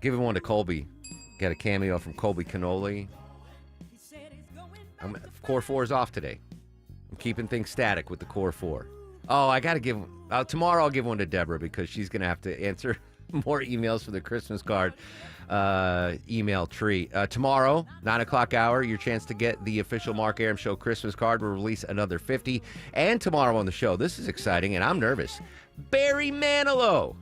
Giving one to Colby. Got a cameo from Colby Cannoli. Core 4 is off today. I'm keeping things static with the Core 4. Oh, I got to give... tomorrow I'll give one to Deborah because she's going to have to answer more emails for the Christmas card email tree. Tomorrow, 9 o'clock hour, your chance to get the official Mark Arum Show Christmas card. We'll release another 50. And tomorrow on the show, this is exciting, and I'm nervous, Barry Manilow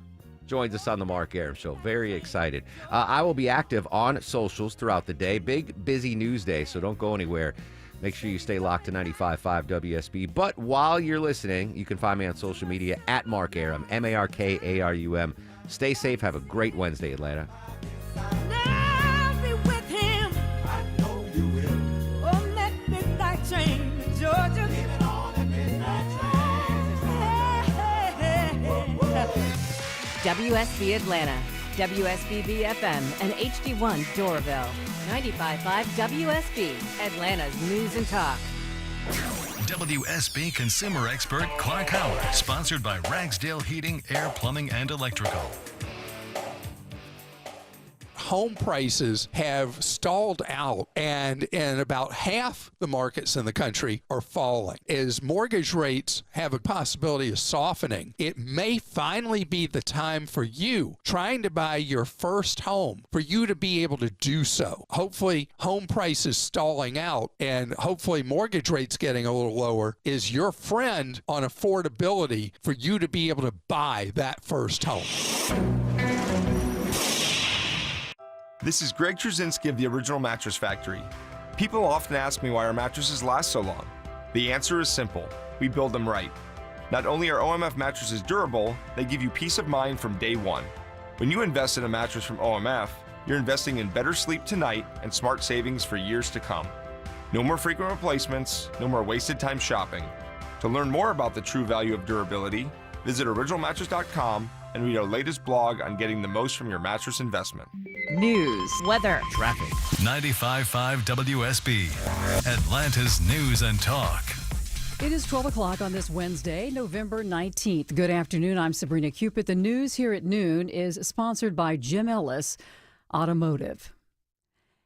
joins us on the Mark Arum Show. Very excited. I will be active on socials throughout the day. Big, busy news day, so don't go anywhere. Make sure you stay locked to 95.5 WSB. But while you're listening, you can find me on social media at Mark Arum, MarkArum. Stay safe. Have a great Wednesday, Atlanta. Now be with him. I know you will. On that midnight train to Georgia. Leaving on that midnight train. WSB Atlanta, WSBB FM, and HD1 Doraville. 95.5 WSB, Atlanta's News and Talk. WSB consumer expert Clark Howard, sponsored by Ragsdale Heating, Air, Plumbing, and Electrical. Home prices have stalled out, and in about half the markets in the country are falling. As mortgage rates have a possibility of softening, it may finally be the time for you trying to buy your first home, for you to be able to do so. Hopefully, home prices stalling out and hopefully mortgage rates getting a little lower is your friend on affordability for you to be able to buy that first home. This is Greg Trzynski of the Original Mattress Factory. People often ask me why our mattresses last so long. The answer is simple. We build them right. Not only are OMF mattresses durable, they give you peace of mind from day one. When you invest in a mattress from OMF, you're investing in better sleep tonight and smart savings for years to come. No more frequent replacements, no more wasted time shopping. To learn more about the true value of durability, visit originalmattress.com and read our latest blog on getting the most from your mattress investment. News, weather, Traffic. 95.5 WSB, Atlanta's News and Talk. It is 12 o'clock on this Wednesday, November 19th. Good afternoon. I'm Sabrina Cupid. The news here at noon is sponsored by Jim Ellis Automotive.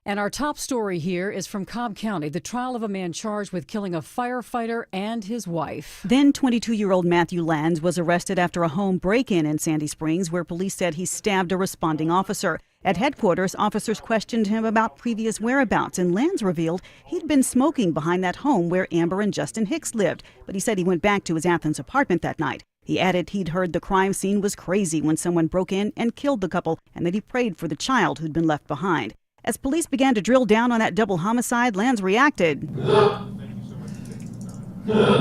And our top story here is from Cobb County, the trial of a man charged with killing a firefighter and his wife. Then 22-year-old Matthew Lands was arrested after a home break-in in Sandy Springs where police said he stabbed a responding officer. At headquarters, officers questioned him about previous whereabouts, and Lands revealed he'd been smoking behind that home where Amber and Justin Hicks lived, but he said he went back to his Athens apartment that night. He added he'd heard the crime scene was crazy when someone broke in and killed the couple, and that he prayed for the child who'd been left behind. As police began to drill down on that double homicide, Lands reacted,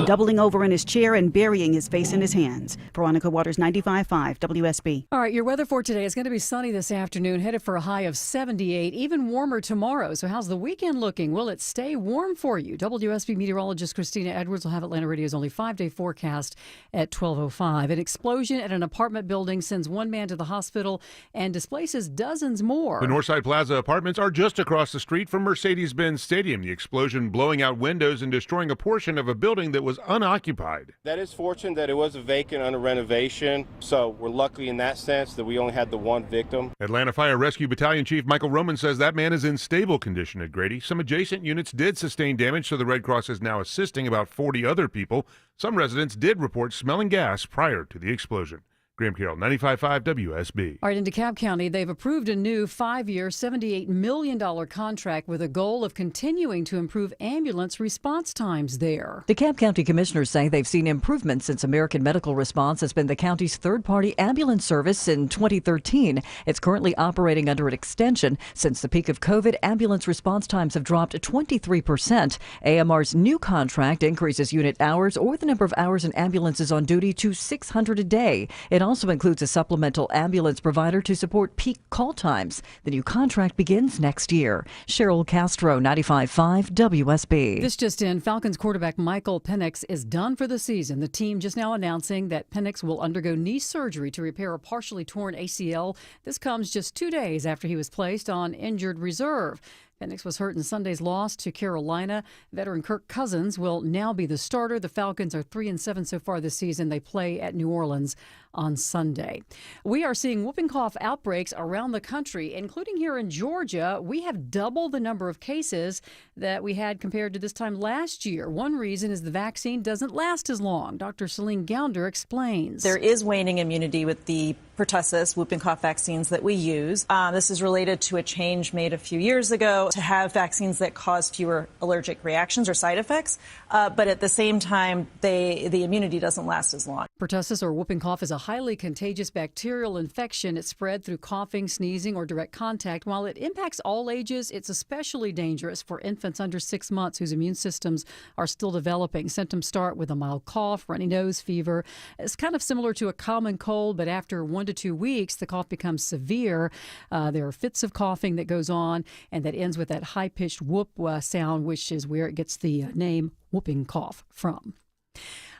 doubling over in his chair and burying his face in his hands. Veronica Waters, 95.5 WSB. All right, your weather for today is going to be sunny this afternoon, headed for a high of 78, even warmer tomorrow. So how's the weekend looking? Will it stay warm for you? WSB meteorologist Christina Edwards will have Atlanta Radio's only 5-day forecast at 12:05. An explosion at an apartment building sends one man to the hospital and displaces dozens more. The Northside Plaza apartments are just across the street from Mercedes-Benz Stadium. The explosion blowing out windows and destroying a portion of a building that was unoccupied. That is fortunate that it was a vacant under renovation, so we're lucky in that sense that we only had the one victim. Atlanta Fire Rescue Battalion Chief Michael Roman says that man is in stable condition at Grady. Some adjacent units did sustain damage, so the Red Cross is now assisting about 40 other people. Some residents did report smelling gas prior to the explosion. Graham Carroll, 95.5 WSB. All right, in DeKalb County, they've approved a new 5-year, $78 million contract with a goal of continuing to improve ambulance response times there. DeKalb County commissioners say they've seen improvements since American Medical Response has been the county's third-party ambulance service in 2013. It's currently operating under an extension. Since the peak of COVID, ambulance response times have dropped 23%. AMR's new contract increases unit hours or the number of hours an ambulance is on duty to 600 a day. It also includes a supplemental ambulance provider to support peak call times. The new contract begins next year. Cheryl Castro, 95.5 WSB. This just in, Falcons quarterback Michael Penix is done for the season. The team just now announcing that Penix will undergo knee surgery to repair a partially torn ACL. This comes just 2 days after he was placed on injured reserve. Penix was hurt in Sunday's loss to Carolina. Veteran Kirk Cousins will now be the starter. The Falcons are 3-7 so far this season. They play at New Orleans on Sunday. We are seeing whooping cough outbreaks around the country, including here in Georgia. We have double the number of cases that we had compared to this time last year. One reason is the vaccine doesn't last as long. Dr. Celine Gounder explains. There is waning immunity with the pertussis, whooping cough vaccines that we use. This is related to a change made a few years ago to have vaccines that cause fewer allergic reactions or side effects. But at the same time, the immunity doesn't last as long. Pertussis or whooping cough is a highly contagious bacterial infection. It's spread through coughing, sneezing, or direct contact. While it impacts all ages, it's especially dangerous for infants under 6 months whose immune systems are still developing. Symptoms start with a mild cough, runny nose, fever. It's kind of similar to a common cold, but after 1 to 2 weeks, the cough becomes severe. There are fits of coughing that goes on, and that ends with that high-pitched whoop sound, which is where it gets the name whooping cough from.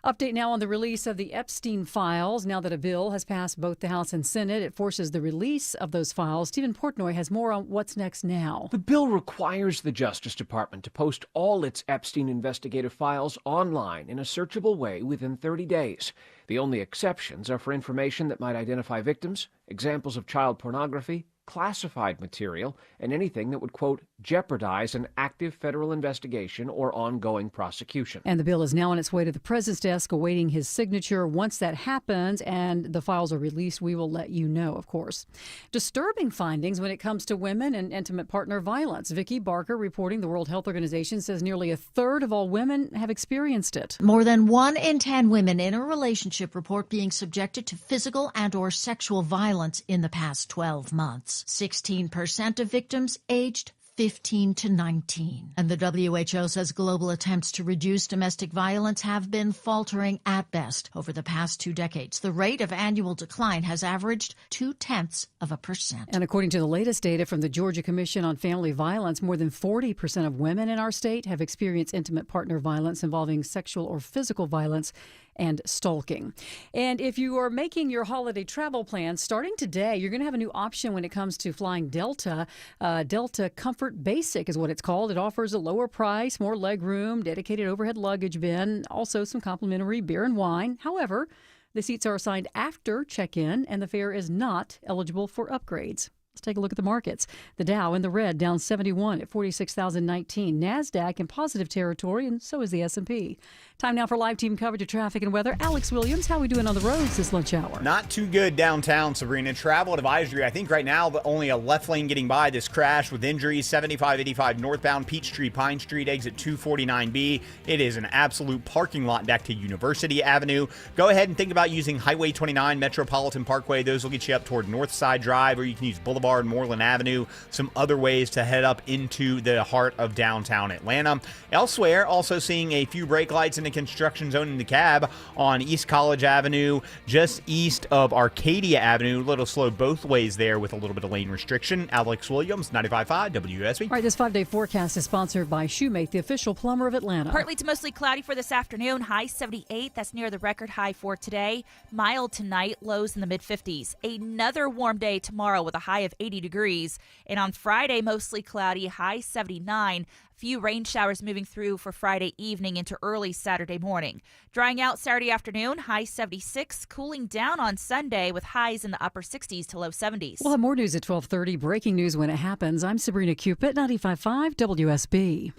Update now on the release of the Epstein files. Now that a bill has passed both the House and Senate, it forces the release of those files. Stephen Portnoy has more on what's next now. The bill requires the Justice Department to post all its Epstein investigative files online in a searchable way within 30 days. The only exceptions are for information that might identify victims, examples of child pornography, classified material, and anything that would, quote, jeopardize an active federal investigation or ongoing prosecution. And the bill is now on its way to the president's desk awaiting his signature. Once that happens and the files are released, we will let you know, of course. Disturbing findings when it comes to women and intimate partner violence. Vicki Barker reporting the World Health Organization says nearly a third of all women have experienced it. More than 1 in 10 women in a relationship report being subjected to physical and or sexual violence in the past 12 months. 16% of victims aged 15 to 19. And the WHO says global attempts to reduce domestic violence have been faltering at best. Over the past 2 decades, the rate of annual decline has averaged 0.2%. And according to the latest data from the Georgia Commission on Family Violence, more than 40% of women in our state have experienced intimate partner violence involving sexual or physical violence and stalking. And if you are making your holiday travel plans, starting today, you're going to have a new option when it comes to flying Delta. Delta Comfort Basic is what it's called. It offers a lower price, more leg room, dedicated overhead luggage bin, also some complimentary beer and wine. However, the seats are assigned after check-in, and the fare is not eligible for upgrades. Let's take a look at the markets. The Dow in the red, down 71 at 46,019. NASDAQ in positive territory, and so is the S&P. Time now for live team coverage of traffic and weather. Alex Williams, how are we doing on the roads this lunch hour? Not too good downtown, Sabrina. Travel advisory, I think right now, only a left lane getting by this crash with injuries. 7585 northbound, Peachtree, Pine Street, exit 249B. It is an absolute parking lot back to University Avenue. Go ahead and think about using Highway 29, Metropolitan Parkway. Those will get you up toward Northside Drive, or you can use Boulevard and Moreland Avenue. Some other ways to head up into the heart of downtown Atlanta. Elsewhere, also seeing a few brake lights in the construction zone in the cab on East College Avenue, just east of Arcadia Avenue. A little slow both ways there with a little bit of lane restriction. Alex Williams, 95.5 WSB. All right, this 5-day forecast is sponsored by Shoemate, the official plumber of Atlanta. Partly to mostly cloudy for this afternoon. High 78. That's near the record high for today. Mild tonight. Lows in the mid-50s. Another warm day tomorrow with a high of 80 degrees. And on Friday, mostly cloudy. High 79. Few rain showers moving through for Friday evening into early Saturday morning. Drying out Saturday afternoon, high 76. Cooling down on Sunday with highs in the upper 60s to low 70s. We'll have more news at 12:30. Breaking news when it happens. I'm Sabrina Cupid, 95.5 WSB.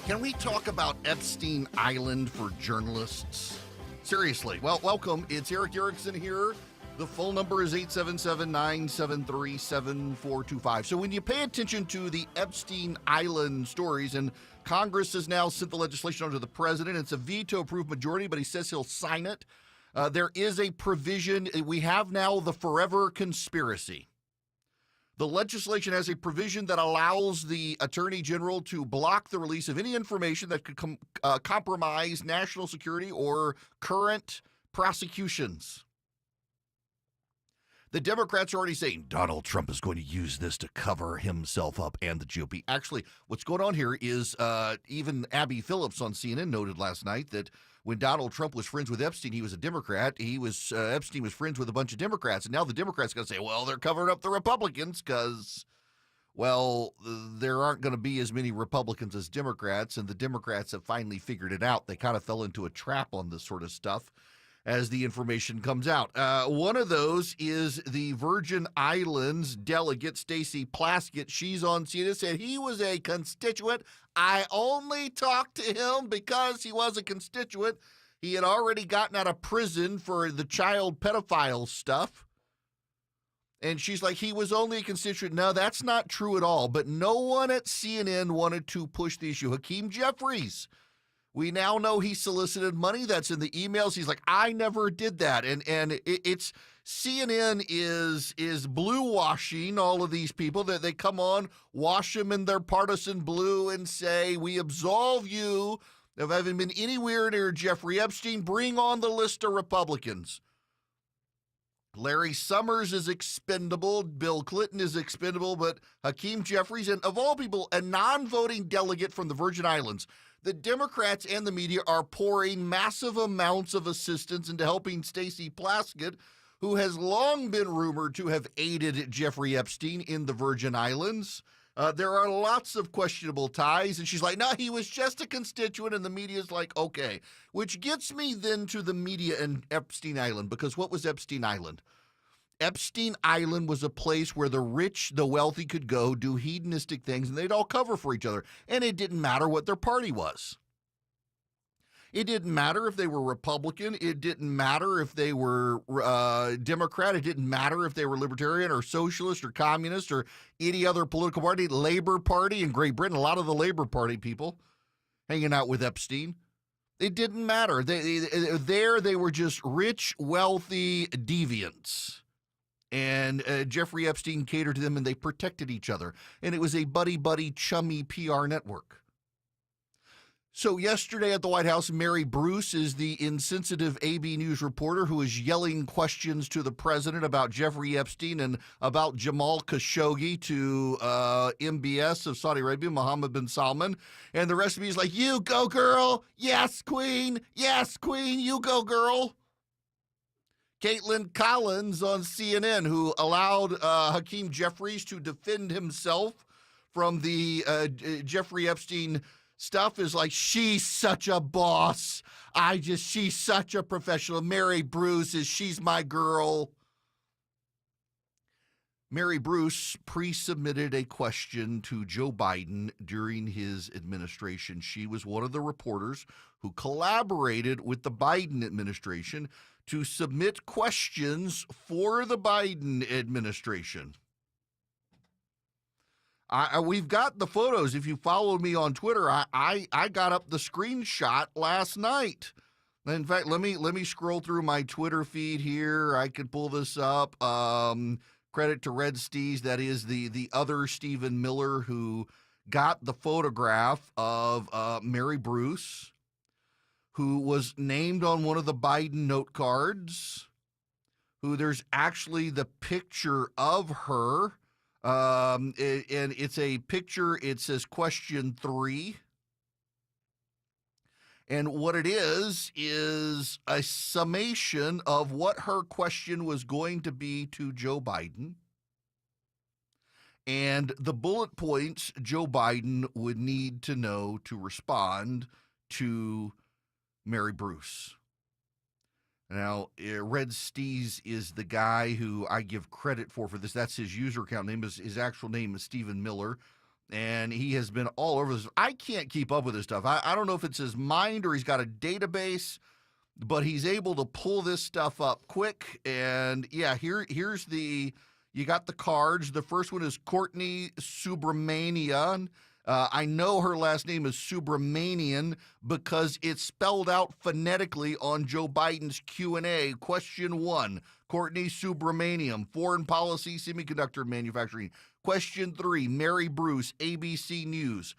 Can we talk about Epstein Island for journalists? Seriously. Well, welcome. It's Eric Erickson here. The phone number is 877-973-7425. So when you pay attention to the Epstein Island stories, and Congress has now sent the legislation on to the president, it's a veto-approved majority, but he says he'll sign it. There is a provision. We have now the forever conspiracy. The legislation has a provision that allows the Attorney General to block the release of any information that could compromise national security or current prosecutions. The Democrats are already saying Donald Trump is going to use this to cover himself up and the GOP. Actually, what's going on here is even Abby Phillips on CNN noted last night that when Donald Trump was friends with Epstein, he was a Democrat. Epstein was friends with a bunch of Democrats. And now the Democrats are going to say, well, they're covering up the Republicans because Well, there aren't going to be as many Republicans as Democrats, and the Democrats have finally figured it out. They kind of fell into a trap on this sort of stuff as the information comes out. One of those is the Virgin Islands delegate, Stacey Plaskett. She's on CNN, said he was a constituent. I only talked to him because he was a constituent. He had already gotten out of prison for the child pedophile stuff. And she's like, he was only a constituent. No, that's not true at all. But no one at CNN wanted to push the issue. Hakeem Jeffries, we now know he solicited money. That's in the emails. He's like, I never did that. And it's CNN is blue washing all of these people. That they come on, wash them in their partisan blue and say, we absolve you of having been anywhere near Jeffrey Epstein. Bring on the list of Republicans. Larry Summers is expendable. Bill Clinton is expendable. But Hakeem Jeffries, and of all people, a non-voting delegate from the Virgin Islands. The Democrats and the media are pouring massive amounts of assistance into helping Stacey Plaskett, who has long been rumored to have aided Jeffrey Epstein in the Virgin Islands. There are lots of questionable ties. And she's like, no, he was just a constituent. And the media's like, okay. Which gets me then to the media and Epstein Island, because what was Epstein Island? Epstein Island was a place where the rich, the wealthy could go do hedonistic things, and they'd all cover for each other. And it didn't matter what their party was. It didn't matter if they were Republican. It didn't matter if they were Democrat. It didn't matter if they were Libertarian or Socialist or Communist or any other political party. Labor Party in Great Britain, a lot of the Labor Party people hanging out with Epstein. It didn't matter. They were just rich, wealthy deviants. And Jeffrey Epstein catered to them, and they protected each other. And it was a buddy-buddy, chummy PR network. So yesterday at the White House, Mary Bruce is the insensitive AB News reporter who is yelling questions to the president about Jeffrey Epstein and about Jamal Khashoggi to MBS of Saudi Arabia, Mohammed bin Salman. And the rest of me is like, you go, girl. Yes, queen. Yes, queen. You go, girl. Caitlin Collins on CNN, who allowed Hakeem Jeffries to defend himself from the Jeffrey Epstein stuff, is like, she's such a boss. She's such a professional. Mary Bruce she's my girl. Mary Bruce pre-submitted a question to Joe Biden during his administration. She was one of the reporters who collaborated with the Biden administration to submit questions for the Biden administration. We've got the photos. If you followed me on Twitter, I got up the screenshot last night. In fact, let me scroll through my Twitter feed here. I could pull this up. Credit to Red Steez. That is the other Stephen Miller who got the photograph of Mary Bruce, who was named on one of the Biden note cards, who there's actually the picture of her. And it's a picture, it says question 3. And what it is a summation of what her question was going to be to Joe Biden and the bullet points Joe Biden would need to know to respond to Mary Bruce. Now, Red Steez is the guy who I give credit for this. That's his user account name. His actual name is Stephen Miller, and he has been all over this. I can't keep up with this stuff. I don't know if it's his mind or he's got a database, but he's able to pull this stuff up quick. And, yeah, here's you got the cards. The first one is Courtney Subramanian. I know her last name is Subramanian because it's spelled out phonetically on Joe Biden's Q&A. Question 1, Courtney Subramanian, Foreign Policy, Semiconductor Manufacturing. Question 3, Mary Bruce, ABC News.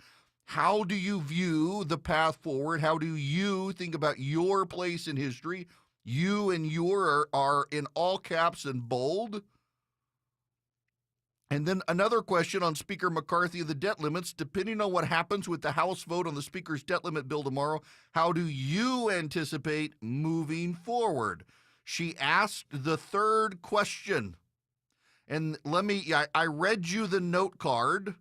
How do you view the path forward? How do you think about your place in history? You and your are in all caps and bold. And then another question on Speaker McCarthy of the debt limits. Depending on what happens with the House vote on the Speaker's debt limit bill tomorrow, how do you anticipate moving forward? She asked the third question. And I read you the note card.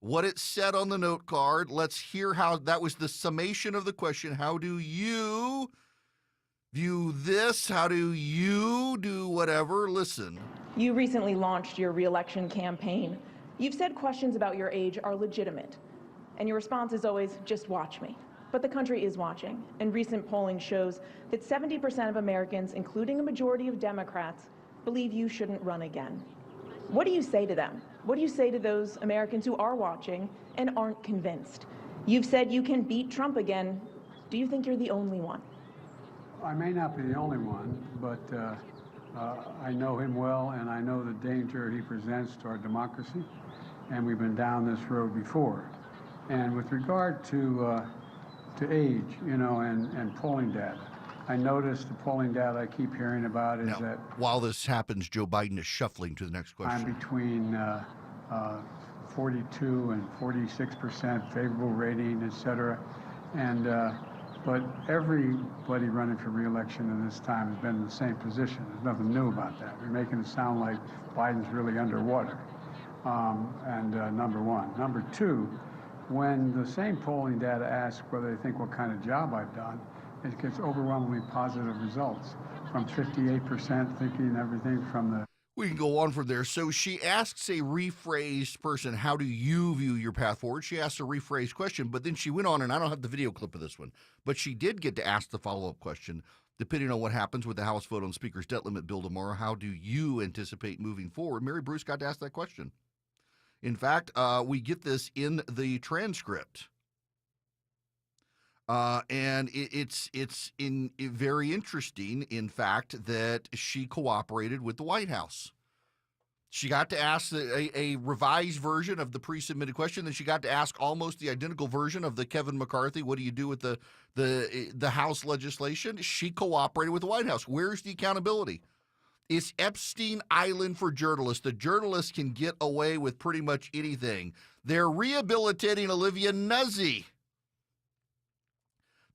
What it said on the note card. Let's hear how that was the summation of the question. How do you view this? How do you do whatever? Listen. You recently launched your re-election campaign. You've said questions about your age are legitimate, and your response is always, just watch me. But the country is watching, and recent polling shows that 70% of Americans, including a majority of Democrats, believe you shouldn't run again. What do you say to them? What do you say to those Americans who are watching and aren't convinced? You've said you can beat Trump again. Do you think you're the only one? I may not be the only one, but I know him well, and I know the danger he presents to our democracy, and we've been down this road before. And with regard to age, and polling data, I noticed the polling data I keep hearing about is now, that while this happens, Joe Biden is shuffling to the next question. I'm between 42 and 46% favorable rating, et cetera. And but everybody running for re-election in this time has been in the same position. There's nothing new about that. You're making it sound like Biden's really underwater. Number one. Number two, when the same polling data asks whether they think what kind of job I've done, it gets overwhelmingly positive results, from 58% thinking everything from the... We can go on from there. So she asks a rephrased person, how do you view your path forward? She asks a rephrased question, but then she went on, and I don't have the video clip of this one, but she did get to ask the follow-up question. Depending on what happens with the House vote on Speaker's debt limit bill tomorrow, how do you anticipate moving forward? Mary Bruce got to ask that question. In fact, we get this in the transcript. And it's very interesting, in fact, that she cooperated with the White House. She got to ask a revised version of the pre-submitted question, then she got to ask almost the identical version of the Kevin McCarthy, what do you do with the House legislation? She cooperated with the White House. Where's the accountability? It's Epstein Island for journalists. The journalists can get away with pretty much anything. They're rehabilitating Olivia Nuzzi.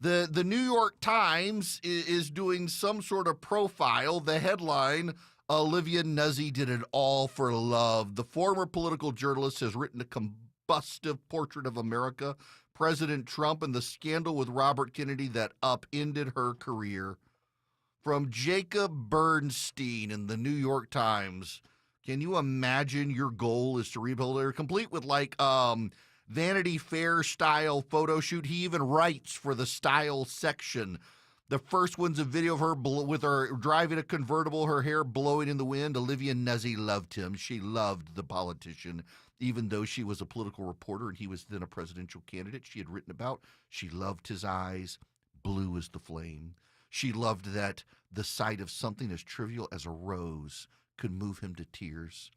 The New York Times is doing some sort of profile. The headline, Olivia Nuzzi did it all for love. The former political journalist has written a combustive portrait of America, President Trump, and the scandal with Robert Kennedy that upended her career. From Jacob Bernstein in the New York Times. Can you imagine your goal is to rehabilitate her, complete with Vanity Fair style photo shoot? He even writes for the style section. The first one's a video of her with her driving a convertible, her hair blowing in the wind. Olivia Nuzzi loved him. She loved the politician, even though she was a political reporter and he was then a presidential candidate she had written about. She loved his eyes, blue as the flame. She loved that the sight of something as trivial as a rose could move him to tears.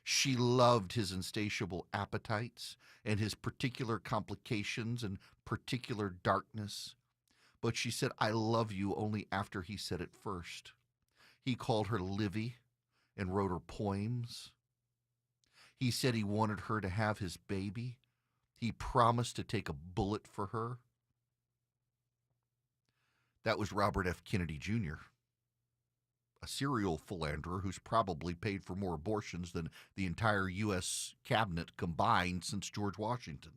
She loved his insatiable appetites and his particular complications and particular darkness. But she said, I love you, only after he said it first. He called her Livy and wrote her poems. He said he wanted her to have his baby. He promised to take a bullet for her. That was Robert F. Kennedy Jr., a serial philanderer who's probably paid for more abortions than the entire U.S. cabinet combined since George Washington.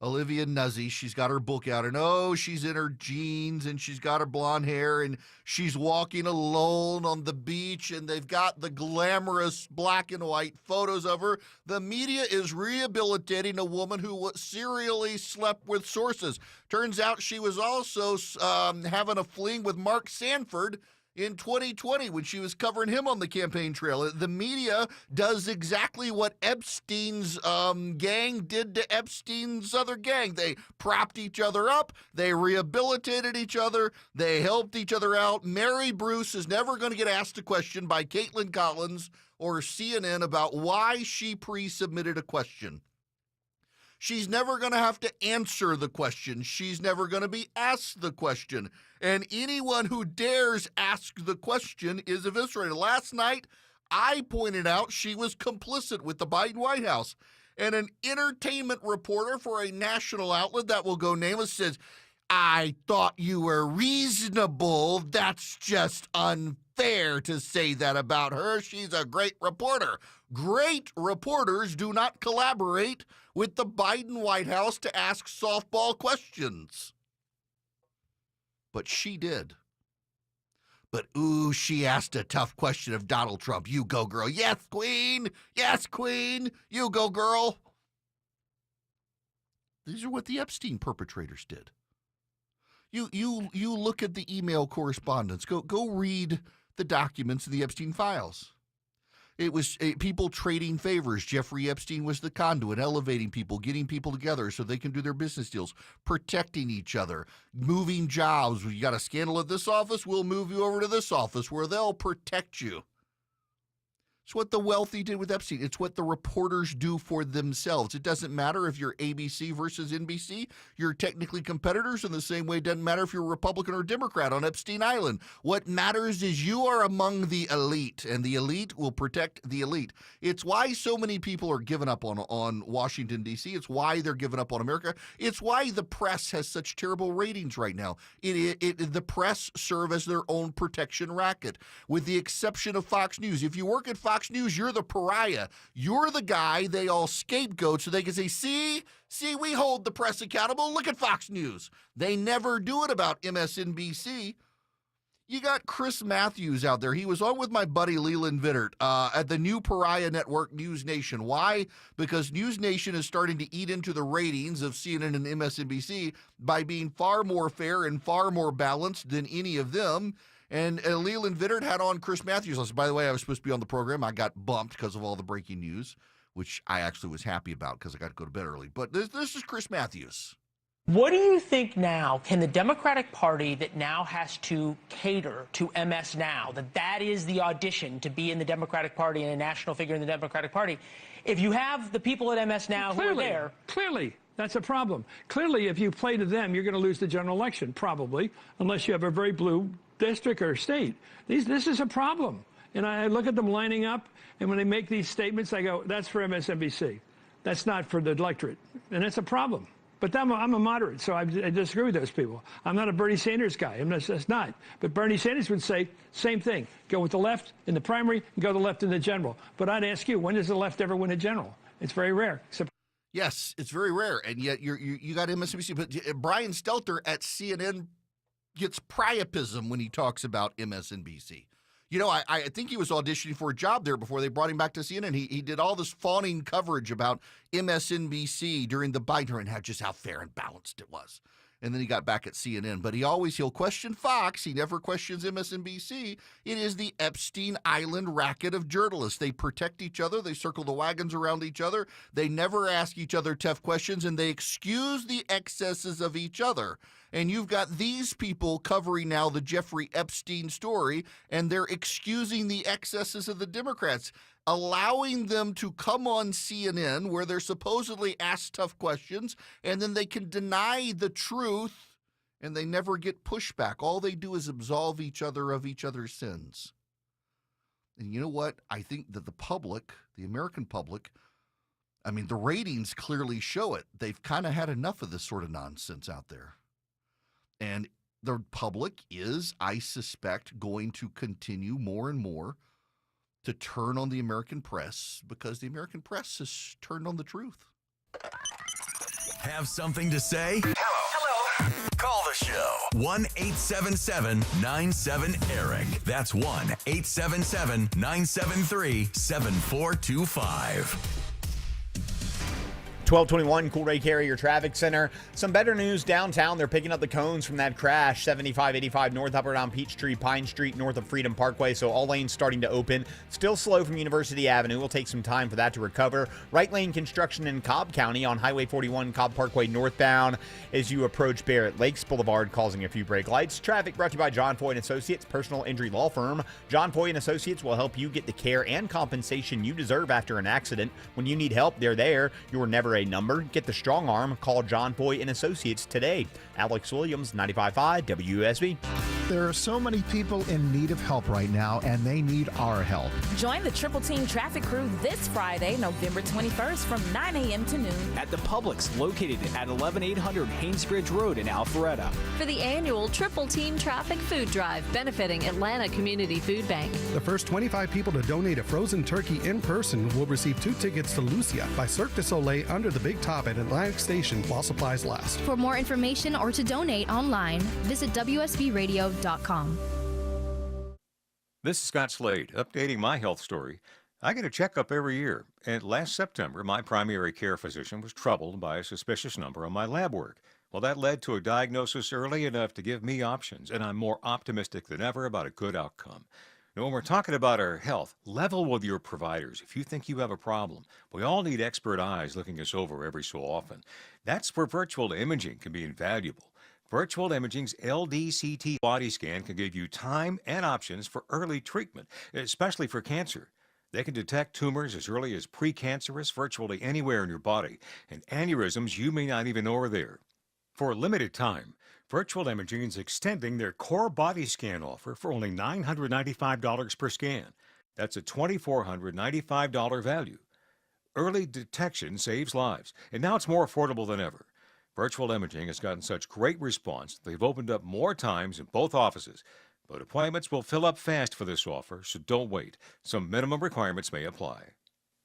Olivia Nuzzi, she's got her book out, and she's in her jeans, and she's got her blonde hair, and she's walking alone on the beach, and they've got the glamorous black and white photos of her. The media is rehabilitating a woman who serially slept with sources. Turns out she was also having a fling with Mark Sanford in 2020 when she was covering him on the campaign trail. The media does exactly what Epstein's gang did to Epstein's other gang. They propped each other up. They rehabilitated each other. They helped each other out. Mary Bruce is never going to get asked a question by Caitlin Collins or CNN about why she pre-submitted a question. She's never going to have to answer the question. She's never going to be asked the question. And anyone who dares ask the question is eviscerated. Last night, I pointed out she was complicit with the Biden White House. And an entertainment reporter for a national outlet that will go nameless says, I thought you were reasonable. That's just unfair. fair to say that about her. She's a great reporter. Great reporters do not collaborate with the Biden White House to ask softball questions. But she did. But, ooh, she asked a tough question of Donald Trump. You go, girl. Yes, queen. Yes, queen. You go, girl. These are what the Epstein perpetrators did. You look at the email correspondence. Go read the documents in the Epstein files. It was people trading favors. Jeffrey Epstein was the conduit, elevating people, getting people together so they can do their business deals, protecting each other, moving jobs. You got a scandal at this office, we'll move you over to this office where they'll protect you. It's what the wealthy did with Epstein. It's what the reporters do for themselves. It doesn't matter if you're ABC versus NBC. You're technically competitors in the same way. It doesn't matter if you're Republican or Democrat on Epstein Island. What matters is you are among the elite, and the elite will protect the elite. It's why so many people are giving up on Washington, D.C. It's why they're giving up on America. It's why the press has such terrible ratings right now. The press serve as their own protection racket, with the exception of Fox News. If you work at Fox News, you're the pariah. You're the guy they all scapegoat so they can say, see, we hold the press accountable. Look at Fox News. They never do it about MSNBC. You got Chris Matthews out there. He was on with my buddy Leland Vittert at the new pariah network, News Nation. Why? Because News Nation is starting to eat into the ratings of CNN and MSNBC by being far more fair and far more balanced than any of them. And Leland Vittert had on Chris Matthews. By the way, I was supposed to be on the program. I got bumped because of all the breaking news, which I actually was happy about because I got to go to bed early. But this is Chris Matthews. What do you think now? Can the Democratic Party that now has to cater to MS Now, that is the audition to be in the Democratic Party and a national figure in the Democratic Party, if you have the people at MS Now who are there... Clearly, that's a problem. Clearly, if you play to them, you're going to lose the general election, probably, unless you have a very blue district or state. This is a problem. And I look at them lining up, and when they make these statements, I go, that's for MSNBC. That's not for the electorate. And that's a problem. But I'm a moderate, so I disagree with those people. I'm not a Bernie Sanders guy. That's not. But Bernie Sanders would say, same thing. Go with the left in the primary and go to the left in the general. But I'd ask you, when does the left ever win a general? It's very rare. Yes, it's very rare. And yet you got MSNBC. But Brian Stelter at CNN gets priapism when he talks about MSNBC. You know, I think he was auditioning for a job there before they brought him back to CNN. He did all this fawning coverage about MSNBC during the Biden and how fair and balanced it was. And then he got back at CNN. But he'll question Fox. He never questions MSNBC. It is the Epstein Island racket of journalists. They protect each other. They circle the wagons around each other. They never ask each other tough questions, and they excuse the excesses of each other. And you've got these people covering now the Jeffrey Epstein story, and they're excusing the excesses of the Democrats, allowing them to come on CNN where they're supposedly asked tough questions, and then they can deny the truth, and they never get pushback. All they do is absolve each other of each other's sins. And you know what? I think that the public, the American public, I mean, the ratings clearly show it. They've kind of had enough of this sort of nonsense out there. And the public is, I suspect, going to continue more and more to turn on the American press because the American press has turned on the truth. Have something to say? Hello. Call the show. 1-877-97-ERIC. That's 1-877-973-7425. 1221 Cool Ray Carrier Traffic Center. Some better news downtown. They're picking up the cones from that crash. 7585 north up around Peachtree, Pine Street, north of Freedom Parkway. So all lanes starting to open. Still slow from University Avenue. Will take some time for that to recover. Right lane construction in Cobb County on Highway 41, Cobb Parkway northbound as you approach Barrett Lakes Boulevard, causing a few brake lights. Traffic brought to you by John Foy & Associates, personal injury law firm. John Foy & Associates will help you get the care and compensation you deserve after an accident. When you need help, they're there. You're never a number. Get the strong arm. Call John Foy & Associates today. Alex Williams, 95.5 WSB. There are so many people in need of help right now, and they need our help. Join the Triple Team Traffic Crew this Friday, November 21st from 9 a.m. to noon at the Publix located at 11800 Haynesbridge Road in Alpharetta. For the annual Triple Team Traffic Food Drive benefiting Atlanta Community Food Bank. The first 25 people to donate a frozen turkey in person will receive 2 tickets to Lucia by Cirque du Soleil under the Big Top at Atlantic Station while supplies last. For more information or to donate online, visit WSBRadio.com. This is Scott Slade, updating my health story. I get a checkup every year, and last September, my primary care physician was troubled by a suspicious number on my lab work. Well, that led to a diagnosis early enough to give me options, and I'm more optimistic than ever about a good outcome. Now, when we're talking about our health, level with your providers if you think you have a problem. We all need expert eyes looking us over every so often. That's where virtual imaging can be invaluable. Virtual Imaging's LDCT body scan can give you time and options for early treatment, especially for cancer. They can detect tumors as early as precancerous virtually anywhere in your body, and aneurysms you may not even know are there. For a limited time, Virtual Imaging is extending their core body scan offer for only $995 per scan. That's a $2,495 value. Early detection saves lives, and now it's more affordable than ever. Virtual Imaging has gotten such great response, they've opened up more times in both offices. But appointments will fill up fast for this offer, so don't wait. Some minimum requirements may apply.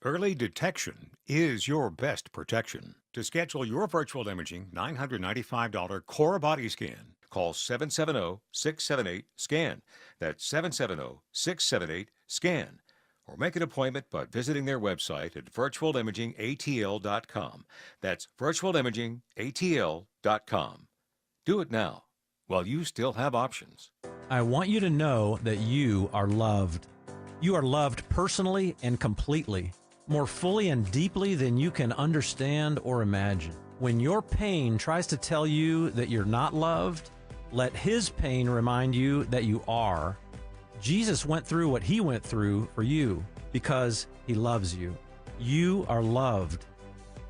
Early detection is your best protection. To schedule your Virtual Imaging $995 core body scan, call 770-678-SCAN. That's 770-678-SCAN. Or make an appointment by visiting their website at virtualimagingatl.com. That's virtualimagingatl.com. Do it now, while you still have options. I want you to know that you are loved. You are loved personally and completely, more fully and deeply than you can understand or imagine. When your pain tries to tell you that you're not loved, let His pain remind you that you are. Jesus went through what He went through for you because He loves you. You are loved.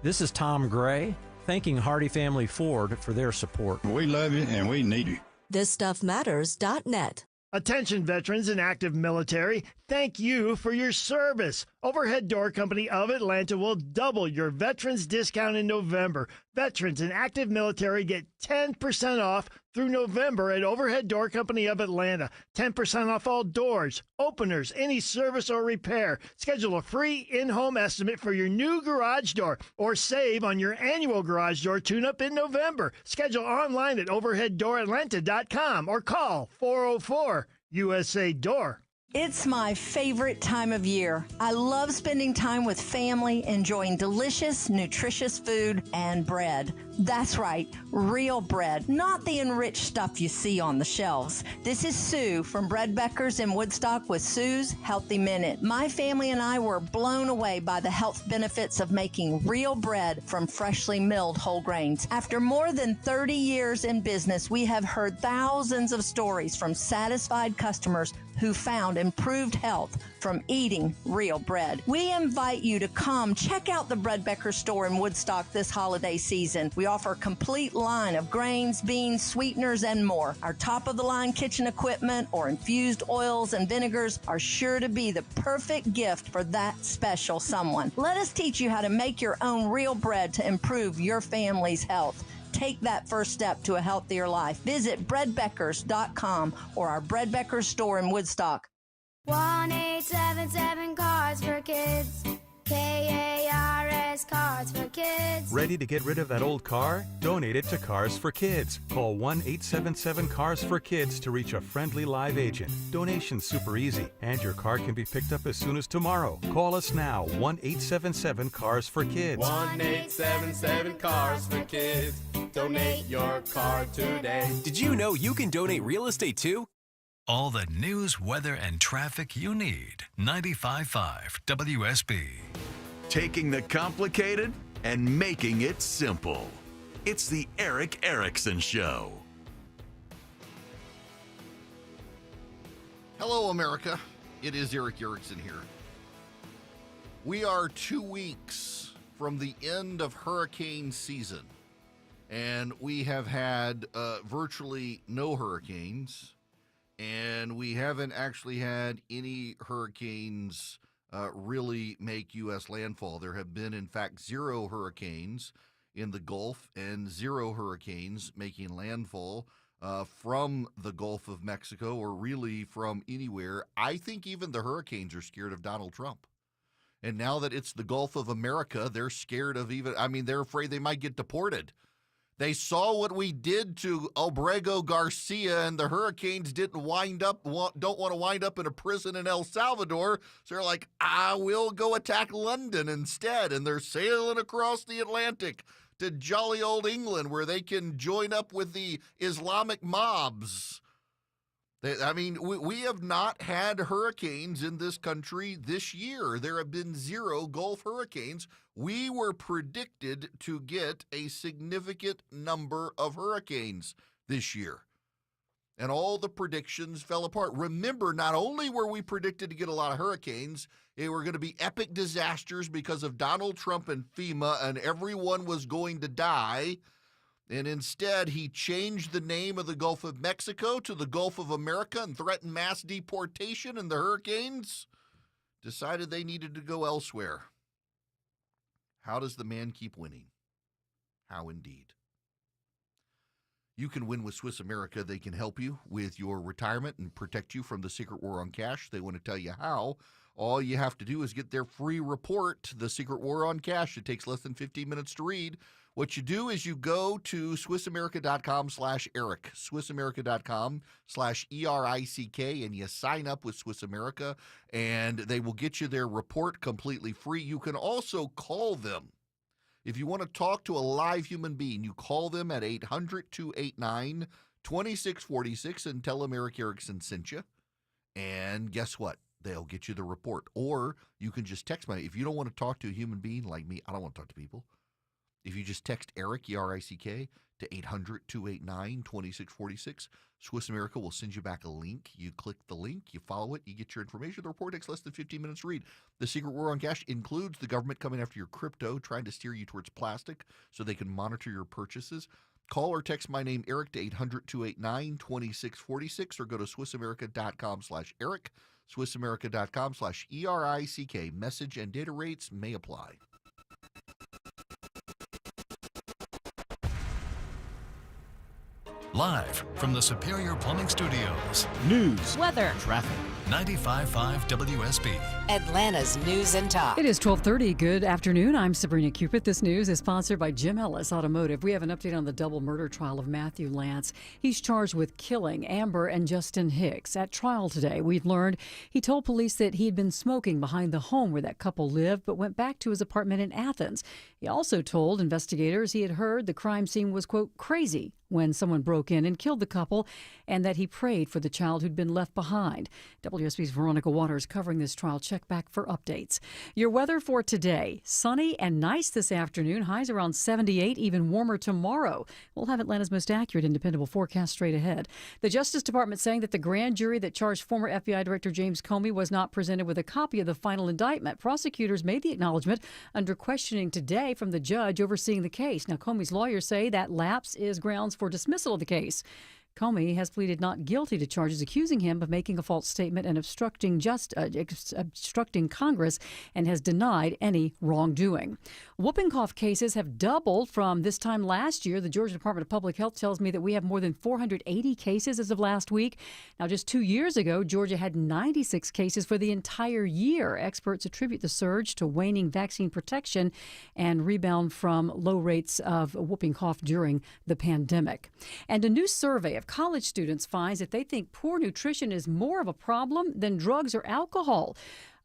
This is Tom Gray, thanking Hardy Family Ford for their support. We love you and we need you. ThisStuffMatters.net. Attention veterans and active military, thank you for your service. Overhead Door Company of Atlanta will double your veterans discount in November. Veterans and active military get 10% off through November at Overhead Door Company of Atlanta. 10% off all doors, openers, any service or repair. Schedule a free in-home estimate for your new garage door or save on your annual garage door tune-up in November. Schedule online at overheaddooratlanta.com or call 404 USA Door. It's my favorite time of year. I love spending time with family, enjoying delicious, nutritious food and bread. That's right, real bread, not the enriched stuff you see on the shelves. This is Sue from Bread Beckers in Woodstock with Sue's Healthy Minute. My family and I were blown away by the health benefits of making real bread from freshly milled whole grains. After more than 30 years in business, we have heard thousands of stories from satisfied customers who found improved health from eating real bread. We invite you to come check out the Bread Becker store in Woodstock this holiday season. We offer a complete line of grains, beans, sweeteners, and more. Our top-of-the-line kitchen equipment or infused oils and vinegars are sure to be the perfect gift for that special someone. Let us teach you how to make your own real bread to improve your family's health. Take that first step to a healthier life. Visit breadbeckers.com or our Bread Beckers store in Woodstock. 1-877 Cars for Kids. KARS Cars for Kids. Ready to get rid of that old car? Donate it to Cars for Kids. Call 1-877 Cars for Kids to reach a friendly live agent. Donation's super easy, and your car can be picked up as soon as tomorrow. Call us now, 1-877 Cars for Kids. 1-877 Cars for Kids. Donate your car today. Did you know you can donate real estate too? All the news, weather, and traffic you need. 95.5 WSB. Taking the complicated and making it simple. It's the Eric Erickson Show. Hello, America. It is Eric Erickson here. We are 2 weeks from the end of hurricane season, and we have had virtually no hurricanes. And we haven't actually had any hurricanes really make U.S. landfall. There have been, in fact, 0 hurricanes in the Gulf and 0 hurricanes making landfall from the Gulf of Mexico or really from anywhere. I think even the hurricanes are scared of Donald Trump. And now that it's the Gulf of America, they're scared of they're afraid they might get deported. They saw what we did to Albrego Garcia, and the Hurricanes don't want to wind up in a prison in El Salvador. So they're like, we'll go attack London instead. And they're sailing across the Atlantic to jolly old England, where they can join up with the Islamic mobs. We have not had hurricanes in this country this year. There have been 0 Gulf hurricanes. We were predicted to get a significant number of hurricanes this year. And all the predictions fell apart. Remember, not only were we predicted to get a lot of hurricanes, they were going to be epic disasters because of Donald Trump and FEMA, and everyone was going to die. And instead, he changed the name of the Gulf of Mexico to the Gulf of America and threatened mass deportation, and the hurricanes decided they needed to go elsewhere. How does the man keep winning? How indeed. You can win with Swiss America. They can help you with your retirement and protect you from the secret war on cash. They want to tell you how. All you have to do is get their free report, The Secret War on Cash. It takes less than 15 minutes to read. What you do is you go to SwissAmerica.com/Eric, SwissAmerica.com/ERICK, and you sign up with Swiss America, and they will get you their report completely free. You can also call them. If you want to talk to a live human being, you call them at 800-289-2646 and tell them Eric Erickson sent you. And guess what? They'll get you the report. Or you can just text me. If you don't want to talk to a human being like me, I don't want to talk to people. If you just text Eric, E-R-I-C-K, to 800-289-2646, Swiss America will send you back a link. You click the link, you follow it, you get your information. The report takes less than 15 minutes to read. The Secret War on Cash includes the government coming after your crypto, trying to steer you towards plastic so they can monitor your purchases. Call or text my name, Eric, to 800-289-2646, or go to SwissAmerica.com/Eric, SwissAmerica.com/ERICK. Message and data rates may apply. Live from the Superior Plumbing Studios. News, weather, traffic. 95.5 WSB. Atlanta's News and Talk. It is 12:30. Good afternoon. I'm Sabrina Cupid. This news is sponsored by Jim Ellis Automotive. We have an update on the double murder trial of Matthew Lance. He's charged with killing Amber and Justin Hicks. At trial today, we've learned he told police that he'd been smoking behind the home where that couple lived, but went back to his apartment in Athens. He also told investigators he had heard the crime scene was, quote, crazy when someone broke in and killed the couple, and that he prayed for the child who'd been left behind. WSB's Veronica Waters covering this trial. Check back for updates. Your weather for today: sunny and nice this afternoon. Highs around 78, even warmer tomorrow. We'll have Atlanta's most accurate and dependable forecast straight ahead. The Justice Department saying that the grand jury that charged former FBI Director James Comey was not presented with a copy of the final indictment. Prosecutors made the acknowledgement under questioning today from the judge overseeing the case. Now, Comey's lawyers say that lapse is grounds for dismissal of the case. Comey has pleaded not guilty to charges accusing him of making a false statement and obstructing Congress, and has denied any wrongdoing. Whooping cough cases have doubled from this time last year. The Georgia Department of Public Health tells me that we have more than 480 cases as of last week. Now, just 2 years ago, Georgia had 96 cases for the entire year. Experts attribute the surge to waning vaccine protection and rebound from low rates of whooping cough during the pandemic. And a new survey of college students finds that they think poor nutrition is more of a problem than drugs or alcohol.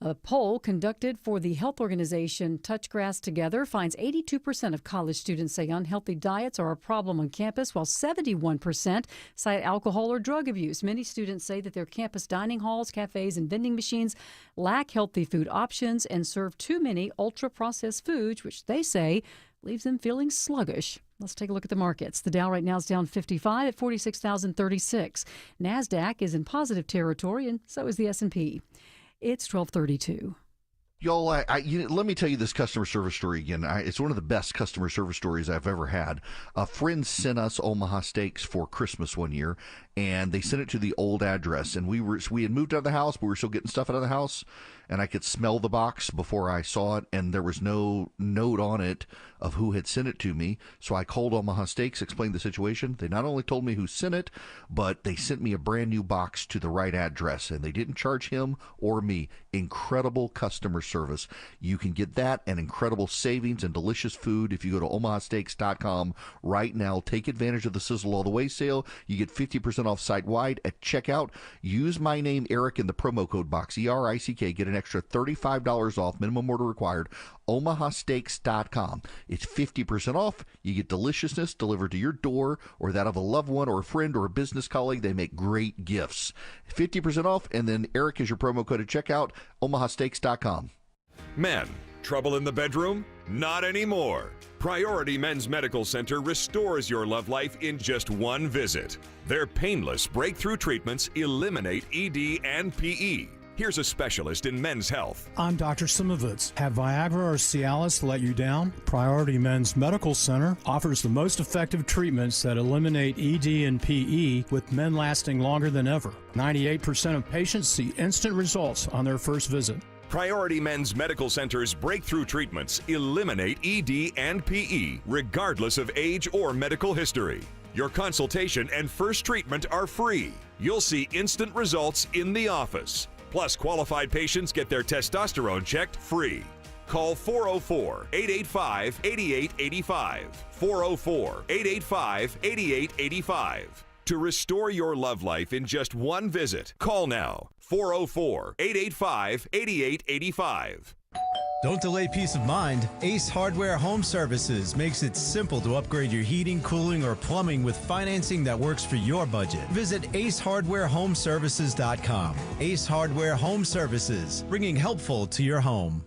A poll conducted for the health organization Touch Grass Together finds 82% of college students say unhealthy diets are a problem on campus, while 71% cite alcohol or drug abuse. Many students say that their campus dining halls, cafes, and vending machines lack healthy food options and serve too many ultra-processed foods, which they say leaves them feeling sluggish. Let's take a look at the markets. The Dow right now is down 55 at 46,036. NASDAQ is in positive territory, and so is the S&P. It's 12:32. Y'all, let me tell you this customer service story again. It's one of the best customer service stories I've ever had. A friend sent us Omaha Steaks for Christmas one year, and they sent it to the old address. And we had moved out of the house, but we were still getting stuff out of the house, and I could smell the box before I saw it, and there was no note on it of who had sent it to me. So I called Omaha Steaks, explained the situation. They not only told me who sent it, but they sent me a brand new box to the right address, and they didn't charge him or me. Incredible customer service. You can get that and incredible savings and delicious food if you go to omahasteaks.com right now. Take advantage of the Sizzle All the Way sale. You get 50% off site-wide at checkout. Use my name, Eric, in the promo code box, ERICK. Get an extra $35 off, minimum order required. omahasteaks.com. It's 50% off. You get deliciousness delivered to your door or that of a loved one or a friend or a business colleague. They make great gifts. 50% off, and then Eric is your promo code at checkout, omahasteaks.com. Men, trouble in the bedroom? Not anymore. Priority Men's Medical Center restores your love life in just one visit. Their painless breakthrough treatments eliminate ED and PE. Here's a specialist in men's health. I'm Dr. Simovitz. Have Viagra or Cialis let you down? Priority Men's Medical Center offers the most effective treatments that eliminate ED and PE, with men lasting longer than ever. 98% of patients see instant results on their first visit. Priority Men's Medical Center's breakthrough treatments eliminate ED and PE, regardless of age or medical history. Your consultation and first treatment are free. You'll see instant results in the office. Plus, qualified patients get their testosterone checked free. Call 404-885-8885. 404-885-8885. To restore your love life in just one visit, call now. 404-885-8885. Don't delay peace of mind. Ace Hardware Home Services makes it simple to upgrade your heating, cooling, or plumbing with financing that works for your budget. Visit acehardwarehomeservices.com. Ace Hardware Home Services, bringing helpful to your home.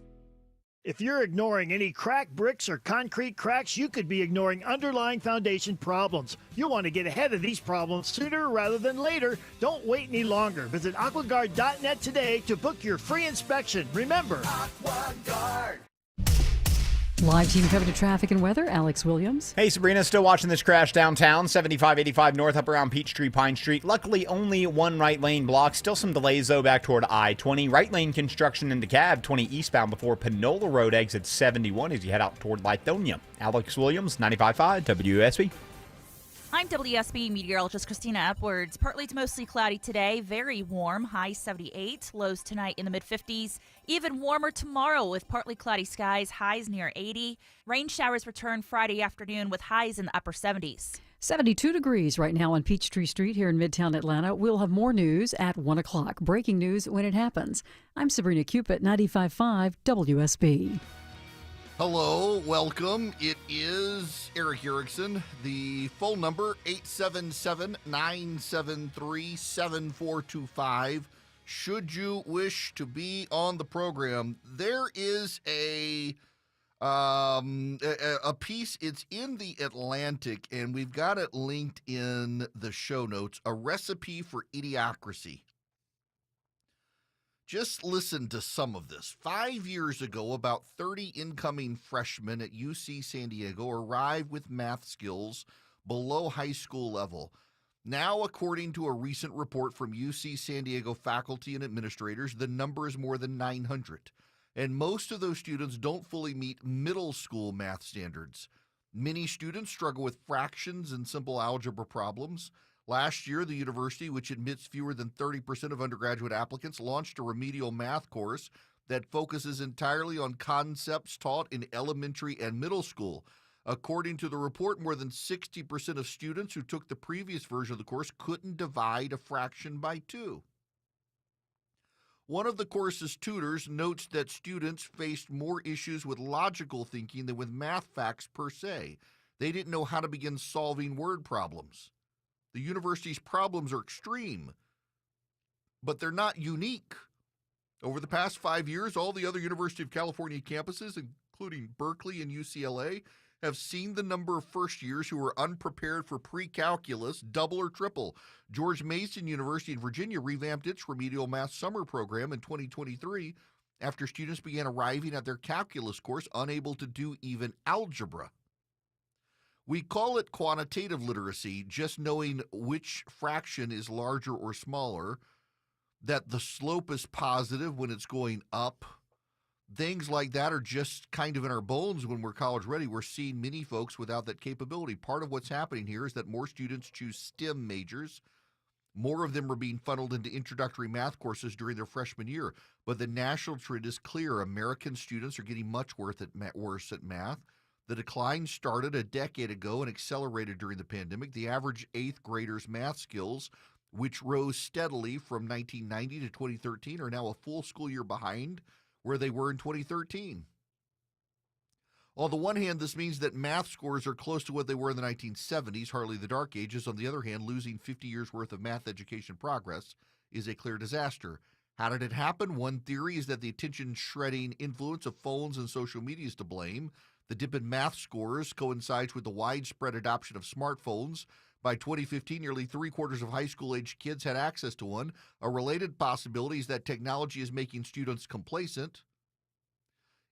If you're ignoring any cracked bricks or concrete cracks, you could be ignoring underlying foundation problems. You'll want to get ahead of these problems sooner rather than later. Don't wait any longer. Visit aquaguard.net today to book your free inspection. Remember, AquaGuard. Live team coverage of traffic and weather, Alex Williams. Hey, Sabrina, still watching this crash downtown, 7585 north up around Peachtree Pine Street. Luckily, only one right lane block. Still some delays, though, back toward I-20. Right lane construction into DeKalb, 20 eastbound before Panola Road exit 71 as you head out toward Lithonia. Alex Williams, 95.5 WSB. I'm WSB meteorologist Christina Upwards. Partly to mostly cloudy today, very warm, high 78, lows tonight in the mid-50s. Even warmer tomorrow with partly cloudy skies, highs near 80. Rain showers return Friday afternoon with highs in the upper 70s. 72 degrees right now on Peachtree Street here in Midtown Atlanta. We'll have more news at 1 o'clock. Breaking news when it happens. I'm Sabrina Cupid, 95.5 WSB. Hello, welcome. It is Eric Erickson. The phone number, 877-973-7425. Should you wish to be on the program, there is a piece. It's in the Atlantic, and we've got it linked in the show notes, a recipe for idiocracy. Just listen to some of this. 5 years ago, about 30 incoming freshmen at UC San Diego arrived with math skills below high school level. Now, according to a recent report from UC San Diego faculty and administrators, the number is more than 900. And most of those students don't fully meet middle school math standards. Many students struggle with fractions and simple algebra problems. Last year, the university, which admits fewer than 30% of undergraduate applicants, launched a remedial math course that focuses entirely on concepts taught in elementary and middle school. According to the report, more than 60% of students who took the previous version of the course couldn't divide a fraction by 2. One of the course's tutors notes that students faced more issues with logical thinking than with math facts per se. They didn't know how to begin solving word problems. The university's problems are extreme, but they're not unique. Over the past 5 years, all the other University of California campuses, including Berkeley and UCLA, have seen the number of first years who are unprepared for pre-calculus double or triple. George Mason University in Virginia revamped its remedial math summer program in 2023 after students began arriving at their calculus course unable to do even algebra. We call it quantitative literacy, just knowing which fraction is larger or smaller, that the slope is positive when it's going up. Things like that are just kind of in our bones when we're college ready. We're seeing many folks without that capability. Part of what's happening here is that more students choose STEM majors. More of them are being funneled into introductory math courses during their freshman year. But the national trend is clear. American students are getting much worse at math. The decline started a decade ago and accelerated during the pandemic. The average eighth grader's math skills, which rose steadily from 1990 to 2013, are now a full school year behind where they were in 2013. On the one hand, this means that math scores are close to what they were in the 1970s, hardly the dark ages. On the other hand, losing 50 years' worth of math education progress is a clear disaster. How did it happen? One theory is that the attention-shredding influence of phones and social media is to blame. The dip in math scores coincides with the widespread adoption of smartphones. By 2015, nearly three-quarters of high school-aged kids had access to one. A related possibility is that technology is making students complacent.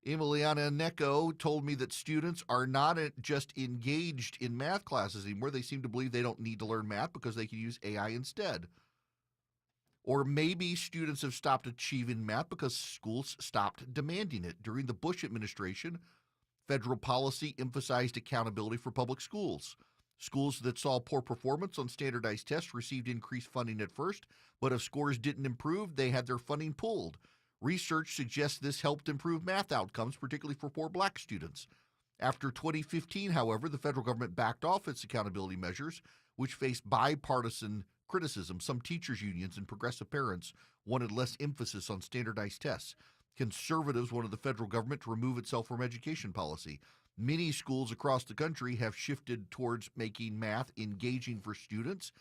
Emiliana Neko told me that students are not just engaged in math classes anymore. They seem to believe they don't need to learn math because they can use AI instead. Or maybe students have stopped achieving math because schools stopped demanding it. During the Bush administration, federal policy emphasized accountability for public schools. Schools that saw poor performance on standardized tests received increased funding at first, but if scores didn't improve, they had their funding pulled. Research suggests this helped improve math outcomes, particularly for poor black students. After 2015, however, the federal government backed off its accountability measures, which faced bipartisan criticism. Some teachers' unions and progressive parents wanted less emphasis on standardized tests. Conservatives wanted the federal government to remove itself from education policy. Many schools across the country have shifted towards making math engaging for students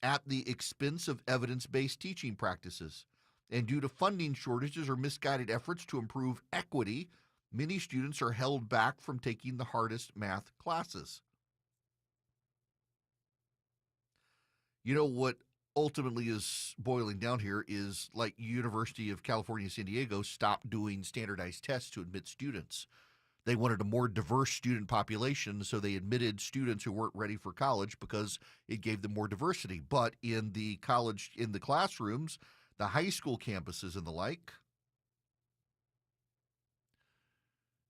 at the expense of evidence-based teaching practices. And due to funding shortages or misguided efforts to improve equity, many students are held back from taking the hardest math classes. You know what ultimately is boiling down here is, like, University of California, San Diego stopped doing standardized tests to admit students. They wanted a more diverse student population, so they admitted students who weren't ready for college because it gave them more diversity. But in the classrooms, the high school campuses and the like,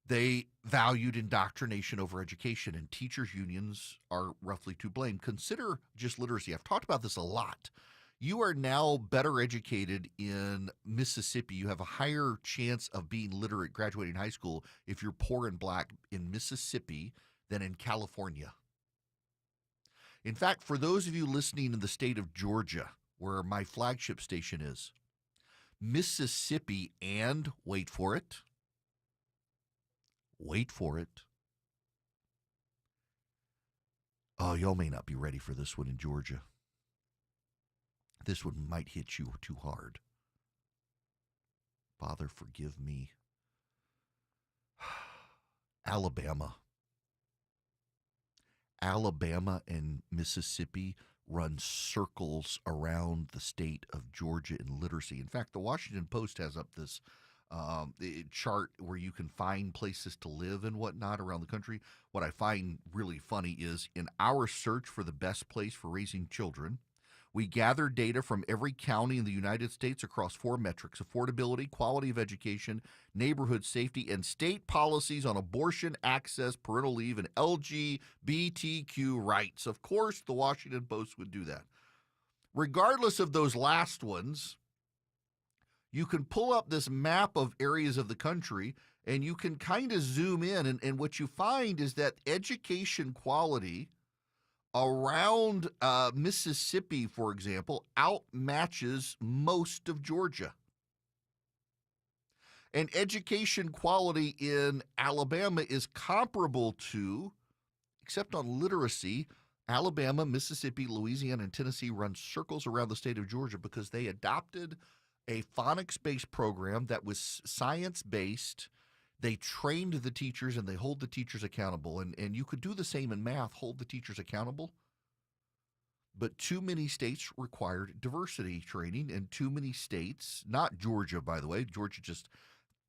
they valued indoctrination over education, and teachers' unions are roughly to blame. Consider just literacy. I've talked about this a lot. You are now better educated in Mississippi. You have a higher chance of being literate graduating high school if you're poor and black in Mississippi than in California. In fact, for those of you listening in the state of Georgia, where my flagship station is, Mississippi and, wait for it, oh, y'all may not be ready for this one in Georgia. This one might hit you too hard. Father, forgive me. Alabama and Mississippi run circles around the state of Georgia in literacy. In fact, the Washington Post has up this chart where you can find places to live and whatnot around the country. What I find really funny is, in our search for the best place for raising children, we gather data from every county in the United States across four metrics: affordability, quality of education, neighborhood safety, and state policies on abortion, access, parental leave, and LGBTQ rights. Of course, the Washington Post would do that. Regardless of those last ones, you can pull up this map of areas of the country and you can kind of zoom in. And what you find is that education quality around Mississippi, for example, outmatches most of Georgia. And education quality in Alabama is comparable to, except on literacy, Alabama, Mississippi, Louisiana, and Tennessee run circles around the state of Georgia because they adopted a phonics-based program that was science-based. They trained the teachers and they hold the teachers accountable. And you could do the same in math, hold the teachers accountable. But too many states required diversity training, and too many states, not Georgia, by the way, Georgia just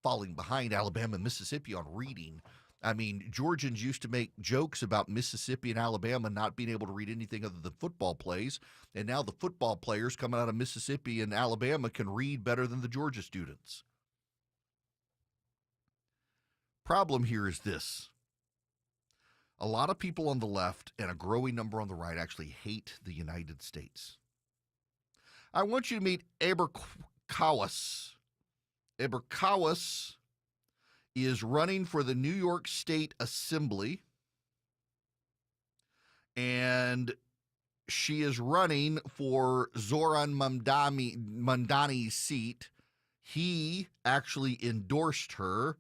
falling behind Alabama and Mississippi on reading. I mean, Georgians used to make jokes about Mississippi and Alabama not being able to read anything other than football plays, and now the football players coming out of Mississippi and Alabama can read better than the Georgia students. Problem here is this. A lot of people on the left and a growing number on the right actually hate the United States. I want you to meet Abercrombie. Abercrombie is running for the New York State Assembly, and she is running for Zoran Mamdani's seat. He actually endorsed her.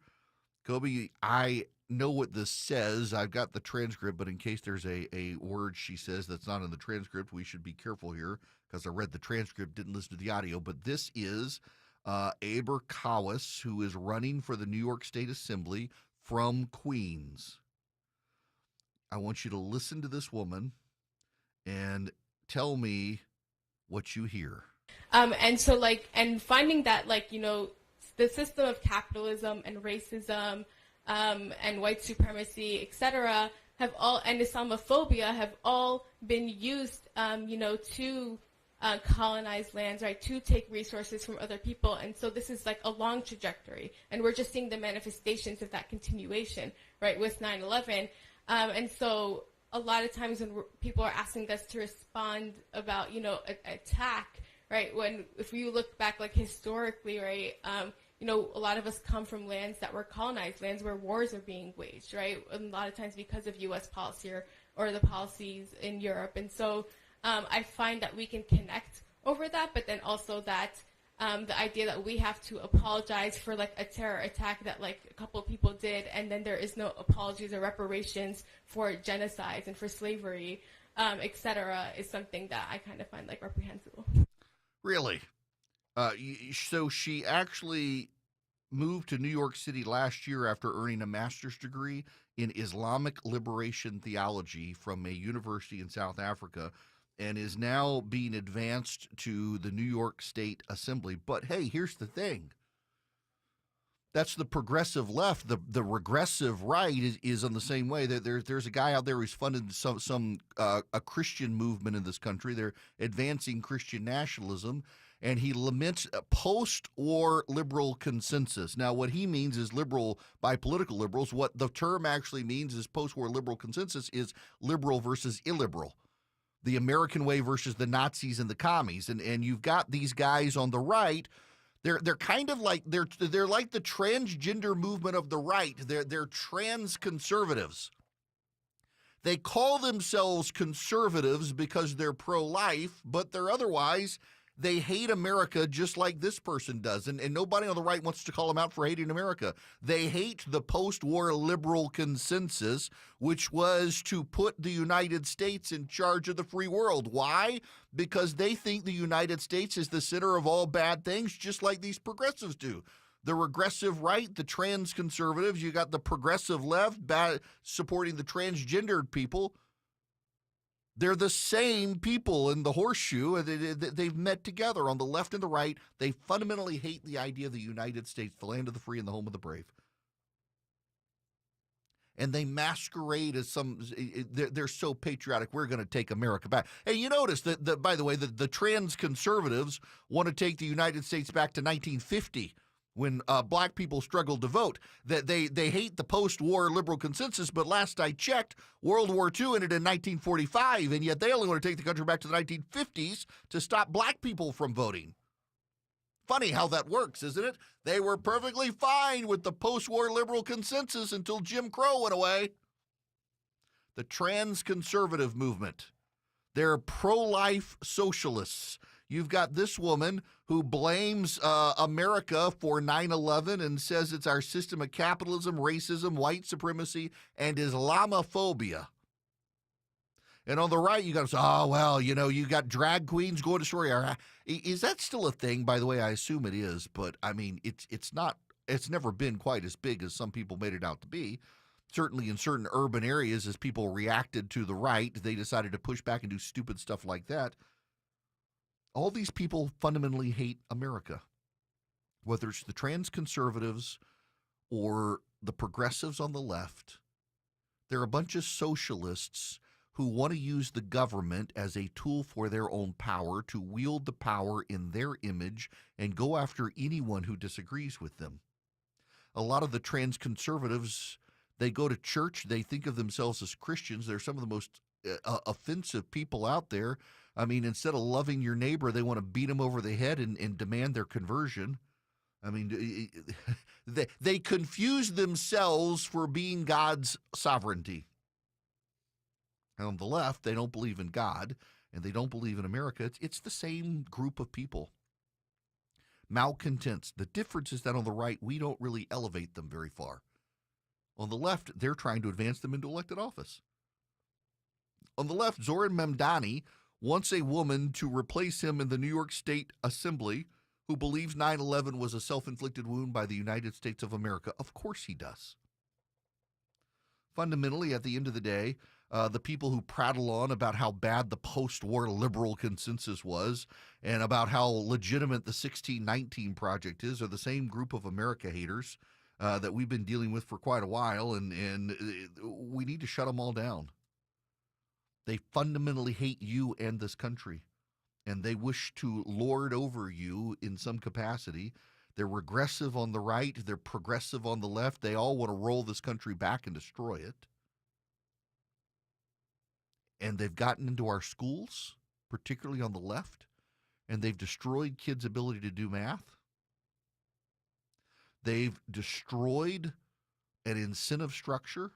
Kobe, I know what this says. I've got the transcript, but in case there's a word she says that's not in the transcript, we should be careful here because I read the transcript, didn't listen to the audio. But this is Abercrombie, who is running for the New York State Assembly from Queens. I want you to listen to this woman and tell me what you hear. And so, and finding that, the system of capitalism and racism and white supremacy, etc., and Islamophobia have all been used, to colonize lands, right, to take resources from other people. And so this is like a long trajectory, and we're just seeing the manifestations of that continuation, right, with 9/11. And so a lot of times when people are asking us to respond about, attack, right, if you look back, historically, right, a lot of us come from lands that were colonized, lands where wars are being waged, right, and a lot of times because of U.S. policy or the policies in Europe. And so I find that we can connect over that, but then also that the idea that we have to apologize for a terror attack that a couple of people did, and then there is no apologies or reparations for genocides and for slavery, etc., is something that I kind of find reprehensible. Really? So she actually moved to New York City last year after earning a master's degree in Islamic liberation theology from a university in South Africa, and is now being advanced to the New York State Assembly. But hey, here's the thing. That's the progressive left. The regressive right is on the same way. There's a guy out there who's funded a Christian movement in this country. They're advancing Christian nationalism, and he laments a post-war liberal consensus. Now, what he means is liberal by political liberals. What the term actually means is post-war liberal consensus is liberal versus illiberal. The American way versus the Nazis and the commies. And you've got these guys on the right. They're kind of like they're like the transgender movement of the right. They're trans conservatives. They call themselves conservatives because they're pro-life, but they hate America just like this person does. And nobody on the right wants to call them out for hating America. They hate the post-war liberal consensus, which was to put the United States in charge of the free world. Why? Because they think the United States is the center of all bad things, just like these progressives do. The regressive right, the trans conservatives, you got the progressive left supporting the transgendered people. They're the same people in the horseshoe. They've met together on the left and the right. They fundamentally hate the idea of the United States, the land of the free and the home of the brave. And they masquerade as they're so patriotic, we're going to take America back. Hey, you notice that by the way, the trans conservatives want to take the United States back to 1950. When black people struggled to vote, that they hate the post-war liberal consensus, but last I checked, World War II ended in 1945, and yet they only want to take the country back to the 1950s to stop black people from voting. Funny how that works, isn't it? They were perfectly fine with the post-war liberal consensus until Jim Crow went away. The trans-conservative movement. They're pro-life socialists. You've got this woman who blames America for 9/11 and says it's our system of capitalism, racism, white supremacy, and Islamophobia. And on the right, you got to say, oh, well, you got drag queens going to story. Is that still a thing? By the way, I assume it is, but I mean, it's not. It's never been quite as big as some people made it out to be. Certainly in certain urban areas, as people reacted to the right, they decided to push back and do stupid stuff like that. All these people fundamentally hate America, whether it's the trans conservatives or the progressives on the left. They're a bunch of socialists who want to use the government as a tool for their own power, to wield the power in their image and go after anyone who disagrees with them. A lot of the trans conservatives, they go to church, they think of themselves as Christians. They're some of the most offensive people out there. I mean, instead of loving your neighbor, they want to beat them over the head and demand their conversion. I mean, they confuse themselves for being God's sovereignty. And on the left, they don't believe in God, and they don't believe in America. It's the same group of people. Malcontents. The difference is that on the right, we don't really elevate them very far. On the left, they're trying to advance them into elected office. On the left, Zoran Mamdani wants a woman to replace him in the New York State Assembly who believes 9/11 was a self-inflicted wound by the United States of America. Of course he does. Fundamentally, at the end of the day, the people who prattle on about how bad the post-war liberal consensus was and about how legitimate the 1619 Project is are the same group of America haters that we've been dealing with for quite a while, and we need to shut them all down. They fundamentally hate you and this country, and they wish to lord over you in some capacity. They're regressive on the right. They're progressive on the left. They all want to roll this country back and destroy it. And they've gotten into our schools, particularly on the left, and they've destroyed kids' ability to do math. They've destroyed an incentive structure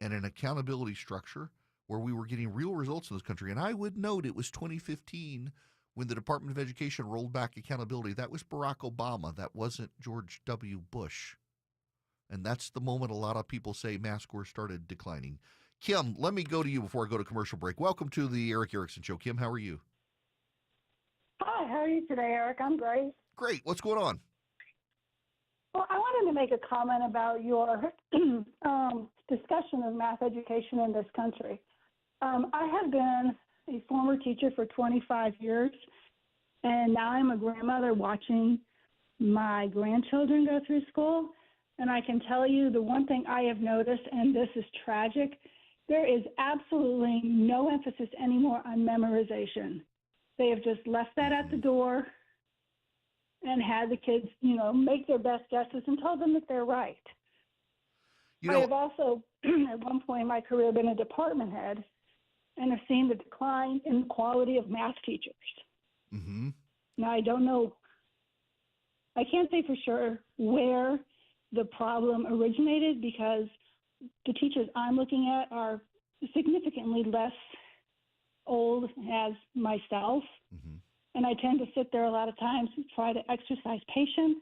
and an accountability structure where we were getting real results in this country. And I would note it was 2015 when the Department of Education rolled back accountability. That was Barack Obama. That wasn't George W. Bush. And that's the moment a lot of people say math scores started declining. Kim, let me go to you before I go to commercial break. Welcome to the Erick Erickson Show. Kim, how are you? Hi, how are you today, Eric? I'm great. Great. What's going on? Well, I wanted to make a comment about your discussion of math education in this country. I have been a former teacher for 25 years, and now I'm a grandmother watching my grandchildren go through school. And I can tell you the one thing I have noticed, and this is tragic, there is absolutely no emphasis anymore on memorization. They have just left that at the door and had the kids, make their best guesses and told them that they're right. I have also, at one point in my career, been a department head and have seen the decline in the quality of math teachers. Mm-hmm. Now, I don't know, I can't say for sure where the problem originated because the teachers I'm looking at are significantly less old as myself. Mm-hmm. And I tend to sit there a lot of times and try to exercise patience.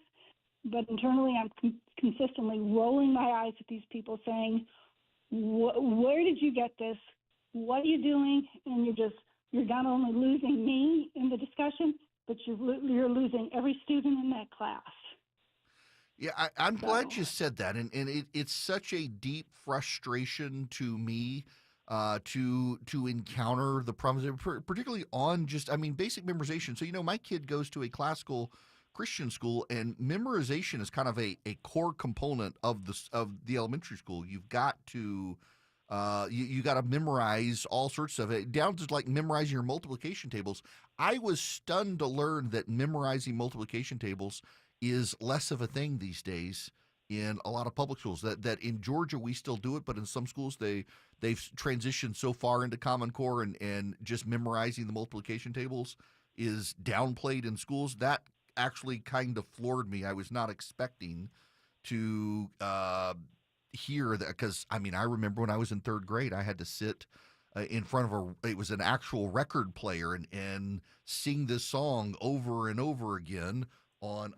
But internally, I'm consistently rolling my eyes at these people saying, where did you get this? What are you doing? And you're not only losing me in the discussion, but you're losing every student in that class. Yeah, I'm glad you said that. And it's such a deep frustration to me to encounter the problems, particularly on basic memorization. So, my kid goes to a classical Christian school, and memorization is kind of a core component of the elementary school. You've got to you got to memorize all sorts of it, down to like memorizing your multiplication tables. I was stunned to learn that memorizing multiplication tables is less of a thing these days in a lot of public schools. That in Georgia we still do it, but in some schools they've transitioned so far into Common Core and just memorizing the multiplication tables is downplayed in schools. That actually kind of floored me. I was not expecting to hear that, because I remember when I was in third grade, I had to sit in front of it was an actual record player and sing this song over and over again on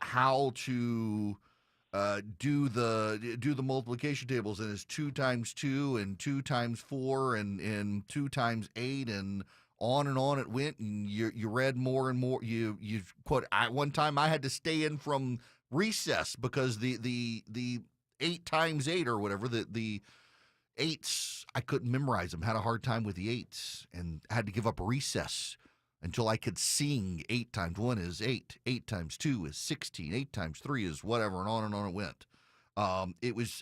how to do the multiplication tables, and it's 2 times 2 and 2 times 4 and 2 times 8 and on it went, and you read more and more. You quote. One time I had to stay in from recess because the 8 times 8 or whatever, the 8s, I couldn't memorize them. Had a hard time with the 8s and had to give up recess. until I could sing 8 times 1 is 8, 8 times 2 is 16, 8 times 3 is whatever, and on it went. It was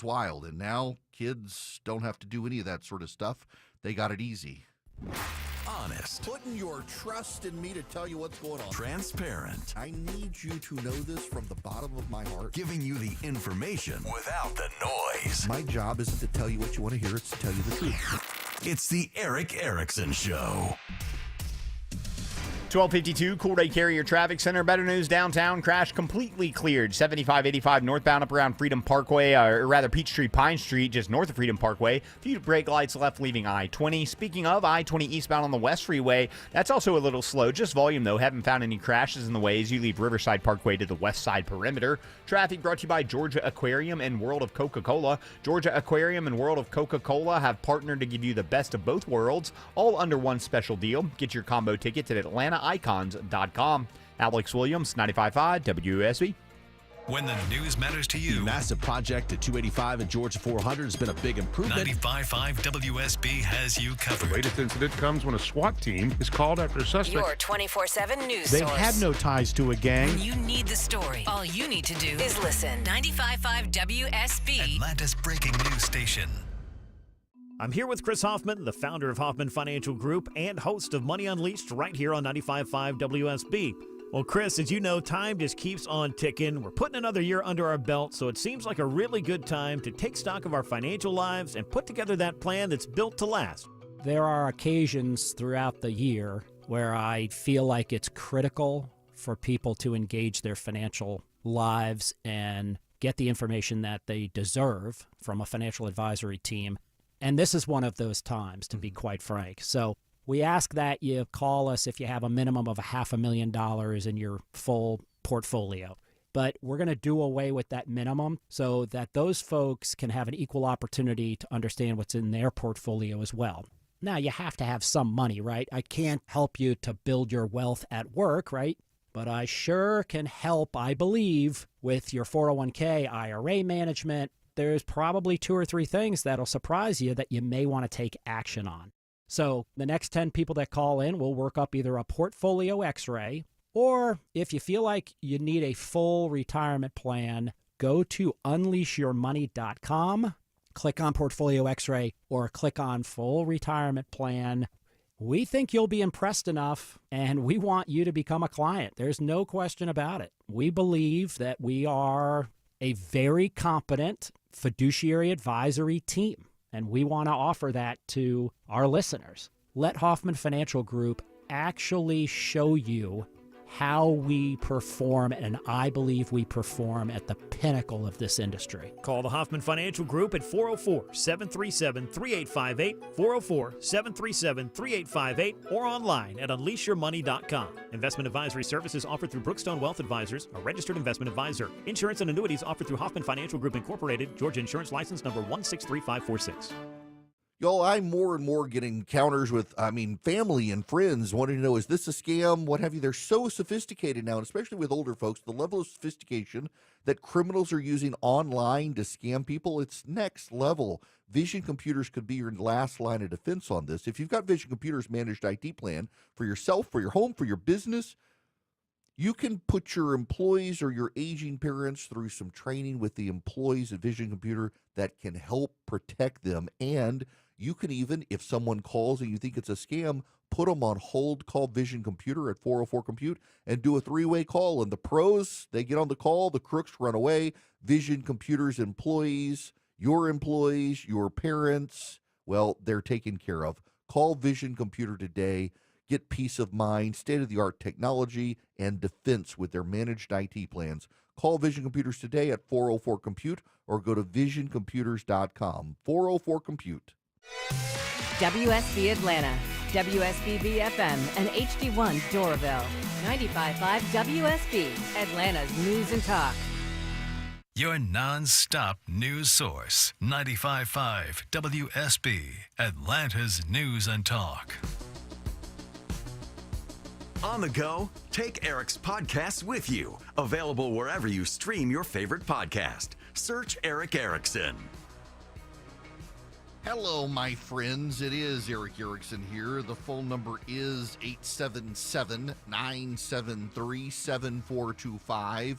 wild. And now kids don't have to do any of that sort of stuff. They got it easy. Honest. Putting your trust in me to tell you what's going on. Transparent. I need you to know this from the bottom of my heart. Giving you the information without the noise. My job isn't to tell you what you want to hear, it's to tell you the truth. It's the Eric Erickson Show. 1252 Cool Day Carrier Traffic Center. Better news downtown. Crash completely cleared. 7585 northbound up around Freedom Parkway, or rather Peachtree Pine Street, just north of Freedom Parkway. Few brake lights left leaving I-20. Speaking of I-20 eastbound on the West Freeway, that's also a little slow. Just volume though. Haven't found any crashes in the way as you leave Riverside Parkway to the west side perimeter. Traffic brought to you by Georgia Aquarium and World of Coca-Cola. Georgia Aquarium and World of Coca-Cola have partnered to give you the best of both worlds, all under one special deal. Get your combo tickets at AtlantaIcons.com. Alex Williams, 95.5 WSB. When the news matters to you. The massive project at 285 and Georgia 400 has been a big improvement. 95.5 WSB has you covered. The latest incident comes when a SWAT team is called after a suspect. Your 24/7 news They source. had no ties to a gang. When you need the story, all you need to do is listen. 95.5 WSB. Atlanta's breaking news station. I'm here with Chris Hoffman, the founder of Hoffman Financial Group and host of Money Unleashed right here on 95.5 WSB. Well, Chris, as you know, time just keeps on ticking. We're putting another year under our belt, so it seems like a really good time to take stock of our financial lives and put together that plan that's built to last. There are occasions throughout the year where I feel like it's critical for people to engage their financial lives and get the information that they deserve from a financial advisory team. And this is one of those times, to be quite frank. So we ask that you call us if you have a minimum of $500,000 in your full portfolio. But we're going to do away with that minimum so that those folks can have an equal opportunity to understand what's in their portfolio as well. Now, you have to have some money, right? I can't help you to build your wealth at work, right? But I sure can help, I believe, with your 401k, IRA management. There's probably 2 or 3 things that'll surprise you that you may want to take action on. So the next 10 people that call in, we'll work up either a portfolio x-ray, or if you feel like you need a full retirement plan, go to unleashyourmoney.com, click on portfolio x-ray, or click on full retirement plan. We think you'll be impressed enough, and we want you to become a client. There's no question about it. We believe that we are a very competent fiduciary advisory team, and we want to offer that to our listeners. Let Hoffman Financial Group actually show you how we perform, and I believe we perform at the pinnacle of this industry. Call the Hoffman Financial Group at 404-737-3858, 404-737-3858, or online at unleashyourmoney.com. Investment advisory services offered through Brookstone Wealth Advisors, a registered investment advisor. Insurance and annuities offered through Hoffman Financial Group Incorporated, Georgia Insurance License number 163546. Y'all, I'm more and more getting encounters with, family and friends wanting to know, is this a scam? What have you? They're so sophisticated now, and especially with older folks, the level of sophistication that criminals are using online to scam people, it's next level. Vision Computers could be your last line of defense on this. If you've got Vision Computers managed IT plan for yourself, for your home, for your business, you can put your employees or your aging parents through some training with the employees at Vision Computer that can help protect them. And you can even, if someone calls and you think it's a scam, put them on hold, call Vision Computer at 404-COMPUTE, and do a 3-way call. And the pros, they get on the call, the crooks run away. Vision Computer's employees, your parents, well, they're taken care of. Call Vision Computer today. Get peace of mind, state-of-the-art technology, and defense with their managed IT plans. Call Vision Computers today at 404-COMPUTE or go to visioncomputers.com. 404-COMPUTE. WSB Atlanta, WSBB FM, and HD1 Doraville. 95.5 WSB, Atlanta's news and talk. Your non-stop news source. 95.5 WSB, Atlanta's news and talk. On the go, take Eric's podcasts with you. Available wherever you stream your favorite podcast. Search Eric Erickson. Hello, my friends. It is Eric Erickson here. The phone number is 877-973-7425.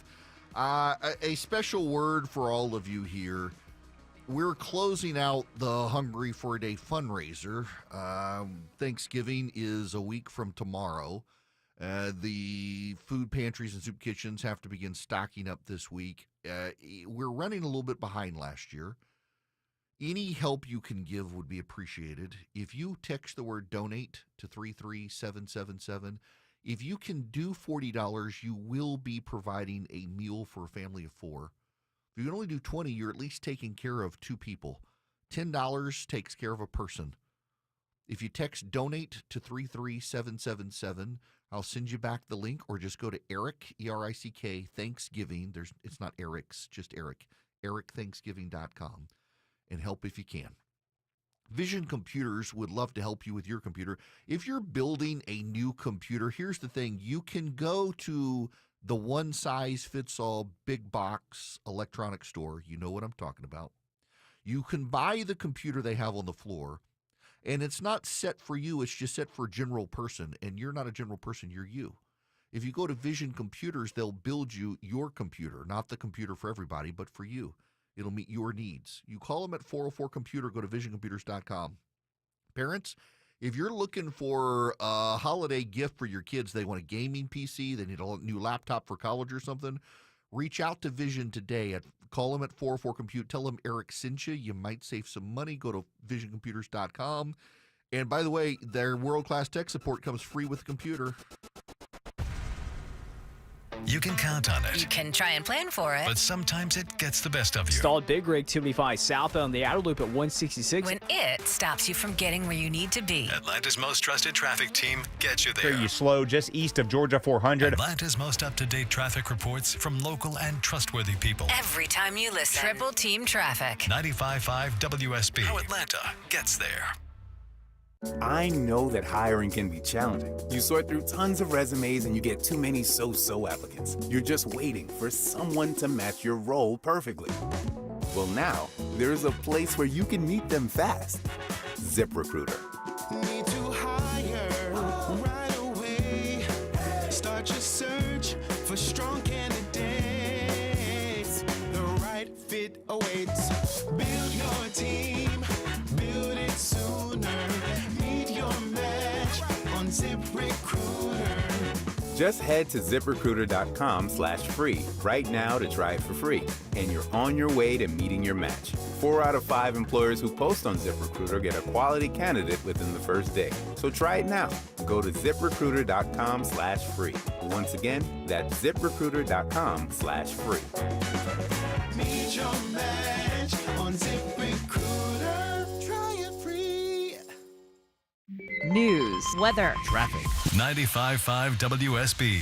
A special word for all of you here. We're closing out the Hungry for a Day fundraiser. Thanksgiving is a week from tomorrow. The food pantries and soup kitchens have to begin stocking up this week. We're running a little bit behind last year. Any help you can give would be appreciated. If you text the word donate to 33777, if you can do $40, you will be providing a meal for a family of 4. If you can only do 20, you're at least taking care of 2 people. $10 takes care of a person. If you text donate to 33777, I'll send you back the link, or just go to Eric, E-R-I-C-K, Thanksgiving. It's not Eric's, just Eric, ericthanksgiving.com. And help if you can. Vision Computers would love to help you with your computer. If you're building a new computer, here's the thing. You can go to the one-size-fits-all big box electronic store. You know what I'm talking about. You can buy the computer they have on the floor, and it's not set for you. It's just set for a general person, and you're not a general person. You're you. If you go to Vision Computers, they'll build you your computer, not the computer for everybody, but for you. It'll meet your needs. You call them at 404-COMPUTER. Go to visioncomputers.com. Parents, if you're looking for a holiday gift for your kids, they want a gaming PC, they need a new laptop for college or something, reach out to Vision today. Call them at 404-COMPUTE. Tell them Eric sent you. You might save some money. Go to visioncomputers.com. And by the way, their world-class tech support comes free with the computer. You can count on it. You can try and plan for it. But sometimes it gets the best of you. Installed Big Rig 285 southbound the outer loop at 166. When it stops you from getting where you need to be. Atlanta's most trusted traffic team gets you there. Are you slow just east of Georgia 400? Atlanta's most up-to-date traffic reports from local and trustworthy people. Every time you listen. Triple Team Traffic. 95.5 WSB. How Atlanta gets there. I know that hiring can be challenging. You sort through tons of resumes and you get too many so-so applicants. You're just waiting for someone to match your role perfectly. Well, now, there's a place where you can meet them fast. ZipRecruiter. Need to hire right away. Start your search for strong candidates. The right fit awaits. Build your team. Build it sooner. Meet your match on ZipRecruiter. Just head to ZipRecruiter.com/free right now to try it for free. And you're on your way to meeting your match. 4 out of 5 employers who post on ZipRecruiter get a quality candidate within the first day. So try it now. Go to ZipRecruiter.com/free. Once again, that's ZipRecruiter.com/free. Meet your match on ZipRecruiter. Try it free. News, weather, Traffic. 95.5 WSB.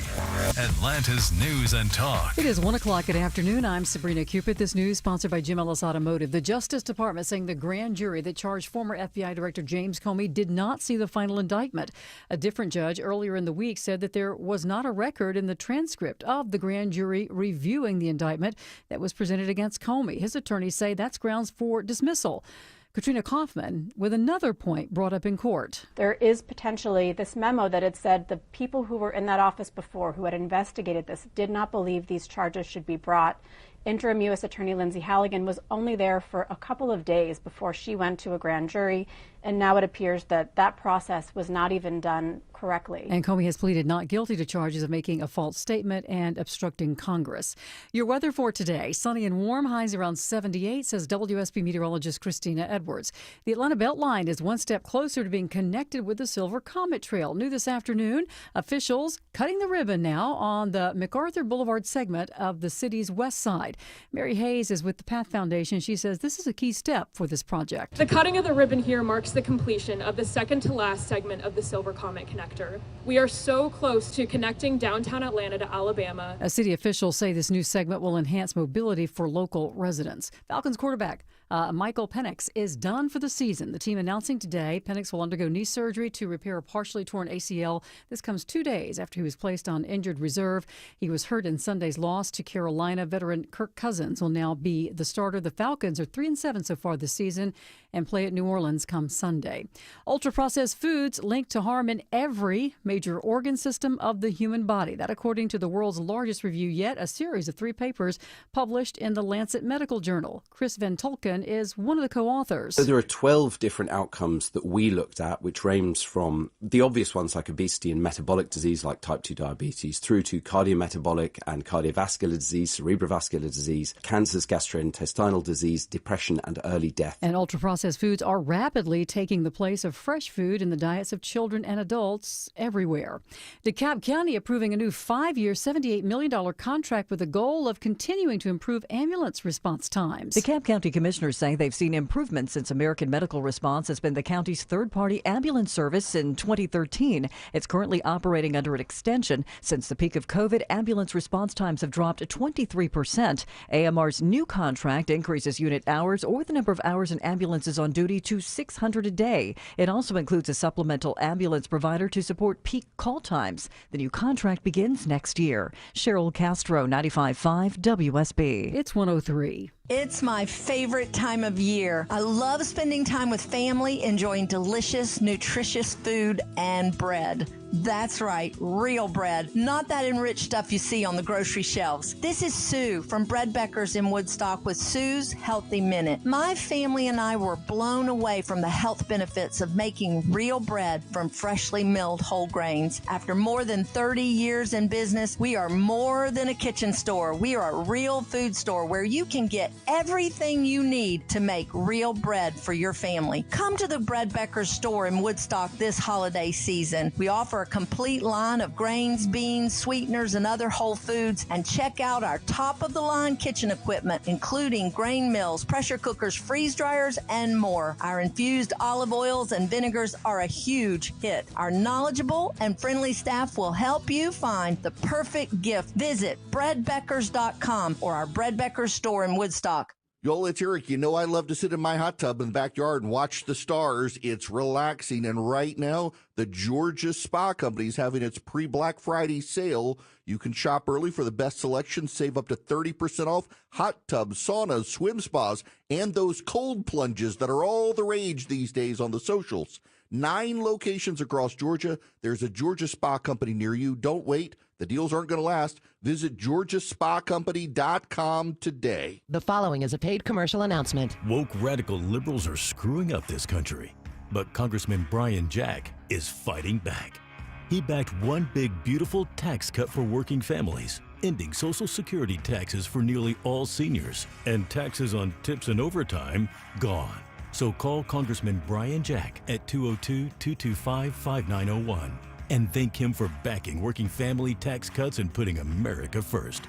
Atlanta's news and talk. It is 1 o'clock in the afternoon. I'm Sabrina Cupid. This news sponsored by Jim Ellis Automotive. The Justice Department saying the grand jury that charged former FBI Director James Comey did not see the final indictment. A different judge earlier in the week said that there was not a record in the transcript of the grand jury reviewing the indictment that was presented against Comey. His attorneys say that's grounds for dismissal. Katrina Kaufman with another point brought up in court. There is potentially this memo that had said the people who were in that office before who had investigated this did not believe these charges should be brought. Interim U.S. Attorney Lindsay Halligan was only there for a couple of days before she went to a grand jury, and now it appears that that process was not even done correctly. And Comey has pleaded not guilty to charges of making a false statement and obstructing Congress. Your weather for today, sunny and warm, highs around 78, says WSB meteorologist Christina Edwards. The Atlanta Beltline is one step closer to being connected with the Silver Comet Trail. New this afternoon, officials cutting the ribbon now on the MacArthur Boulevard segment of the city's west side. Mary Hayes is with the Path Foundation. She says this is a key step for this project. The cutting of the ribbon here marks the completion of the second to last segment of the Silver Comet Connector. We are so close to connecting downtown Atlanta to Alabama. City officials say this new segment will enhance mobility for local residents. Falcons quarterback Michael Penix is done for the season. The team announcing today Penix will undergo knee surgery to repair a partially torn ACL. This comes 2 days after he was placed on injured reserve. He was hurt in Sunday's loss to Carolina. Veteran Kirk Kirk Cousins will now be the starter. The Falcons are 3-7 so far this season and play at New Orleans come Sunday. Ultra-processed foods linked to harm in every major organ system of the human body. That according to the world's largest review yet, a series of 3 papers published in the Lancet Medical Journal. Chris Van Tolken is one of the co-authors. So there are 12 different outcomes that we looked at, which range from the obvious ones like obesity and metabolic disease like type 2 diabetes through to cardiometabolic and cardiovascular disease, cerebrovascular disease, cancers, gastrointestinal disease, depression and early death. And ultra-processed foods are rapidly taking the place of fresh food in the diets of children and adults everywhere. DeKalb County approving a new 5-year, $78 million contract with the goal of continuing to improve ambulance response times. DeKalb County commissioners say they've seen improvements since American Medical Response has been the county's third-party ambulance service in 2013. It's currently operating under an extension. Since the peak of COVID, ambulance response times have dropped 23%. AMR's new contract increases unit hours or the number of hours an ambulance is on duty to 600 a day. It also includes a supplemental ambulance provider to support peak call times. The new contract begins next year. Cheryl Castro, 95.5 WSB. It's 103. It's my favorite time of year. I love spending time with family, enjoying delicious, nutritious food and bread. That's right, real bread, not that enriched stuff you see on the grocery shelves. This is Sue from Bread Beckers in Woodstock with Sue's Healthy Minute. My family and I were blown away from the health benefits of making real bread from freshly milled whole grains. After more than 30 years in business, we are more than a kitchen store. We are a real food store where you can get everything you need to make real bread for your family. Come to the Bread Beckers store in Woodstock this holiday season. We offer a complete line of grains, beans, sweeteners, and other whole foods, and check out our top-of-the-line kitchen equipment, including grain mills, pressure cookers, freeze dryers, and more. Our infused olive oils and vinegars are a huge hit. Our knowledgeable and friendly staff will help you find the perfect gift. Visit breadbeckers.com or our Bread Beckers store in Woodstock. Yo, it's Eric. You know I love to sit in my hot tub in the backyard and watch the stars. It's relaxing. And right now, the Georgia Spa Company is having its pre-Black Friday sale. You can shop early for the best selection, save up to 30% off hot tubs, saunas, swim spas, and those cold plunges that are all the rage these days on the socials. 9 locations across Georgia. There's a Georgia Spa Company near you. Don't wait. The deals aren't going to last. Visit GeorgiaSpaCompany.com today. The following is a paid commercial announcement. Woke radical liberals are screwing up this country, but Congressman Brian Jack is fighting back. He backed one big, beautiful tax cut for working families, ending Social Security taxes for nearly all seniors, and taxes on tips and overtime gone. So call Congressman Brian Jack at 202-225-5901 and thank him for backing working family tax cuts and putting America first.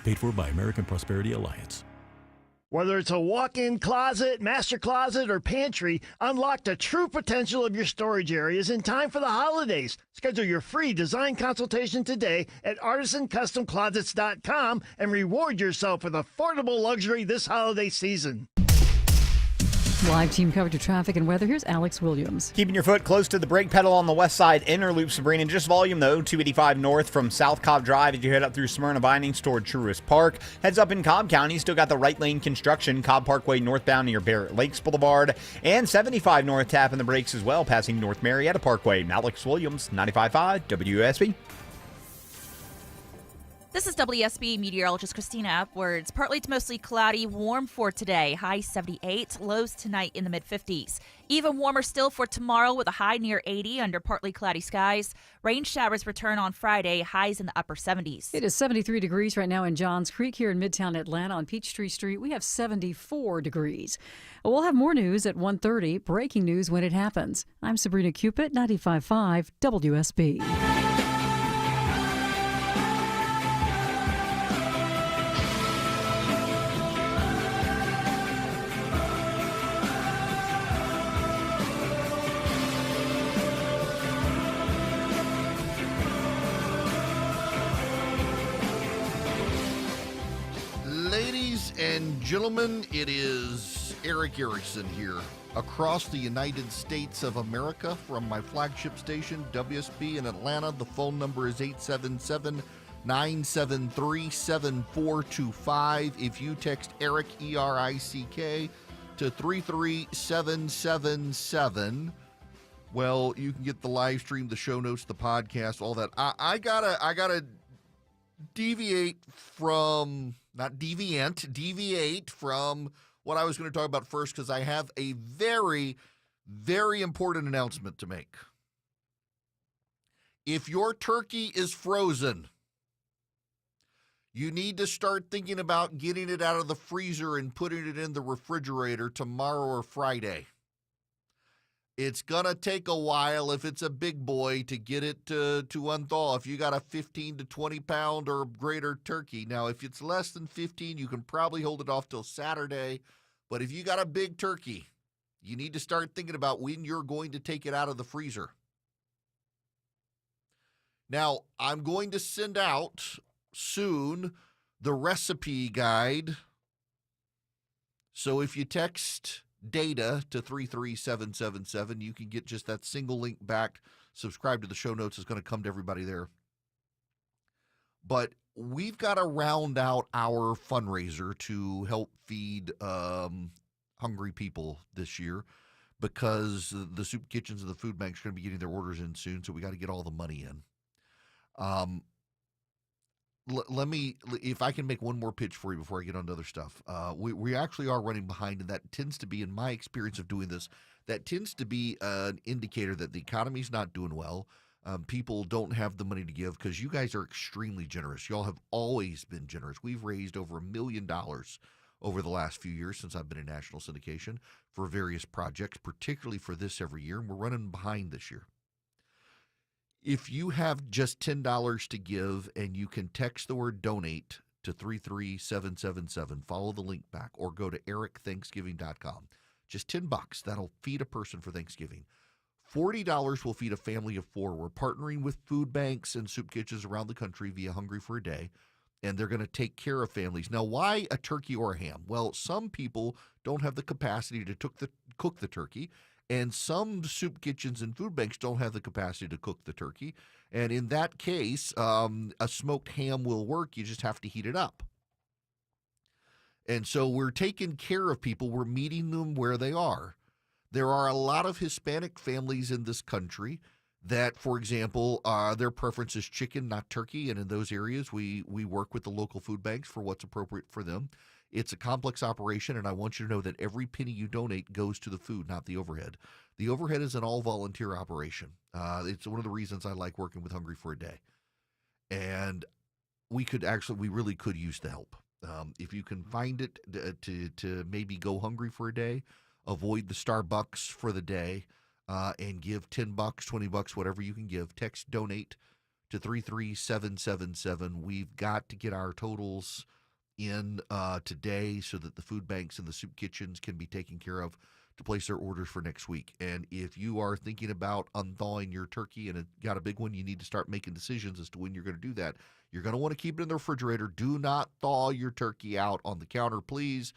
Paid for by American Prosperity Alliance. Whether it's a walk-in closet, master closet, or pantry, unlock the true potential of your storage areas in time for the holidays. Schedule your free design consultation today at artisancustomclosets.com and reward yourself with affordable luxury this holiday season. Live team coverage of traffic and weather. Here's Alex Williams. Keeping your foot close to the brake pedal on the west side inner loop, Sabrina. Just volume, though, 285 north from South Cobb Drive as you head up through Smyrna Vinings toward Truist Park. Heads up in Cobb County. Still got the right lane construction. Cobb Parkway northbound near Barrett Lakes Boulevard. And 75 north tapping the brakes as well, passing North Marietta Parkway. Alex Williams, 95.5 WSB. This is WSB meteorologist Christina Upwards. Partly to mostly cloudy, warm for today. High 78, lows tonight in the mid-50s. Even warmer still for tomorrow with a high near 80 under partly cloudy skies. Rain showers return on Friday, highs in the upper 70s. It is 73 degrees right now in Johns Creek here in Midtown Atlanta on Peachtree Street. We have 74 degrees. We'll have more news at 1:30. Breaking news when it happens. I'm Sabrina Cupid, 95.5 WSB. And gentlemen, it is Eric Erickson here across the United States of America from my flagship station, WSB in Atlanta. The phone number is 973-7425. If you text Eric, E-R-I-C-K, to 33777, well, you can get the live stream, the show notes, the podcast, all that. I gotta deviate from what I was going to talk about first, because I have a very, very important announcement to make. If your turkey is frozen, you need to start thinking about getting it out of the freezer and putting it in the refrigerator tomorrow or Friday. It's going to take a while, if it's a big boy, to get it to unthaw. If you got a 15 to 20 pound or greater turkey. Now, if it's less than 15, you can probably hold it off till Saturday. But if you got a big turkey, you need to start thinking about when you're going to take it out of the freezer. Now, I'm going to send out soon the recipe guide. So if you text data to 33777, you can get just that single link back. Subscribe to the show notes. It's going to come to everybody there. But we've got to round out our fundraiser to help feed hungry people this year, because the soup kitchens and the food banks are going to be getting their orders in soon. So we got to get all the money in. Let me, if I can make one more pitch for you before I get on to other stuff. We actually are running behind, and that tends to be, in my experience of doing this, that tends to be an indicator that the economy's not doing well. People don't have the money to give, because you guys are extremely generous. Y'all have always been generous. We've raised over $1 million over the last few years since I've been in national syndication for various projects, particularly for this every year, and we're running behind this year. If you have just $10 to give and you can text the word donate to 33777, follow the link back, or go to ericthanksgiving.com. Just $10. That'll feed a person for Thanksgiving. $40 will feed a family of 4. We're partnering with food banks and soup kitchens around the country via Hungry for a Day, and they're going to take care of families. Now, why a turkey or a ham? Well, some people don't have the capacity to cook the turkey, and some soup kitchens and food banks don't have the capacity to cook the turkey. And in that case, a smoked ham will work. You just have to heat it up. And so we're taking care of people. We're meeting them where they are. There are a lot of Hispanic families in this country that, for example, their preference is chicken, not turkey. And in those areas, we work with the local food banks for what's appropriate for them. It's a complex operation, and I want you to know that every penny you donate goes to the food, not the overhead. The overhead is an all-volunteer operation. It's one of the reasons I like working with Hungry for a Day. And we really could use the help. If you can find it to maybe go hungry for a day, avoid the Starbucks for the day, and give $10, $20, whatever you can give. Text donate to 33777. We've got to get our totals in today so that the food banks and the soup kitchens can be taken care of to place their orders for next week. And if you are thinking about unthawing your turkey and it got a big one, you need to start making decisions as to when you're going to do that. You're going to want to keep it in the refrigerator. Do not thaw your turkey out on the counter, please.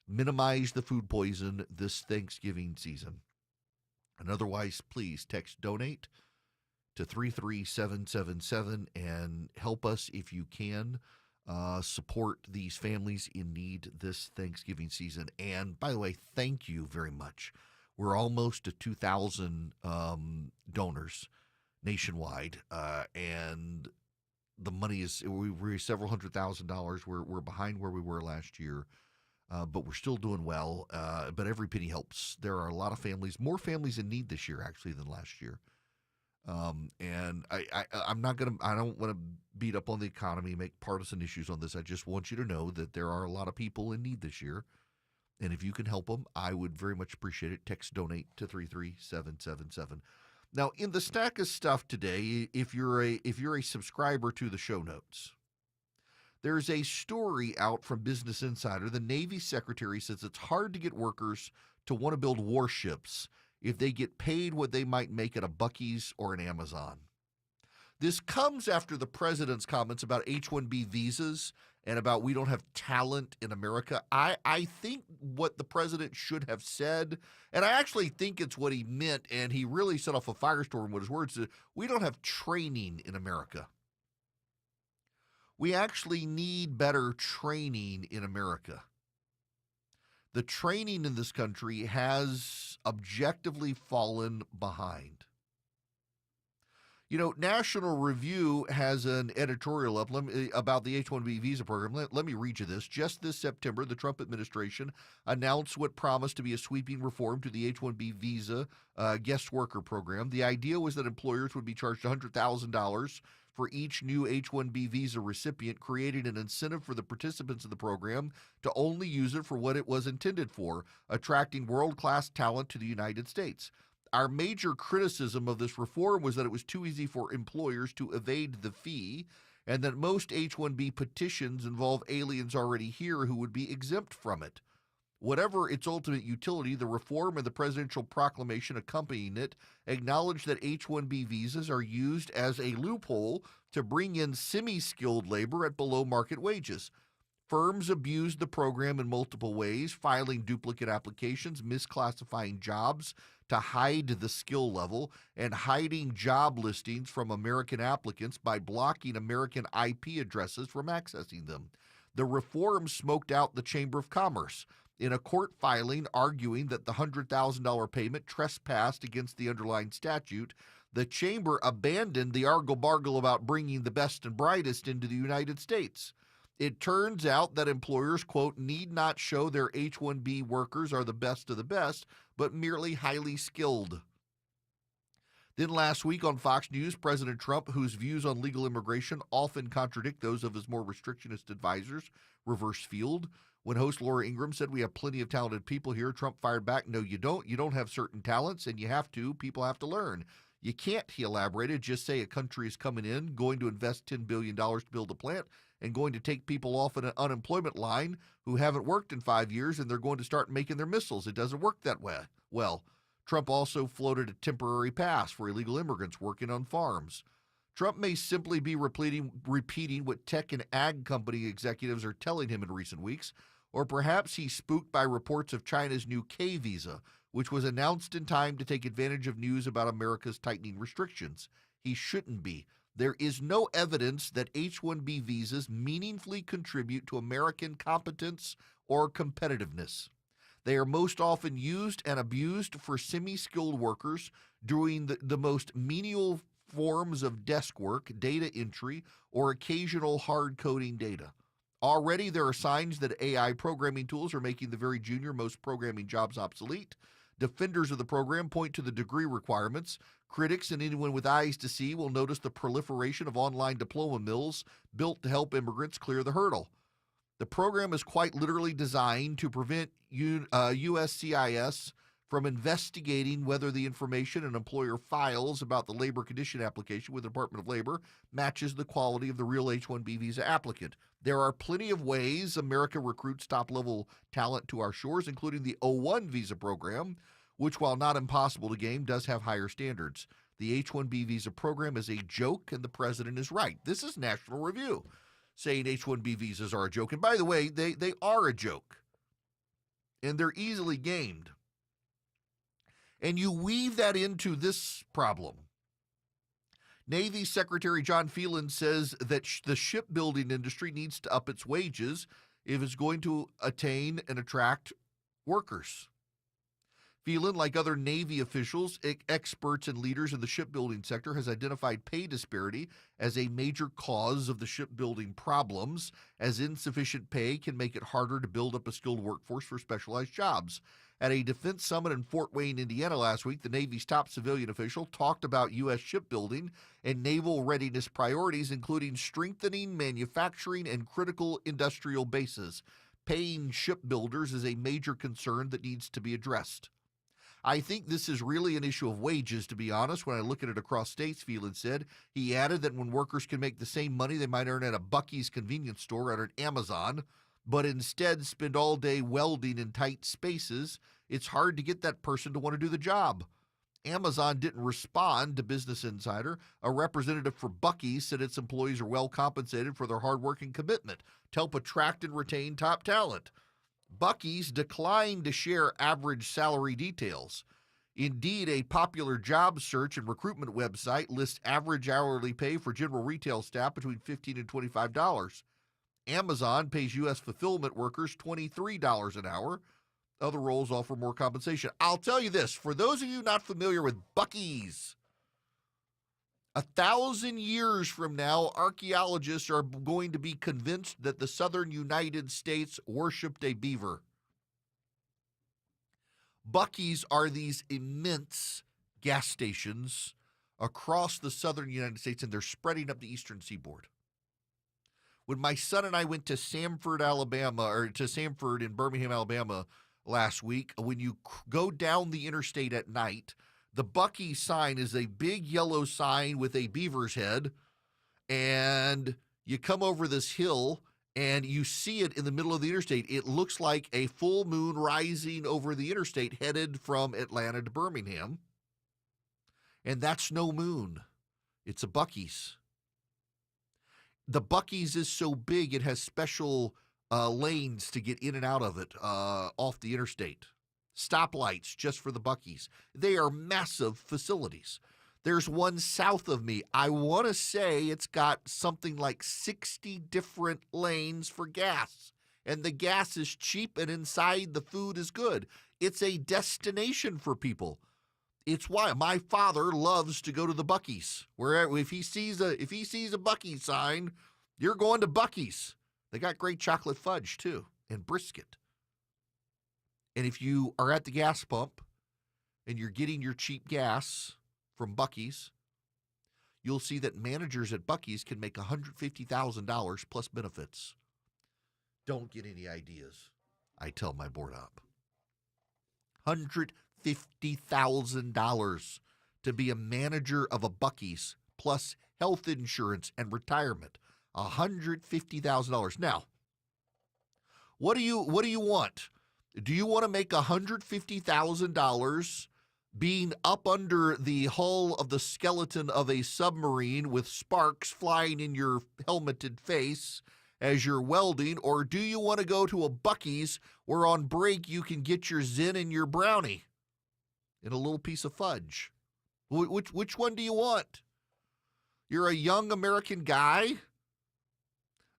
Minimize the food poison this Thanksgiving season. And otherwise, please text donate to 33777 and help us if you can. Support these families in need this Thanksgiving season. And by the way, thank you very much. We're almost to 2,000 donors nationwide, and the money is we're several $100,000. We're behind where we were last year, but we're still doing well. But every penny helps. There are a lot of families, more families in need this year actually than last year. And I don't want to beat up on the economy, make partisan issues on this. I just want you to know that there are a lot of people in need this year. And if you can help them, I would very much appreciate it. Text donate to 33777. Now, in the stack of stuff today, if you're a subscriber to the show notes, there's a story out from Business Insider. The Navy Secretary says it's hard to get workers to want to build warships if they get paid what they might make at a Buc-ee's or an Amazon. This comes after the president's comments about H-1B visas and about we don't have talent in America. I think what the president should have said, and I actually think it's what he meant, and he really set off a firestorm with his words, we don't have training in America. We actually need better training in America. The training in this country has objectively fallen behind. You know, National Review has an editorial up about the H-1B visa program. Let me read you this. Just this September, the Trump administration announced what promised to be a sweeping reform to the H-1B visa guest worker program. The idea was that employers would be charged $100,000 for each new H-1B visa recipient, creating an incentive for the participants of the program to only use it for what it was intended for, attracting world-class talent to the United States. Our major criticism of this reform was that it was too easy for employers to evade the fee, and that most H-1B petitions involve aliens already here who would be exempt from it. Whatever its ultimate utility, the reform and the presidential proclamation accompanying it acknowledge that H-1B visas are used as a loophole to bring in semi-skilled labor at below-market wages. Firms abused the program in multiple ways, filing duplicate applications, misclassifying jobs to hide the skill level, and hiding job listings from American applicants by blocking American IP addresses from accessing them. The reform smoked out the Chamber of Commerce in a court filing arguing that the $100,000 payment trespassed against the underlying statute. The Chamber abandoned the argle-bargle about bringing the best and brightest into the United States. It turns out that employers, quote, need not show their H-1B workers are the best of the best, but merely highly skilled. Then last week on Fox News, President Trump, whose views on legal immigration often contradict those of his more restrictionist advisors, reversed field. When host Laura Ingraham said, "We have plenty of talented people here," Trump fired back, "No, you don't. You don't have certain talents, and you have to. People have to learn. You can't," he elaborated, "just say a country is coming in, going to invest $10 billion to build a plant, and going to take people off an unemployment line who haven't worked in 5 years, and they're going to start making their missiles. It doesn't work that way." Well, Trump also floated a temporary pass for illegal immigrants working on farms. Trump may simply be repeating what tech and ag company executives are telling him in recent weeks, or perhaps he's spooked by reports of China's new K visa, which was announced in time to take advantage of news about America's tightening restrictions. He shouldn't be. There is no evidence that H-1B visas meaningfully contribute to American competence or competitiveness. They are most often used and abused for semi-skilled workers doing the most menial forms of desk work, data entry, or occasional hard coding data. Already there are signs that AI programming tools are making the very junior most programming jobs obsolete. Defenders of the program point to the degree requirements. Critics and anyone with eyes to see will notice the proliferation of online diploma mills built to help immigrants clear the hurdle. The program is quite literally designed to prevent USCIS from investigating whether the information an employer files about the labor condition application with the Department of Labor matches the quality of the real H-1B visa applicant. There are plenty of ways America recruits top-level talent to our shores, including the O-1 visa program, which, while not impossible to game, does have higher standards. The H-1B visa program is a joke, and the president is right. This is National Review saying H-1B visas are a joke. And by the way, they are a joke, and they're easily gamed. And you weave that into this problem. Navy Secretary John Phelan says that the shipbuilding industry needs to up its wages if it's going to attain and attract workers. Phelan, like other Navy officials, experts, and leaders in the shipbuilding sector, has identified pay disparity as a major cause of the shipbuilding problems, as insufficient pay can make it harder to build up a skilled workforce for specialized jobs. At a defense summit in Fort Wayne, Indiana last week, the Navy's top civilian official talked about U.S. shipbuilding and naval readiness priorities, including strengthening manufacturing and critical industrial bases. Paying shipbuilders is a major concern that needs to be addressed. I think this is really an issue of wages, to be honest, when I look at it across states, Phelan said. He added that when workers can make the same money they might earn at a Buc-ee's convenience store or at an Amazon, but instead spend all day welding in tight spaces, it's hard to get that person to want to do the job. Amazon didn't respond to Business Insider. A representative for Buc-ee's said its employees are well compensated for their hard work and commitment to help attract and retain top talent. Buc-ee's declined to share average salary details. Indeed, a popular job search and recruitment website, lists average hourly pay for general retail staff between $15 and $25. Amazon pays U.S. fulfillment workers $23 an hour. Other roles offer more compensation. I'll tell you this, for those of you not familiar with Buc-ee's, 1,000 years from now, archaeologists are going to be convinced that the southern United States worshipped a beaver. Buc-ee's are these immense gas stations across the southern United States, and they're spreading up the eastern seaboard. When my son and I went to Samford, Alabama, or to Samford in Birmingham, Alabama last week, when you go down the interstate at night, the Buc-ee's sign is a big yellow sign with a beaver's head, and you come over this hill, and you see it in the middle of the interstate. It looks like a full moon rising over the interstate headed from Atlanta to Birmingham. And that's no moon. It's a Buc-ee's. The Buc-ee's is so big, it has special lanes to get in and out of it off the interstate. Stoplights just for the Buc-ee's. They are massive facilities. There's one south of me. I want to say it's got something like 60 different lanes for gas. And the gas is cheap, and inside the food is good. It's a destination for people. It's why my father loves to go to the Buc-ee's. Where if he sees a Buc-ee's sign, you're going to Buc-ee's. They got great chocolate fudge too, and brisket. And if you are at the gas pump and you're getting your cheap gas from Buc-ee's, you'll see that managers at Buc-ee's can make $150,000 plus benefits. Don't get any ideas, I tell my board up. $150,000 to be a manager of a Buc-ee's plus health insurance and retirement. $150,000. Now, what do you want? Do you want to make $150,000 being up under the hull of the skeleton of a submarine with sparks flying in your helmeted face as you're welding, or do you want to go to a Buc-ee's where on break you can get your Zen and your brownie and a little piece of fudge? Which one do you want? You're a young American guy.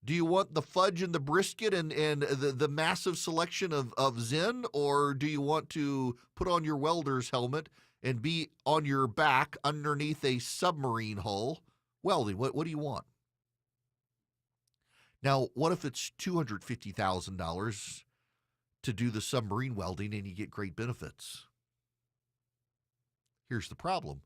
Do you want the fudge and the brisket and the massive selection of Zen, or do you want to put on your welder's helmet and be on your back underneath a submarine hull welding? What do you want? Now, what if it's $250,000 to do the submarine welding and you get great benefits? Here's the problem.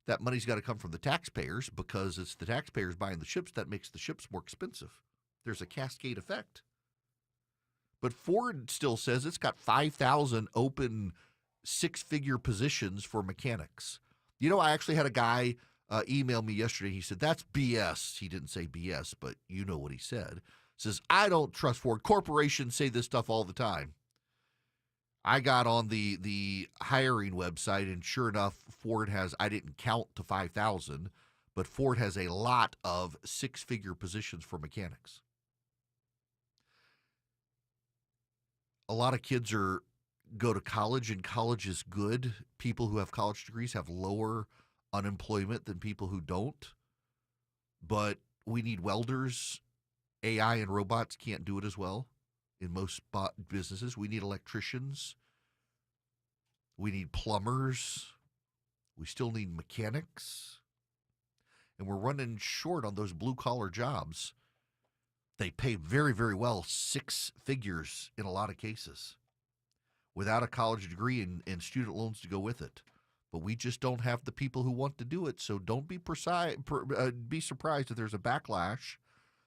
That money's got to come from the taxpayers, because it's the taxpayers buying the ships that makes the ships more expensive. There's a cascade effect. But Ford still says it's got 5,000 open six-figure positions for mechanics. You know, I actually had a guy email me yesterday. He said, that's BS. He didn't say BS, but you know what he said. Says, I don't trust Ford. Corporations say this stuff all the time. I got on the hiring website, and sure enough, Ford has, I didn't count to 5,000, but Ford has a lot of six-figure positions for mechanics. A lot of kids go to college, and college is good. People who have college degrees have lower unemployment than people who don't. But we need welders. AI and robots can't do it as well. In most businesses, we need electricians. We need plumbers. We still need mechanics. And we're running short on those blue-collar jobs. They pay very, very well, six figures in a lot of cases, without a college degree and student loans to go with it. But we just don't have the people who want to do it, so don't be surprised if there's a backlash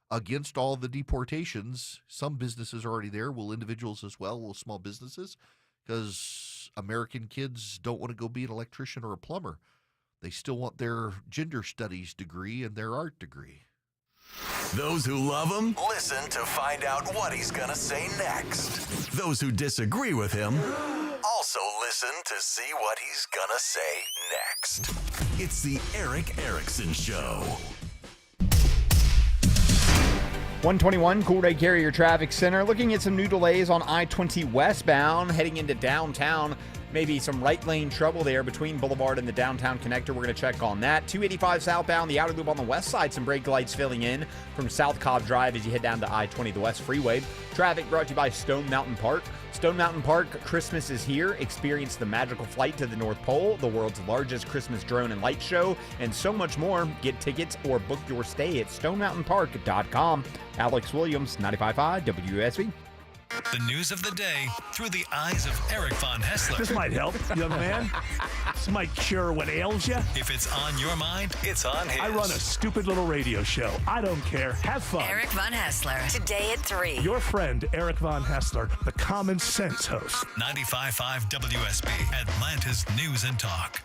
against all the deportations. Some businesses are already there. Will individuals as well? Will small businesses? Because American kids don't want to go be an electrician or a plumber. They still want their gender studies degree and their art degree. Those who love him, listen to find out what he's going to say next. Those who disagree with him, also listen to see what he's going to say next. It's the Erick Erickson Show. 121 Cool Day Carrier Traffic Center. Looking at some new delays on I-20 westbound heading into downtown. maybe some right lane trouble there between Boulevard and the downtown connector. We're going to check on that. 285 southbound, the outer loop on the west side. Some brake lights filling in from South Cobb Drive as you head down to I-20, the West Freeway. Traffic brought to you by Stone Mountain Park. Stone Mountain Park, Christmas is here. Experience the magical flight to the North Pole, the world's largest Christmas drone and light show, and so much more. Get tickets or book your stay at stonemountainpark.com. Alex Williams, 95.5 WSB. The news of the day through the eyes of Eric Von Hessler. This might help, young man. This might cure what ails you. If it's on your mind, it's on his. I run a stupid little radio show. I don't care. Have fun. Eric Von Hessler, today at 3. Your friend, Eric Von Hessler, the Common Sense host. 95.5 WSB, Atlanta's News and Talk.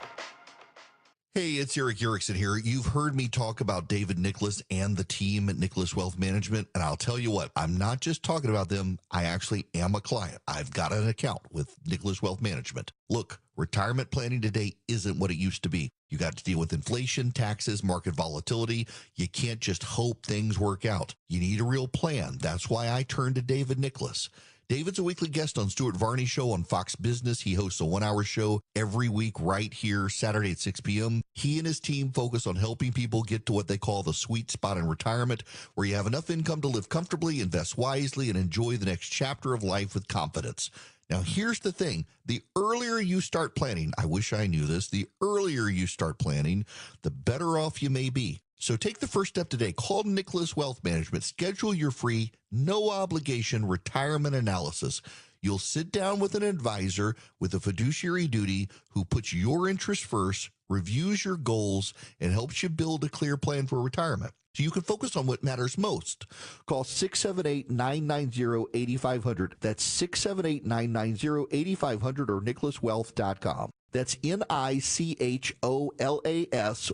Hey, it's Eric Erickson here. You've heard me talk about David Nicholas and the team at Nicholas Wealth Management, and I'll tell you what, I'm not just talking about them. I actually am a client. I've got an account with Nicholas Wealth Management. Look, retirement planning today isn't what it used to be. You got to deal with inflation, taxes, market volatility. You can't just hope things work out. You need a real plan. That's why I turned to David Nicholas. David's a weekly guest on Stuart Varney's show on Fox Business. He hosts a 1-hour show every week right here, Saturday at 6 p.m. He and his team focus on helping people get to what they call the sweet spot in retirement, where you have enough income to live comfortably, invest wisely, and enjoy the next chapter of life with confidence. Now, here's the thing. The earlier you start planning, I wish I knew this, the earlier you start planning, the better off you may be. So take the first step today. Call Nicholas Wealth Management. Schedule your free, no-obligation retirement analysis. You'll sit down with an advisor with a fiduciary duty who puts your interests first, reviews your goals, and helps you build a clear plan for retirement, so you can focus on what matters most. Call 678-990-8500. That's 678-990-8500 or nicholaswealth.com. That's NICHOLAS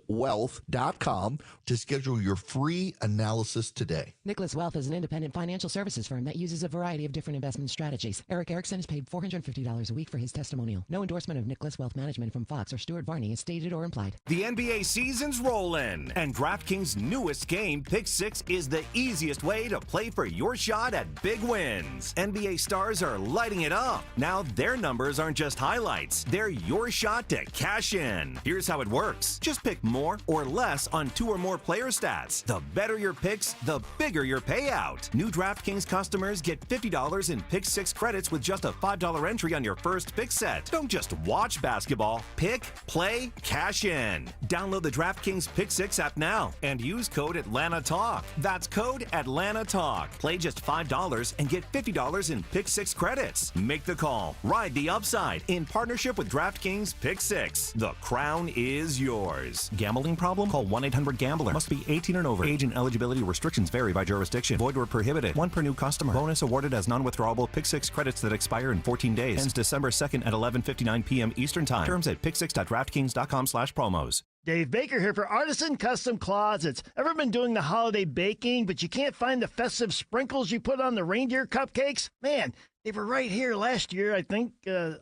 wealth.com to schedule your free analysis today. Nicholas Wealth is an independent financial services firm that uses a variety of different investment strategies. Eric Erickson is paid $450 a week for his testimonial. No endorsement of Nicholas Wealth Management from Fox or Stuart Varney is stated or implied. The NBA season's rolling, and DraftKings' newest game, Pick 6, is the easiest way to play for your shot at big wins. NBA stars are lighting it up. Now their numbers aren't just highlights, they're your shot to cash in. Here's how it works. Just pick more or less on 2 or more player stats. The better your picks, the bigger your payout. New DraftKings customers get $50 in Pick 6 credits with just a $5 entry on your first pick set. Don't just watch basketball. Pick, play, cash in. Download the DraftKings Pick 6 app now and use code AtlantaTalk. That's code AtlantaTalk. Play just $5 and get $50 in Pick 6 credits. Make the call. Ride the upside in partnership with DraftKings Pick 6. The crown is yours. Gambling problem? Call 1-800-GAMBLER. Must be 18 and over. Age and eligibility restrictions vary by jurisdiction. Void where prohibited. 1 per new customer. Bonus awarded as non-withdrawable Pick 6 credits that expire in 14 days. Ends December 2nd at 11:59 p.m. Eastern Time. Terms at pick6.draftkings.com/promos. Dave Baker here for Artisan Custom Closets. Ever been doing the holiday baking, but you can't find the festive sprinkles you put on the reindeer cupcakes? Man, they were right here last year, I think,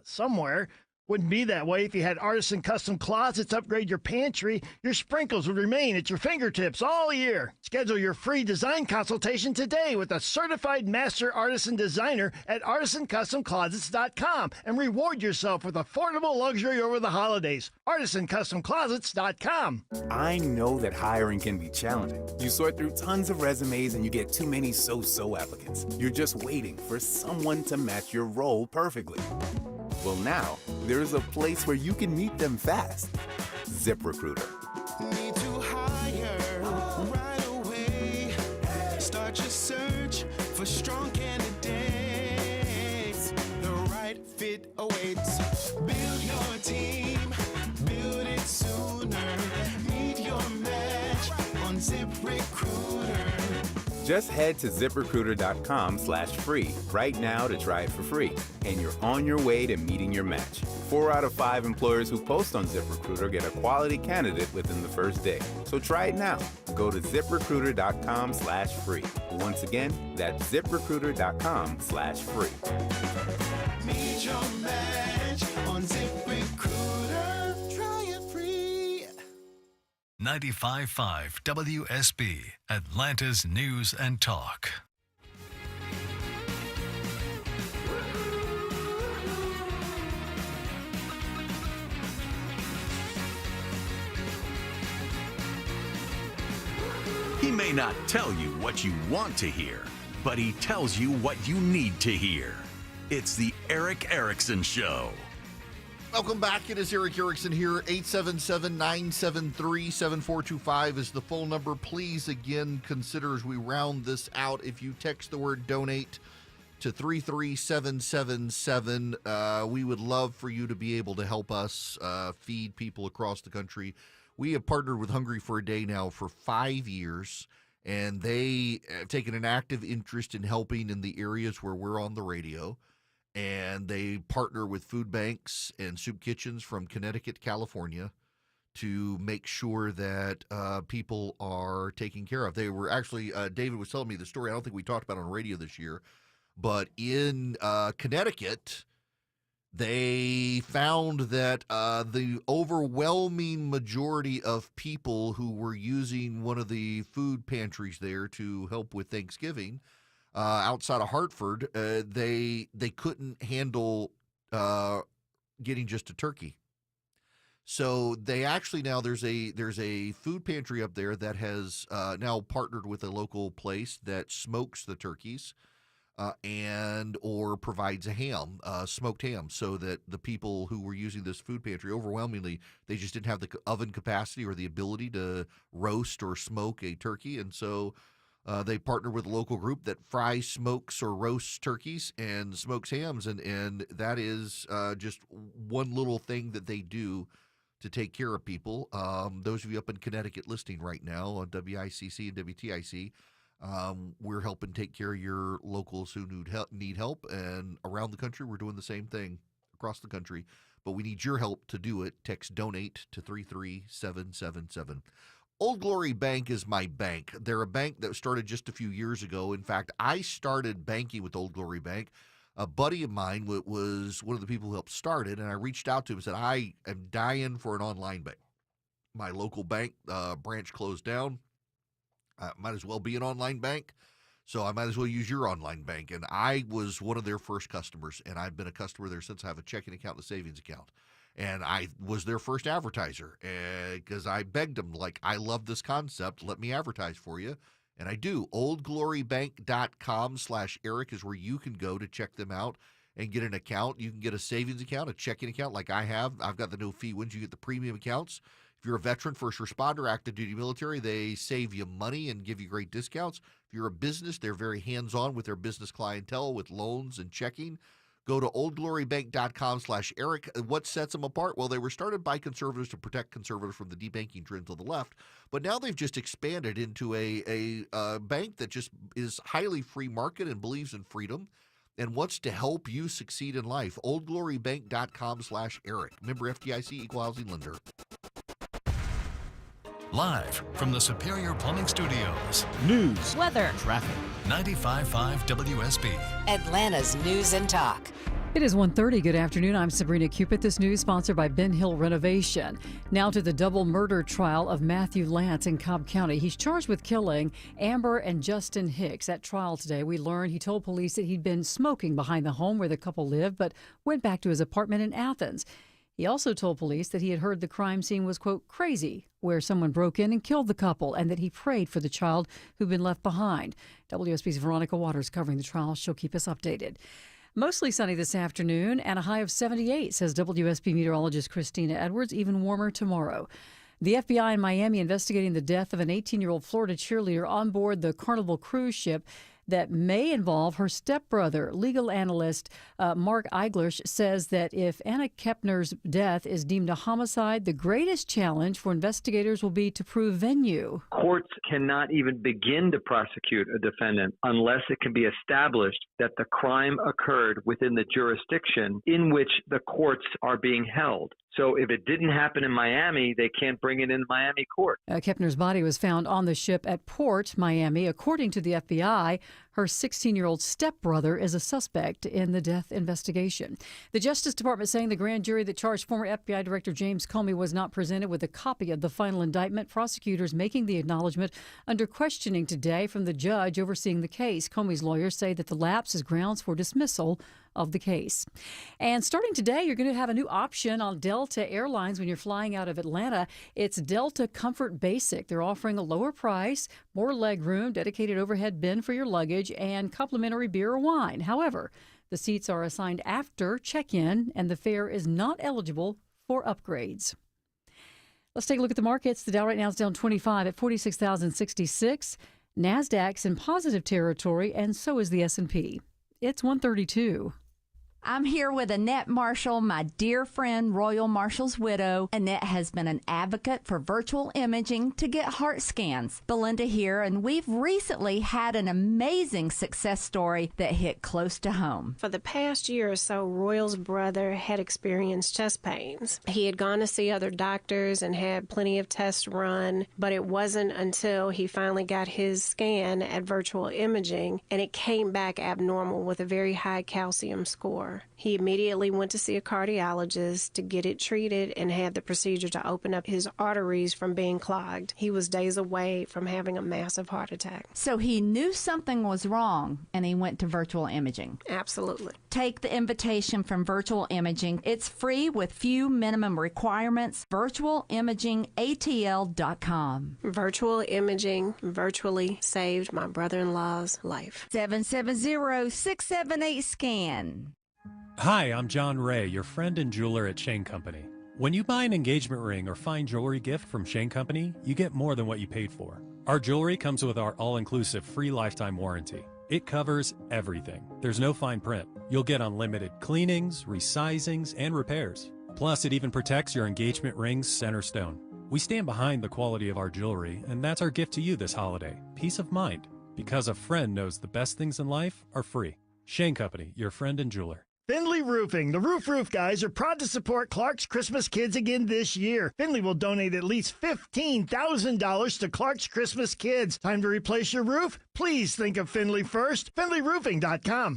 somewhere. Wouldn't be that way if you had Artisan Custom Closets upgrade your pantry. Your sprinkles would remain at your fingertips all year. Schedule your free design consultation today with a certified master artisan designer at artisancustomclosets.com and reward yourself with affordable luxury over the holidays. artisancustomclosets.com. I know that hiring can be challenging. You sort through tons of resumes and you get too many so-so applicants. You're just waiting for someone to match your role perfectly. Well, now, there's a place where you can meet them fast. ZipRecruiter. Need to hire right away. Start your search for strong candidates. The right fit awaits. Build your team. Build it sooner. Meet your match on ZipRecruiter. Just head to ZipRecruiter.com/free right now to try it for free, and you're on your way to meeting your match. 4 out of 5 employers who post on ZipRecruiter get a quality candidate within the first day. So try it now. Go to ZipRecruiter.com/free. Once again, that's ZipRecruiter.com/free. Meet your match on ZipRecruiter. Try it free. 95.5 WSB, Atlanta's News and Talk. may not tell you what you want to hear, but he tells you what you need to hear. It's the Erick Erickson Show. Welcome back. It is Erick Erickson here. 877-973-7425 is the phone number. Please, again, consider as we round this out, if you text the word donate to 33777, we would love for you to be able to help us feed people across the country. We have partnered with Hungry for a Day now for 5 years, and they have taken an active interest in helping in the areas where we're on the radio. And they partner with food banks and soup kitchens from Connecticut, California, to make sure that people are taken care of. They were actually, David was telling me the story, I don't think we talked about it on radio this year, but in Connecticut, they found that the overwhelming majority of people who were using one of the food pantries there to help with Thanksgiving outside of Hartford, they couldn't handle getting just a turkey. So they actually now there's a food pantry up there that has now partnered with a local place that smokes the turkeys and or provides a ham, smoked ham, so that the people who were using this food pantry, overwhelmingly, they just didn't have the oven capacity or the ability to roast or smoke a turkey, and so they partner with a local group that fries, smokes, or roasts turkeys and smokes hams, and that is just one little thing that they do to take care of people. Those of you up in Connecticut listening right now on WICC and WTIC, we're helping take care of your locals who need help, and around the country we're doing the same thing across the country, but we need your help to do it. Text DONATE to 33777. Old Glory Bank is my bank. They're a bank that started just a few years ago. In fact, I started banking with Old Glory Bank. A buddy of mine was one of the people who helped start it, and I reached out to him and said, I am dying for an online bank. My local bank branch closed down. Might as well be an online bank, so I might as well use your online bank. And I was one of their first customers, and I've been a customer there since. I have a checking account and a savings account. And I was their first advertiser because I begged them, like, I love this concept. Let me advertise for you. And I do. oldglorybank.com/Eric is where you can go to check them out and get an account. You can get a savings account, a checking account like I have. I've got the no fee ones. You get the premium accounts. If you're a veteran, first responder, active duty military, they save you money and give you great discounts. If you're a business, they're very hands-on with their business clientele with loans and checking. Go to oldglorybank.com/Eric. What sets them apart? Well, they were started by conservatives to protect conservatives from the debanking trends on the left, but now they've just expanded into a bank that just is highly free market and believes in freedom and wants to help you succeed in life. oldglorybank.com/Eric. Member FDIC, equal housing lender. Live from the Superior Plumbing Studios. News, weather, traffic. 95.5 WSB. Atlanta's News and Talk. It is 1:30. Good afternoon. I'm Sabrina Cupid. This news sponsored by Ben Hill Renovation. Now to the double murder trial of Matthew Lance in Cobb County. He's charged with killing Amber and Justin Hicks. At trial today, we learned he told police that he'd been smoking behind the home where the couple lived, but went back to his apartment in Athens. He also told police that he had heard the crime scene was, quote, crazy, where someone broke in and killed the couple, and that he prayed for the child who'd been left behind. WSB's Veronica Waters covering the trial. She'll keep us updated. Mostly sunny this afternoon and a high of 78, says WSB meteorologist Christina Edwards. Even warmer tomorrow. The FBI in Miami investigating the death of an 18-year-old Florida cheerleader on board the Carnival cruise ship that may involve her stepbrother. Legal analyst Mark Eiglersh says that if Anna Kepner's death is deemed a homicide, the greatest challenge for investigators will be to prove venue. Courts cannot even begin to prosecute a defendant unless it can be established that the crime occurred within the jurisdiction in which the courts are being held. So if it didn't happen in Miami, they can't bring it in Miami court. Kepner's body was found on the ship at Port Miami. According to the FBI, her 16-year-old stepbrother is a suspect in the death investigation. The Justice Department saying the grand jury that charged former FBI Director James Comey was not presented with a copy of the final indictment. Prosecutors making the acknowledgement under questioning today from the judge overseeing the case. Comey's lawyers say that the lapse is grounds for dismissal of the case. And starting today, you're going to have a new option on Delta Airlines when you're flying out of Atlanta. It's Delta Comfort Basic. They're offering a lower price, more leg room, dedicated overhead bin for your luggage, and complimentary beer or wine. However, the seats are assigned after check-in, and the fare is not eligible for upgrades. Let's take a look at the markets. The Dow right now is down 25 at 46,066. NASDAQ's in positive territory, and so is the S&P. It's 132. I'm here with Annette Marshall, my dear friend, Royal Marshall's widow. Annette has been an advocate for virtual imaging to get heart scans. Belinda here, and we've recently had an amazing success story that hit close to home. For the past year or so, Royal's brother had experienced chest pains. He had gone to see other doctors and had plenty of tests run, but it wasn't until he finally got his scan at virtual imaging and it came back abnormal with a very high calcium score. He immediately went to see a cardiologist to get it treated and had the procedure to open up his arteries from being clogged. He was days away from having a massive heart attack. So he knew something was wrong and he went to virtual imaging. Absolutely. Take the invitation from Virtual Imaging. It's free with few minimum requirements. VirtualImagingATL.com. Virtual imaging virtually saved my brother-in-law's life. 770-678-SCAN. Hi, I'm John Ray, your friend and jeweler at Shane Company. When you buy an engagement ring or fine jewelry gift from Shane Company, you get more than what you paid for. Our jewelry comes with our all-inclusive free lifetime warranty. It covers everything. There's no fine print. You'll get unlimited cleanings, resizings, and repairs. Plus, it even protects your engagement ring's center stone. We stand behind the quality of our jewelry, and that's our gift to you this holiday. Peace of mind. Because a friend knows the best things in life are free. Shane Company, your friend and jeweler. Finley Roofing. The Roof guys are proud to support Clark's Christmas Kids again this year. Finley will donate at least $15,000 to Clark's Christmas Kids. Time to replace your roof? Please think of Finley first. FinleyRoofing.com.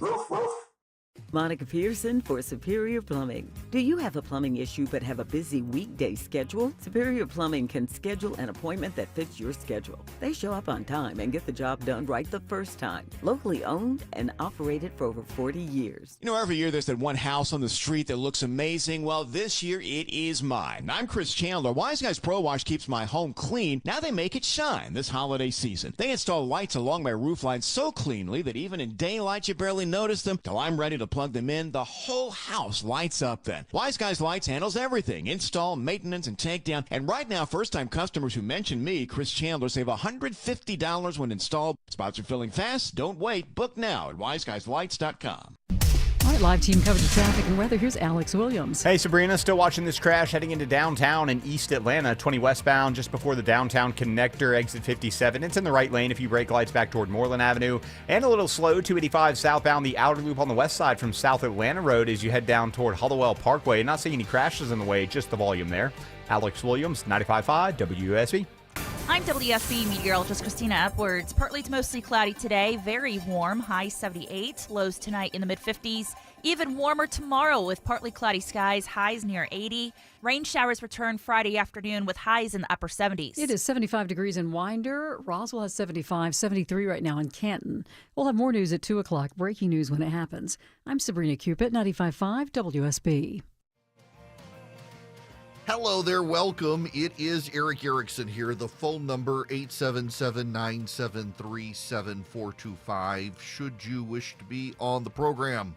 Monica Pearson for Superior Plumbing. Do you have a plumbing issue but have a busy weekday schedule? Superior Plumbing can schedule an appointment that fits your schedule. They show up on time and get the job done right the first time. Locally owned and operated for over 40 years. You know, every year there's that one house on the street that looks amazing. Well, this year it is mine. I'm Chris Chandler. Wise Guys Pro Wash keeps my home clean. Now they make it shine this holiday season. They install lights along my roof line so cleanly that even in daylight you barely notice them. Till I'm ready to plug them in, the whole house lights up then. Wise Guys Lights handles everything. Install, maintenance, and takedown. And right now, first-time customers who mention me, Chris Chandler, save $150 when installed. Spots are filling fast. Don't wait. Book now at wiseguyslights.com. All right, live team coverage of traffic and weather. Here's Alex Williams. Hey, Sabrina, still watching this crash heading into downtown in East Atlanta, 20 westbound, just before the downtown connector, exit 57. It's in the right lane if you brake lights back toward Moreland Avenue. And a little slow, 285 southbound, the outer loop on the west side from South Atlanta Road as you head down toward Hollowell Parkway. Not seeing any crashes in the way, just the volume there. Alex Williams, 95.5 WSB. I'm WSB meteorologist Christina Edwards. Partly to mostly cloudy today, very warm, high 78, lows tonight in the mid-50s. Even warmer tomorrow with partly cloudy skies, highs near 80. Rain showers return Friday afternoon with highs in the upper 70s. It is 75 degrees in Winder. Roswell has 75, 73 right now in Canton. We'll have more news at 2 o'clock, breaking news when it happens. I'm Sabrina Cupid, 95.5 WSB. Hello there, welcome. It is Eric Erickson here. The phone number 877-973-7425 should you wish to be on the program.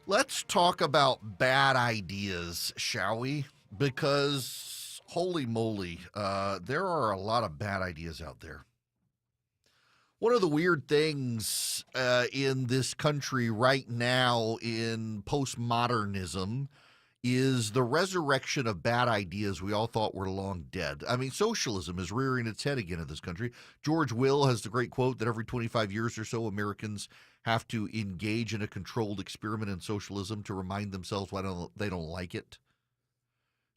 Let's talk about bad ideas, shall we? Because holy moly, there are a lot of bad ideas out there. One of the weird things in this country right now in postmodernism is the resurrection of bad ideas we all thought were long dead. I mean, socialism is rearing its head again in this country. George Will has the great quote that every 25 years or so, Americans have to engage in a controlled experiment in socialism to remind themselves why they don't like it.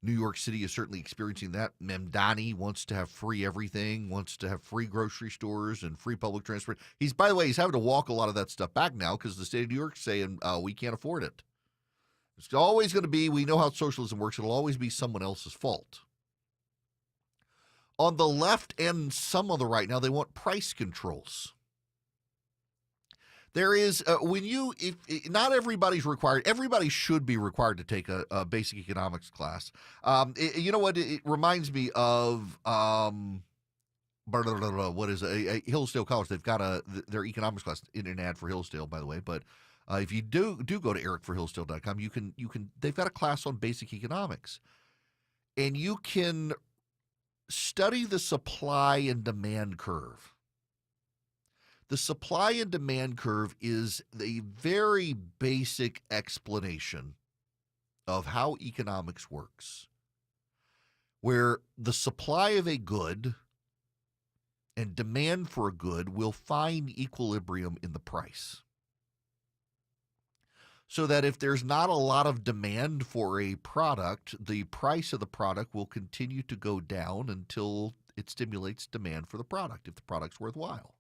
New York City is certainly experiencing that. Mamdani wants to have free everything, wants to have free grocery stores and free public transport. By the way, he's having to walk a lot of that stuff back now because the state of New York is saying we can't afford it. It's always going to be, we know how socialism works, it'll always be someone else's fault. On the left and some on the right now, they want price controls. There is, not everybody's required, everybody should be required to take a basic economics class. You know what, it reminds me of what is a Hillsdale College? They've got their economics class in an ad for Hillsdale, by the way. But if you do go to ericforhillsdale.com, you can they've got a class on basic economics, and you can study the supply and demand curve. The supply and demand curve is a very basic explanation of how economics works, where the supply of a good and demand for a good will find equilibrium in the price. So that if there's not a lot of demand for a product, the price of the product will continue to go down until it stimulates demand for the product, if the product's worthwhile.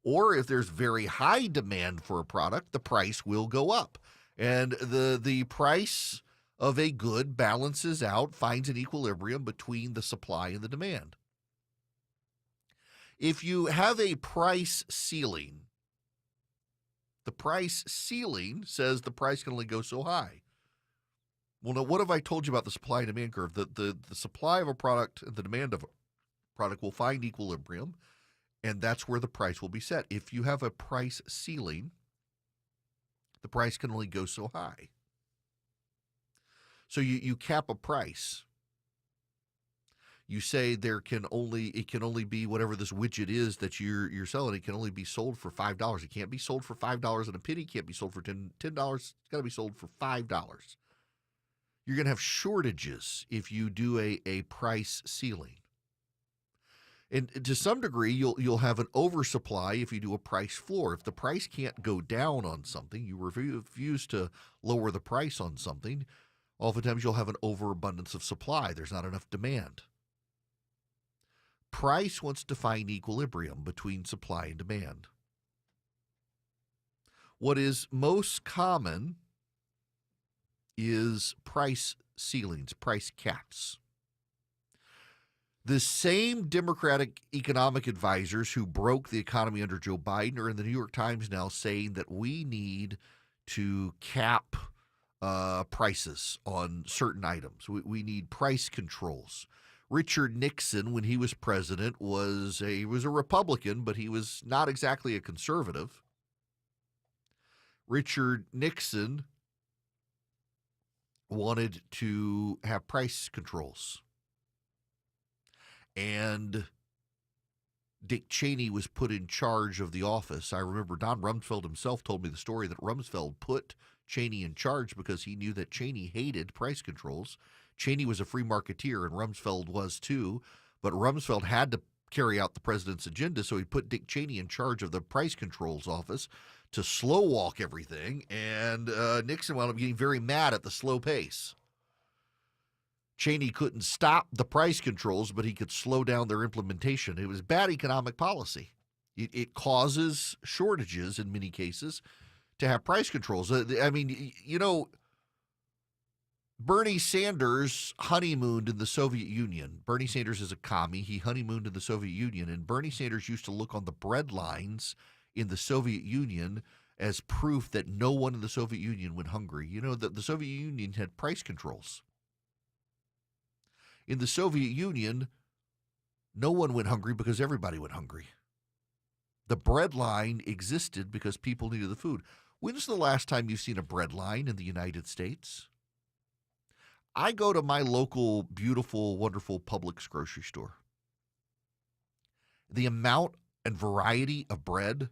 Or if there's very high demand for a product, the price will go up. And the price of a good balances out, finds an equilibrium between the supply and the demand. If you have a price ceiling, the price ceiling says the price can only go so high. Well, now, what have I told you about the supply and demand curve? The supply of a product and the demand of a product will find equilibrium, and that's where the price will be set. If you have a price ceiling, the price can only go so high. So you cap a price. You say it can only be whatever this widget is that you're selling. It can only be sold for $5. It can't be sold for $5 and a penny. It can't be sold for $10. It's got to be sold for $5. You're going to have shortages if you do a price ceiling. And to some degree, you'll have an oversupply if you do a price floor. If the price can't go down on something, you refuse to lower the price on something, oftentimes you'll have an overabundance of supply. There's not enough demand. Price wants to find equilibrium between supply and demand. What is most common is price ceilings, price caps. The same Democratic economic advisors who broke the economy under Joe Biden are in the New York Times now saying that we need to cap prices on certain items. We need price controls. Richard Nixon, when he was president, was a Republican, but he was not exactly a conservative. Richard Nixon wanted to have price controls. And Dick Cheney was put in charge of the office. I remember Don Rumsfeld himself told me the story that Rumsfeld put Cheney in charge because he knew that Cheney hated price controls. Cheney was a free marketeer, and Rumsfeld was too, but Rumsfeld had to carry out the president's agenda, so he put Dick Cheney in charge of the price controls office to slow walk everything, and Nixon wound up getting very mad at the slow pace. Cheney couldn't stop the price controls, but he could slow down their implementation. It was bad economic policy. It causes shortages in many cases to have price controls. I mean, you know, Bernie Sanders honeymooned in the Soviet Union. Bernie Sanders is a commie. He honeymooned in the Soviet Union, and Bernie Sanders used to look on the bread lines in the Soviet Union as proof that no one in the Soviet Union went hungry. You know, the Soviet Union had price controls. In the Soviet Union, no one went hungry because everybody went hungry. The bread line existed because people needed the food. When's the last time you've seen a bread line in the United States? I go to my local, beautiful, wonderful Publix grocery store. The amount and variety of bread.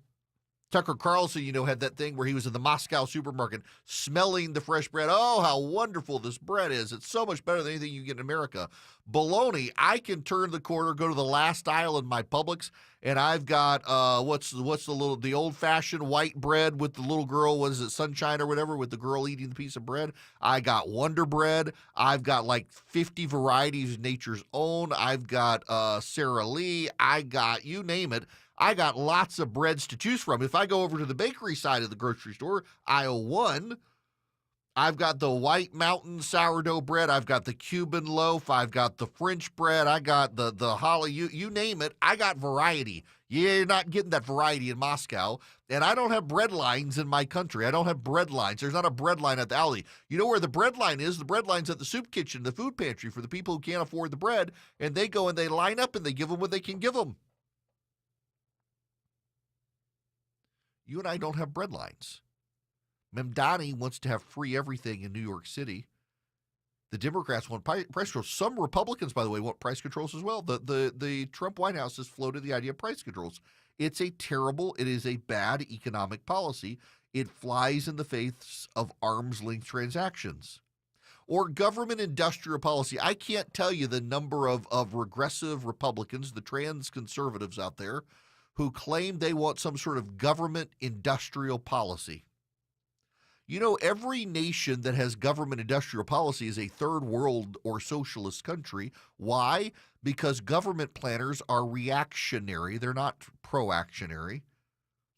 Tucker Carlson, you know, had that thing where he was in the Moscow supermarket smelling the fresh bread. Oh, how wonderful this bread is. It's so much better than anything you get in America. Baloney. I can turn the corner, go to the last aisle in my Publix, and I've got, the old-fashioned white bread with the little girl, what is it, Sunshine or whatever, with the girl eating the piece of bread. I got Wonder Bread. I've got like 50 varieties of Nature's Own. I've got Sara Lee. I got, you name it. I got lots of breads to choose from. If I go over to the bakery side of the grocery store, aisle 1, I've got the White Mountain sourdough bread. I've got the Cuban loaf. I've got the French bread. I got the holly. You name it. I got variety. Yeah, you're not getting that variety in Moscow. And I don't have bread lines in my country. I don't have bread lines. There's not a bread line at the alley. You know where the bread line is? The bread line's at the soup kitchen, the food pantry for the people who can't afford the bread. And they go and they line up and they give them what they can give them. You and I don't have bread lines. Mamdani wants to have free everything in New York City. The Democrats want price controls. Some Republicans, by the way, want price controls as well. The Trump White House has floated the idea of price controls. It is a bad economic policy. It flies in the face of arm's length transactions. Or government industrial policy. I can't tell you the number of regressive Republicans, the trans conservatives out there, who claim they want some sort of government industrial policy. You know, every nation that has government industrial policy is a third world or socialist country. Why? Because government planners are reactionary. They're not proactionary.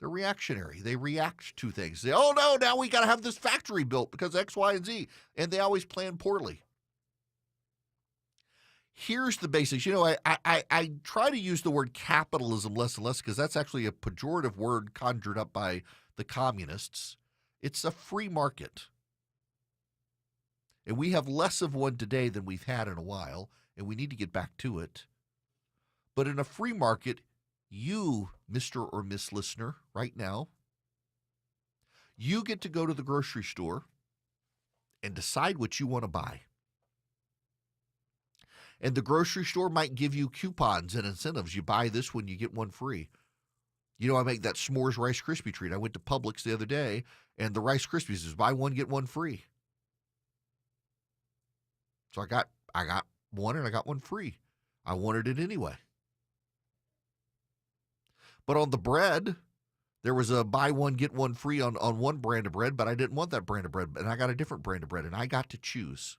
They're reactionary. They react to things. They, oh, no, now we got to have this factory built because X, Y, and Z. And they always plan poorly. Here's the basics. You know, I try to use the word capitalism less and less because that's actually a pejorative word conjured up by the communists. It's a free market. And we have less of one today than we've had in a while, and we need to get back to it. But in a free market, you, Mr. or Miss Listener, right now, you get to go to the grocery store and decide what you want to buy. And the grocery store might give you coupons and incentives. You buy this one, you get one free. You know, I make that s'mores Rice Krispie treat. I went to Publix the other day, and the Rice Krispies is buy one, get one free. So I got one, and I got one free. I wanted it anyway. But on the bread, there was a buy one, get one free on one brand of bread, but I didn't want that brand of bread, and I got a different brand of bread, and I got to choose.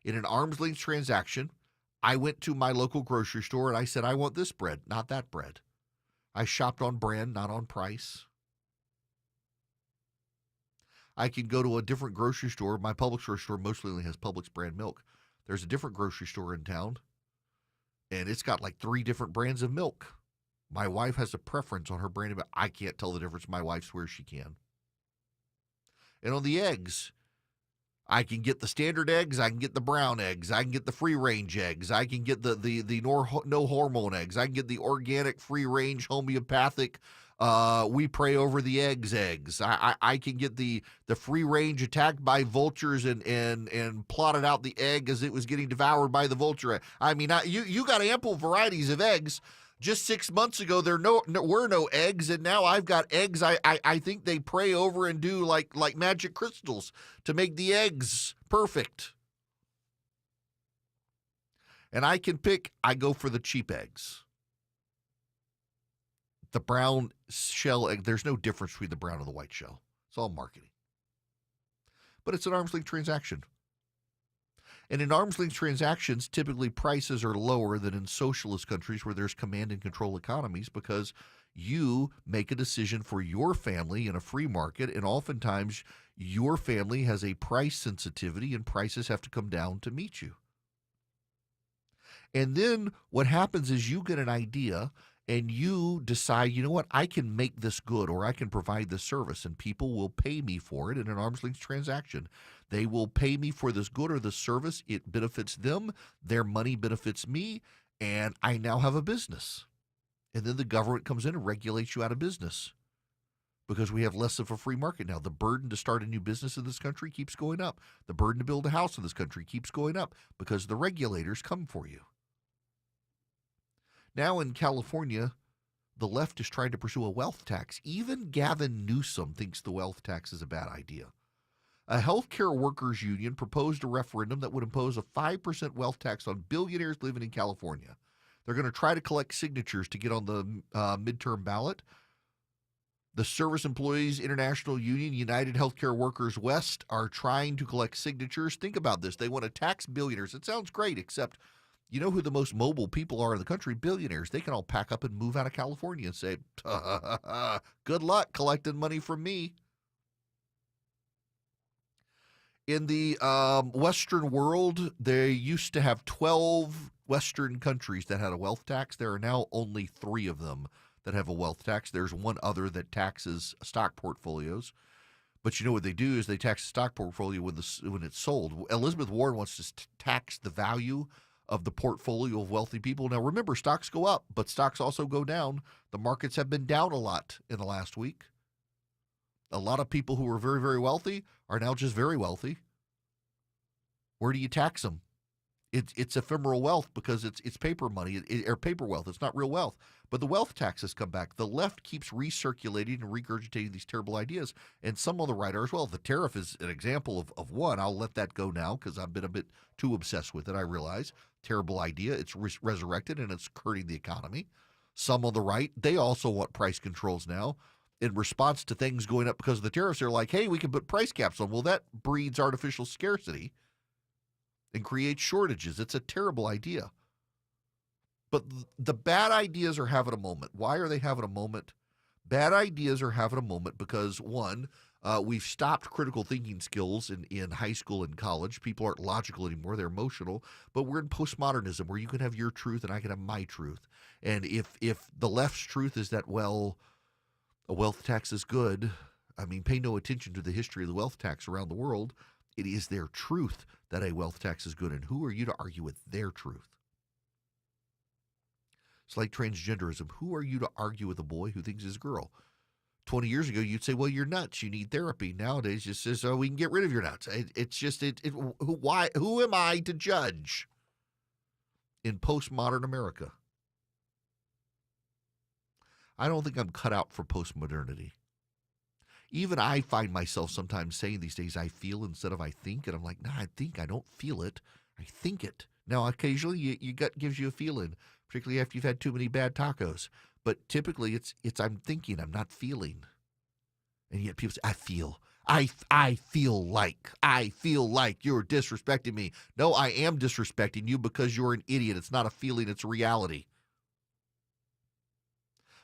In an arm's length transaction, I went to my local grocery store, and I said, I want this bread, not that bread. I shopped on brand, not on price. I can go to a different grocery store. My Publix grocery store mostly only has Publix brand milk. There's a different grocery store in town, and it's got like 3 different brands of milk. My wife has a preference on her brand of milk. I can't tell the difference. My wife swears she can. And on the eggs, I can get the standard eggs. I can get the brown eggs. I can get the free-range eggs. I can get the no-hormone eggs. I can get the organic, free-range, homeopathic, we pray over the eggs. I can get the free-range attacked by vultures and plotted out the egg as it was getting devoured by the vulture. I mean, you got ample varieties of eggs. Just 6 months ago, there were no eggs, and now I've got eggs. I think they pray over and do like magic crystals to make the eggs perfect. And I can pick. I go for the cheap eggs. The brown shell egg. There's no difference between the brown and the white shell. It's all marketing. But it's an arm's length transaction. And in arm's length transactions, typically prices are lower than in socialist countries where there's command and control economies because you make a decision for your family in a free market, and oftentimes your family has a price sensitivity and prices have to come down to meet you. And then what happens is you get an idea and you decide, you know what, I can make this good or I can provide this service, and people will pay me for it in an arm's length transaction. They will pay me for this good or this service. It benefits them. Their money benefits me, and I now have a business. And then the government comes in and regulates you out of business because we have less of a free market now. The burden to start a new business in this country keeps going up. The burden to build a house in this country keeps going up because the regulators come for you. Now in California, the left is trying to pursue a wealth tax. Even Gavin Newsom thinks the wealth tax is a bad idea. A healthcare workers union proposed a referendum that would impose a 5% wealth tax on billionaires living in California. They're going to try to collect signatures to get on the midterm ballot. The Service Employees International Union, United Healthcare Workers West, are trying to collect signatures. Think about this. They want to tax billionaires. It sounds great, except you know who the most mobile people are in the country? Billionaires. They can all pack up and move out of California and say, good luck collecting money from me. In the Western world, they used to have 12 Western countries that had a wealth tax. There are now only 3 of them that have a wealth tax. There's one other that taxes stock portfolios. But you know what they do is they tax the stock portfolio when it's sold. Elizabeth Warren wants to tax the value of the portfolio of wealthy people. Now, remember, stocks go up, but stocks also go down. The markets have been down a lot in the last week. A lot of people who were very, very wealthy are now just very wealthy. Where do you tax them? It's ephemeral wealth because it's paper money or paper wealth. It's not real wealth. But the wealth taxes come back. The left keeps recirculating and regurgitating these terrible ideas, and some on the right are as well. The tariff is an example of one. I'll let that go now because I've been a bit too obsessed with it, I realize. Terrible idea. It's resurrected, and it's hurting the economy. Some on the right, they also want price controls now. In response to things going up because of the tariffs, they're like, hey, we can put price caps on. Well, that breeds artificial scarcity and creates shortages. It's a terrible idea. But the bad ideas are having a moment. Why are they having a moment? Bad ideas are having a moment because, one, we've stopped critical thinking skills in high school and college. People aren't logical anymore. They're emotional. But we're in postmodernism where you can have your truth and I can have my truth. And if the left's truth is that, well, a wealth tax is good, I mean, pay no attention to the history of the wealth tax around the world. It is their truth that a wealth tax is good. And who are you to argue with their truth? It's like transgenderism. Who are you to argue with a boy who thinks he's a girl? 20 years ago, you'd say, well, you're nuts. You need therapy. Nowadays, just says, oh, we can get rid of your nuts. Who am I to judge in postmodern America? I don't think I'm cut out for postmodernity. Even I find myself sometimes saying these days, I feel instead of I think. And I'm like, nah, I think. I don't feel it. I think it. Now, occasionally, your gut gives you a feeling, particularly after you've had too many bad tacos. But typically, it's I'm thinking, I'm not feeling. And yet people say, I feel. I feel like you're disrespecting me. No, I am disrespecting you because you're an idiot. It's not a feeling. It's a reality.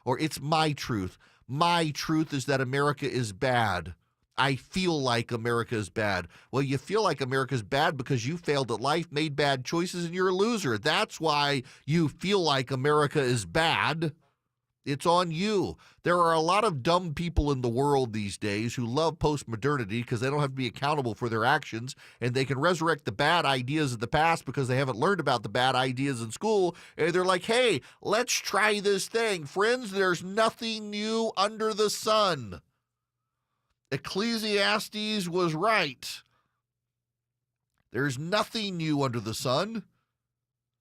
Or it's my truth. My truth is that America is bad. I feel like America is bad. Well, you feel like America's bad because you failed at life, made bad choices, and you're a loser. That's why you feel like America is bad. It's on you. There are a lot of dumb people in the world these days who love postmodernity because they don't have to be accountable for their actions, and they can resurrect the bad ideas of the past because they haven't learned about the bad ideas in school, and they're like, hey, let's try this thing. Friends, there's nothing new under the sun. Ecclesiastes was right. There's nothing new under the sun.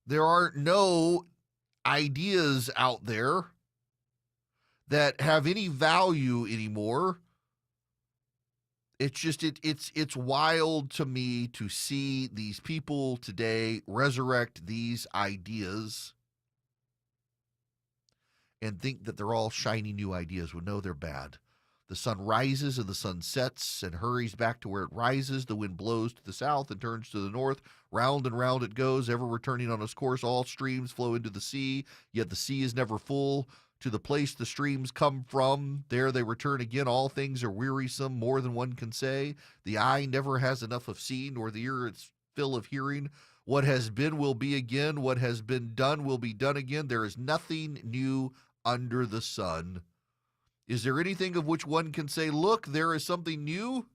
There are no ideas out there that have any value anymore. It's just it's wild to me to see these people today resurrect these ideas and think that they're all shiny new ideas. Well, no, they're bad. The sun rises and the sun sets and hurries back to where it rises. The wind blows to the south and turns to the north. Round and round it goes, ever returning on its course. All streams flow into the sea, yet the sea is never full. To the place the streams come from, there they return again. All things are wearisome, more than one can say. The eye never has enough of seeing, nor the ear its fill of hearing. What has been will be again. What has been done will be done again. There is nothing new under the sun. Is there anything of which one can say, look, there is something new?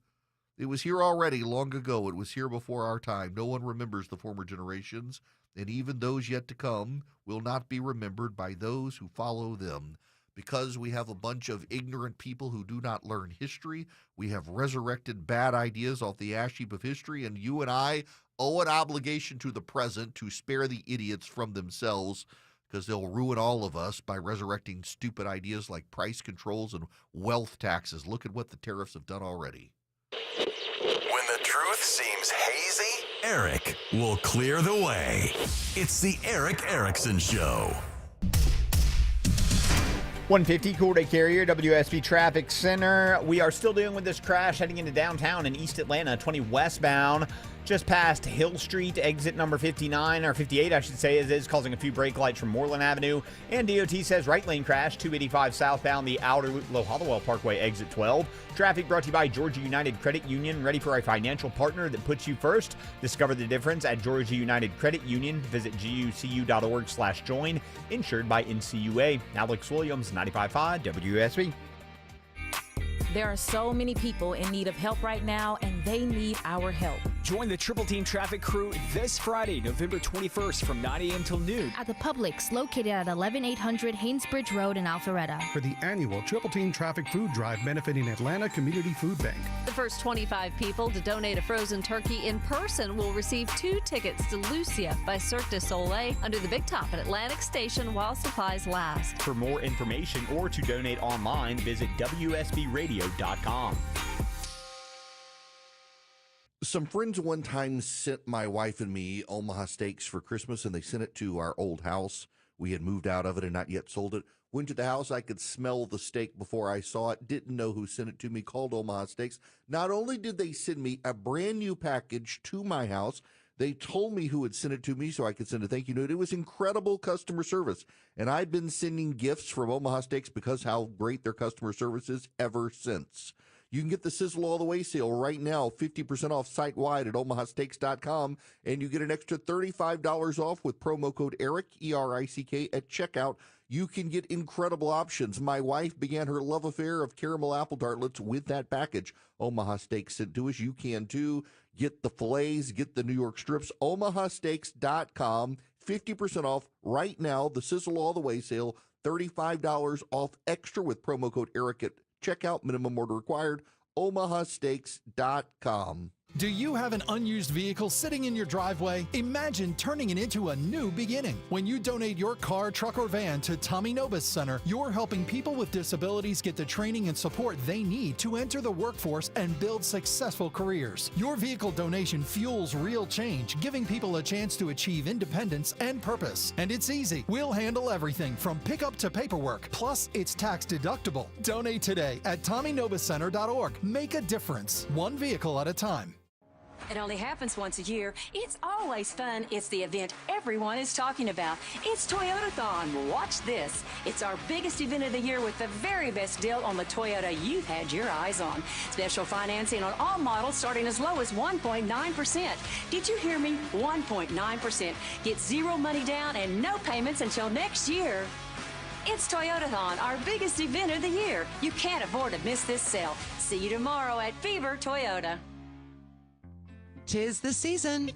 It was here already long ago. It was here before our time. No one remembers the former generations, and even those yet to come will not be remembered by those who follow them. Because we have a bunch of ignorant people who do not learn history, we have resurrected bad ideas off the ash heap of history, and you and I owe an obligation to the present to spare the idiots from themselves, because they'll ruin all of us by resurrecting stupid ideas like price controls and wealth taxes. Look at what the tariffs have done already. When the truth seems hazy, Eric will clear the way. It's the Eric Erickson Show. 150 Cool Day Carrier, WSB Traffic Center. We are still dealing with this crash heading into downtown in East Atlanta, 20 westbound. Just past Hill Street, exit number 59, or 58, I should say, is causing a few brake lights from Moreland Avenue. And DOT says right lane crash, 285 southbound, the outer loop, below Hollowell Parkway, exit 12. Traffic brought to you by Georgia United Credit Union. Ready for a financial partner that puts you first? Discover the difference at Georgia United Credit Union. Visit gucu.org/join. Insured by NCUA. Alex Williams, 95.5 WSB. There are so many people in need of help right now, and they need our help. Join the Triple Team Traffic crew this Friday, November 21st from 9 a.m. till noon at the Publix located at 11800 Haynesbridge Road in Alpharetta. For the annual Triple Team Traffic Food Drive benefiting Atlanta Community Food Bank. The first 25 people to donate a frozen turkey in person will receive 2 tickets to Lucia by Cirque du Soleil under the Big Top at Atlantic Station while supplies last. For more information or to donate online, visit WSBRadio.com. Some friends one time sent my wife and me Omaha steaks for Christmas, and they sent it to our old house. We had moved out of it and not yet sold it. Went to the house. I could smell the steak before I saw it. Didn't know who sent it to me. Called Omaha Steaks. Not only did they send me a brand new package to my house, they told me who had sent it to me so I could send a thank you note. It was incredible customer service. And I've been sending gifts from Omaha Steaks because how great their customer service is ever since. You can get the Sizzle All the Way sale right now, 50% off site-wide at omahasteaks.com, and you get an extra $35 off with promo code ERICK, E-R-I-C-K, at checkout. You can get incredible options. My wife began her love affair of caramel apple tartlets with that package. Omaha Steaks sent to us. You can too. Get the fillets, get the New York strips, omahasteaks.com, 50% off right now, the Sizzle All the Way sale, $35 off extra with promo code ERICK at checkout, minimum order required, omahasteaks.com. Do you have an unused vehicle sitting in your driveway? Imagine turning it into a new beginning. When you donate your car, truck, or van to Tommy Nobis Center, you're helping people with disabilities get the training and support they need to enter the workforce and build successful careers. Your vehicle donation fuels real change, giving people a chance to achieve independence and purpose. And it's easy. We'll handle everything from pickup to paperwork. Plus, it's tax deductible. Donate today at TommyNobisCenter.org. Make a difference, one vehicle at a time. It only happens once a year. It's always fun. It's the event everyone is talking about. It's Toyotathon. Watch this. It's our biggest event of the year with the very best deal on the Toyota you've had your eyes on. Special financing on all models starting as low as 1.9%. Did you hear me? 1.9%. Get zero money down and no payments until next year. It's Toyotathon, our biggest event of the year. You can't afford to miss this sale. See you tomorrow at Fever Toyota. 'Tis the season.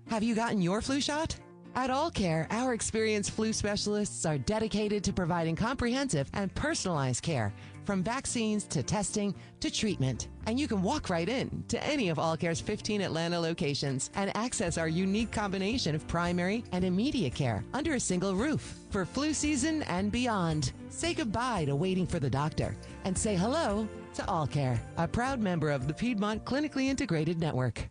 Have you gotten your flu shot? At All Care, our experienced flu specialists are dedicated to providing comprehensive and personalized care, from vaccines to testing to treatment. And you can walk right in to any of All Care's 15 Atlanta locations and access our unique combination of primary and immediate care under a single roof for flu season and beyond. Say goodbye to waiting for the doctor and say hello to All Care, a proud member of the Piedmont Clinically Integrated Network.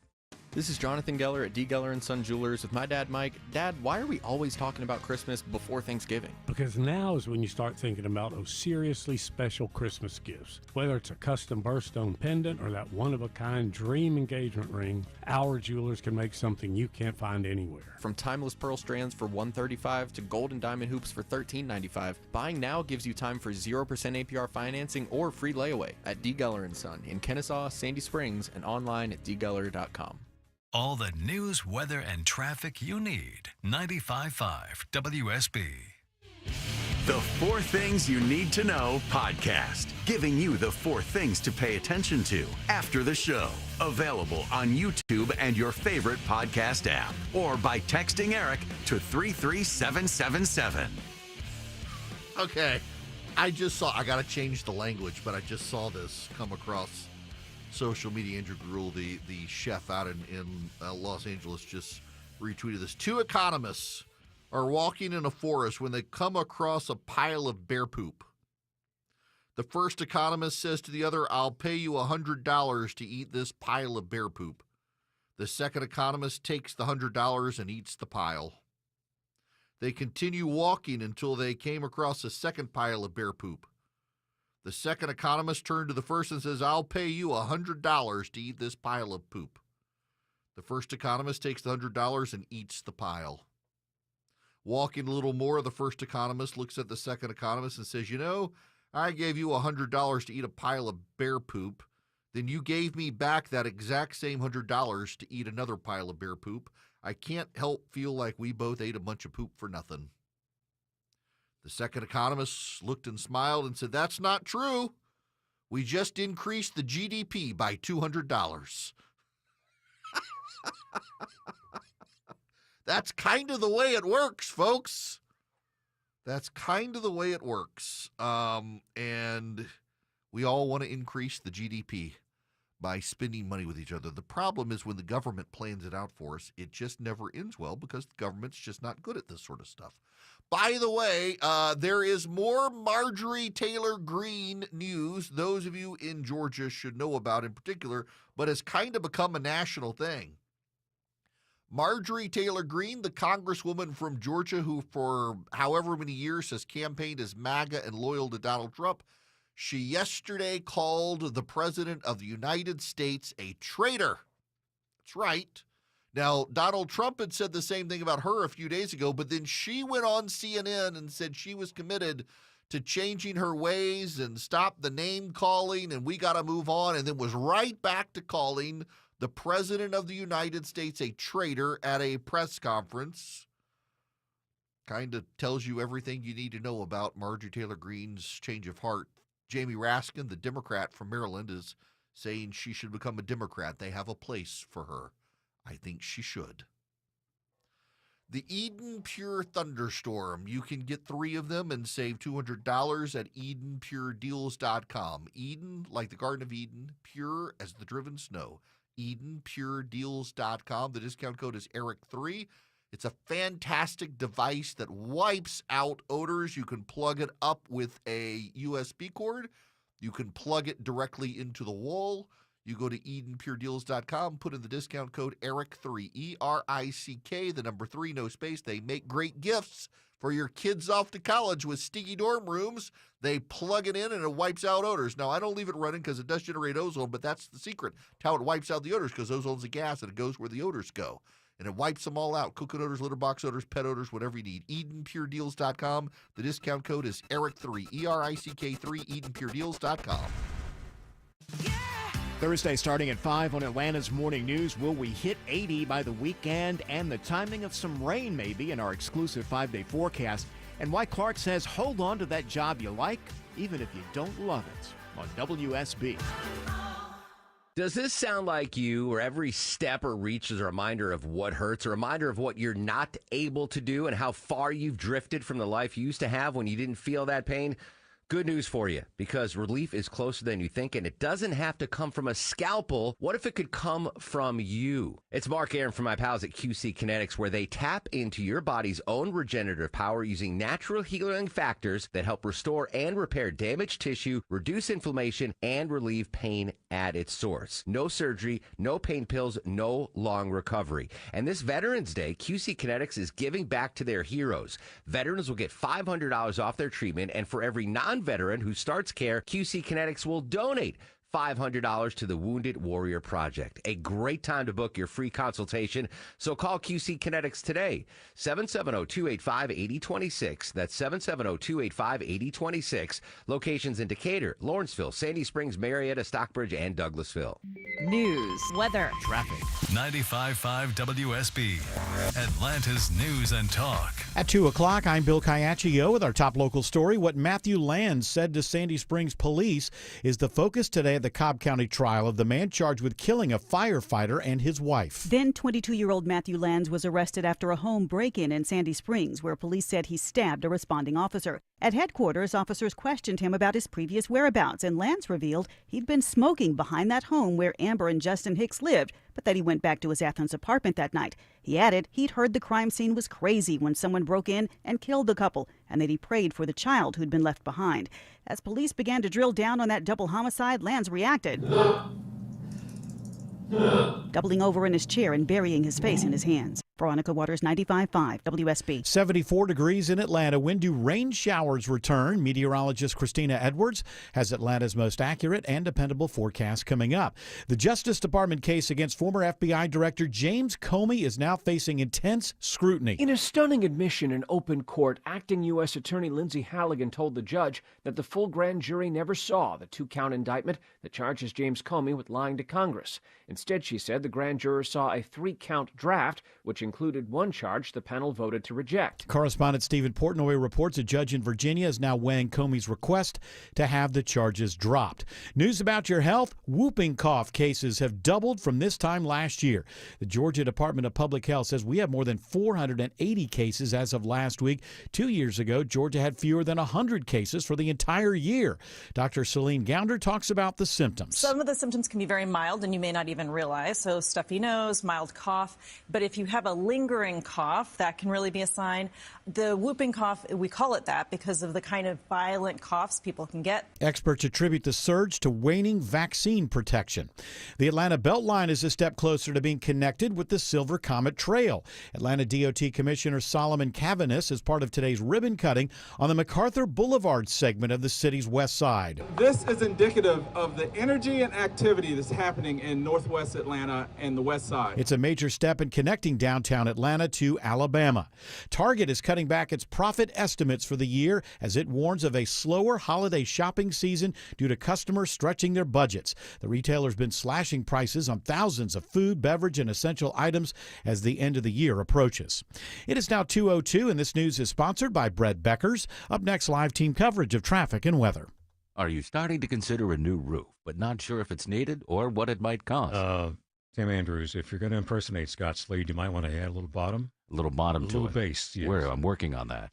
This is Jonathan Geller at D. Geller & Son Jewelers with my dad, Mike. Dad, why are we always talking about Christmas before Thanksgiving? Because now is when you start thinking about those seriously special Christmas gifts. Whether it's a custom birthstone pendant or that one-of-a-kind dream engagement ring, our jewelers can make something you can't find anywhere. From timeless pearl strands for $135 to gold and diamond hoops for $13.95, buying now gives you time for 0% APR financing or free layaway at D. Geller & Son in Kennesaw, Sandy Springs, and online at dgeller.com. All the news, weather, and traffic you need. 95.5 WSB. The 4 Things You Need to Know podcast, giving you the 4 things to pay attention to after the show. Available on YouTube and your favorite podcast app, or by texting Eric to 33777. Okay, I got to change the language, but I just saw this come across social media. Andrew Gruel, the chef out in Los Angeles, just retweeted this. 2 economists are walking in a forest when they come across a pile of bear poop. The first economist says to the other, "I'll pay you $100 to eat this pile of bear poop." The second economist takes the $100 and eats the pile. They continue walking until they came across a second pile of bear poop. The second economist turned to the first and says, "I'll pay you $100 to eat this pile of poop." The first economist takes the $100 and eats the pile. Walking a little more, the first economist looks at the second economist and says, "You know, I gave you $100 to eat a pile of bear poop. Then you gave me back that exact same $100 to eat another pile of bear poop. I can't help feel like we both ate a bunch of poop for nothing." The second economist looked and smiled and said, "That's not true. We just increased the GDP by $200. That's kind of the way it works, folks. That's kind of the way it works. And we all want to increase the GDP by spending money with each other. The problem is when the government plans it out for us, it just never ends well because the government's just not good at this sort of stuff. By the way, there is more Marjorie Taylor Greene news those of you in Georgia should know about in particular, but has kind of become a national thing. Marjorie Taylor Greene, the congresswoman from Georgia who for however many years has campaigned as MAGA and loyal to Donald Trump, she yesterday called the President of the United States a traitor. That's right. Now, Donald Trump had said the same thing about her a few days ago, but then she went on CNN and said she was committed to changing her ways and stop the name calling and we got to move on, and then was right back to calling the President of the United States a traitor at a press conference. Kind of tells you everything you need to know about Marjorie Taylor Greene's change of heart. Jamie Raskin, the Democrat from Maryland, is saying she should become a Democrat. They have a place for her. I think she should. The Eden Pure Thunderstorm. You can get 3 of them and save $200 at EdenPureDeals.com. Eden, like the Garden of Eden, pure as the driven snow. EdenPureDeals.com. The discount code is ERIC3. It's a fantastic device that wipes out odors. You can plug it up with a USB cord. You can plug it directly into the wall. You go to EdenPureDeals.com, put in the discount code ERIC3, E-R-I-C-K, the number 3, no space. They make great gifts for your kids off to college with sticky dorm rooms. They plug it in and it wipes out odors. Now, I don't leave it running because it does generate ozone, but that's the secret. It's how it wipes out the odors, because ozone's a gas and it goes where the odors go. And it wipes them all out. Coconut odors, litter box odors, pet odors, whatever you need. EdenPureDeals.com. The discount code is ERIC3, E-R-I-C-K3, EdenPureDeals.com. Thursday starting at 5 on Atlanta's Morning News. Will we hit 80 by the weekend? And the timing of some rain maybe in our exclusive 5-day forecast. And why Clark says hold on to that job you like, even if you don't love it, on WSB. Does this sound like you, where every step or reach is a reminder of what hurts, a reminder of what you're not able to do and how far you've drifted from the life you used to have when you didn't feel that pain? Good news for you, because relief is closer than you think, and it doesn't have to come from a scalpel. What if it could come from you? It's Mark Aaron from my pals at QC Kinetics, where they tap into your body's own regenerative power using natural healing factors that help restore and repair damaged tissue, reduce inflammation, and relieve pain at its source. No surgery, no pain pills, no long recovery. And this Veterans Day, QC Kinetics is giving back to their heroes. Veterans will get $500 off their treatment, and for every non-veteran who starts care, QC Kinetics will donate $500 to the Wounded Warrior Project. A great time to book your free consultation. So call QC Kinetics today. 770-285-8026. That's 770-285-8026. Locations in Decatur, Lawrenceville, Sandy Springs, Marietta, Stockbridge, and Douglasville. News, weather, traffic. 95.5 WSB, Atlanta's News and Talk. At 2 o'clock, I'm Bill Caiaccio with our top local story. What Matthew Land said to Sandy Springs police is the focus today at the Cobb County trial of the man charged with killing a firefighter and his wife. Then 22-year-old Matthew Lands was arrested after a home break-in in Sandy Springs, where police said he stabbed a responding officer. At headquarters, officers questioned him about his previous whereabouts, and Lands revealed he'd been smoking behind that home where Amber and Justin Hicks lived, but that he went back to his Athens apartment that night. He added he'd heard the crime scene was crazy when someone broke in and killed the couple, and that he prayed for the child who'd been left behind. As police began to drill down on that double homicide, Lands reacted, doubling over in his chair and burying his face in his hands. Veronica Waters, 95.5 WSB. 74 degrees in Atlanta. When do rain showers return? Meteorologist Christina Edwards has Atlanta's most accurate and dependable forecast coming up. The Justice Department case against former FBI Director James Comey is now facing intense scrutiny. In a stunning admission in open court, acting U.S. Attorney Lindsay Halligan told the judge that the full grand jury never saw the 2-count indictment that charges James Comey with lying to Congress. Instead, she said the grand jurors saw a 3-count draft, which included one charge the panel voted to reject. Correspondent Stephen Portnoy reports a judge in Virginia is now weighing Comey's request to have the charges dropped. News about your health: whooping cough cases have doubled from this time last year. The Georgia Department of Public Health says we have more than 480 cases as of last week. 2 years ago, Georgia had fewer than 100 cases for the entire year. Dr. Celine Gounder talks about the symptoms. Some of the symptoms can be very mild and you may not even realize. So stuffy nose, mild cough. But if you have a lingering cough, that can really be a sign. The whooping cough, we call it that because of the kind of violent coughs people can get. Experts attribute the surge to waning vaccine protection. The Atlanta Beltline is a step closer to being connected with the Silver Comet Trail. Atlanta DOT Commissioner Solomon Cavanis is part of today's ribbon cutting on the MacArthur Boulevard segment of the city's west side. This is indicative of the energy and activity that's happening in northwest Atlanta and the west side. It's a major step in connecting downtown Atlanta to Alabama. Target is cutting back its profit estimates for the year as it warns of a slower holiday shopping season due to customers stretching their budgets. The retailer's been slashing prices on thousands of food, beverage, and essential items as the end of the year approaches. It is now 2:02, and this news is sponsored by Bread Beckers. Up next, live team coverage of traffic and weather. Are you starting to consider a new roof, but not sure if it's needed or what it might cost? Tim Andrews, if you're going to impersonate Scott Slade, you might want to add a little bottom. A little bottom to it. A little bass, yes. Where I'm working on that.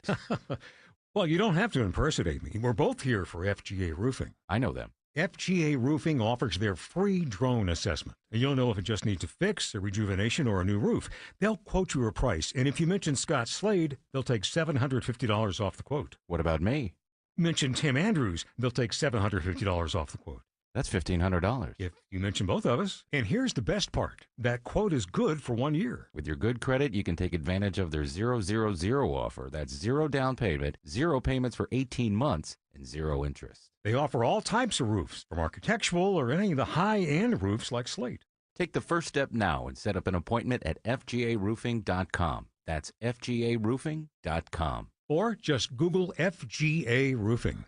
Well, you don't have to impersonate me. We're both here for FGA Roofing. I know them. FGA Roofing offers their free drone assessment. And you'll know if it just needs a fix, a rejuvenation, or a new roof. They'll quote you a price, and if you mention Scott Slade, they'll take $750 off the quote. What about me? Mention Tim Andrews, they'll take $750 off the quote. That's $1,500. If you mention both of us. And here's the best part. That quote is good for 1 year. With your good credit, you can take advantage of their 000 offer. That's 0 down payment, 0 payments for 18 months, and 0 interest. They offer all types of roofs, from architectural or any of the high-end roofs like Slate. Take the first step now and set up an appointment at FGAroofing.com. That's FGAroofing.com. Or just Google FGA Roofing.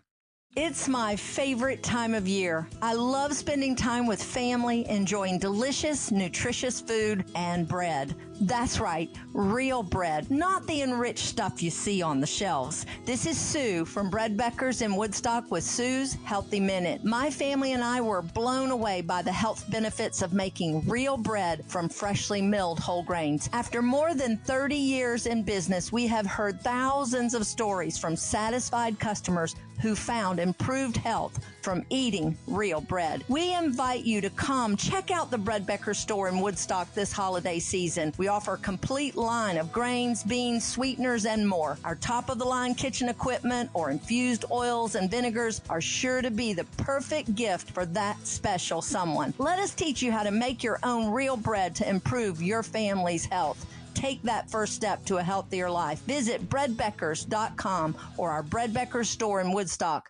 It's my favorite time of year. I love spending time with family, enjoying delicious, nutritious food and bread. That's right, real bread, not the enriched stuff you see on the shelves. This is Sue from Bread Beckers in Woodstock with Sue's Healthy Minute. My family and I were blown away by the health benefits of making real bread from freshly milled whole grains. After more than 30 years in business, we have heard thousands of stories from satisfied customers who found improved health from eating real bread. We invite you to come check out the Bread Becker store in Woodstock this holiday season. We offer a complete line of grains, beans, sweeteners, and more. Our top-of-the-line kitchen equipment or infused oils and vinegars are sure to be the perfect gift for that special someone. Let us teach you how to make your own real bread to improve your family's health. Take that first step to a healthier life. Visit breadbeckers.com or our Bread Beckers store in Woodstock.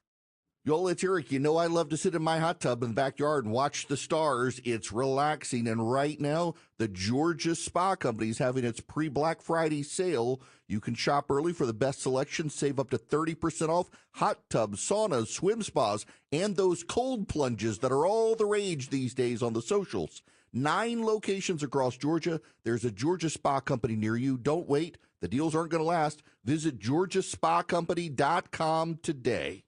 Y'all, it's Eric. You know I love to sit in my hot tub in the backyard and watch the stars. It's relaxing. And right now, the Georgia Spa Company is having its pre-Black Friday sale. You can shop early for the best selection, save up to 30% off hot tubs, saunas, swim spas, and those cold plunges that are all the rage these days on the socials. 9 locations across Georgia. There's a Georgia Spa Company near you. Don't wait. The deals aren't going to last. Visit GeorgiaSpaCompany.com today.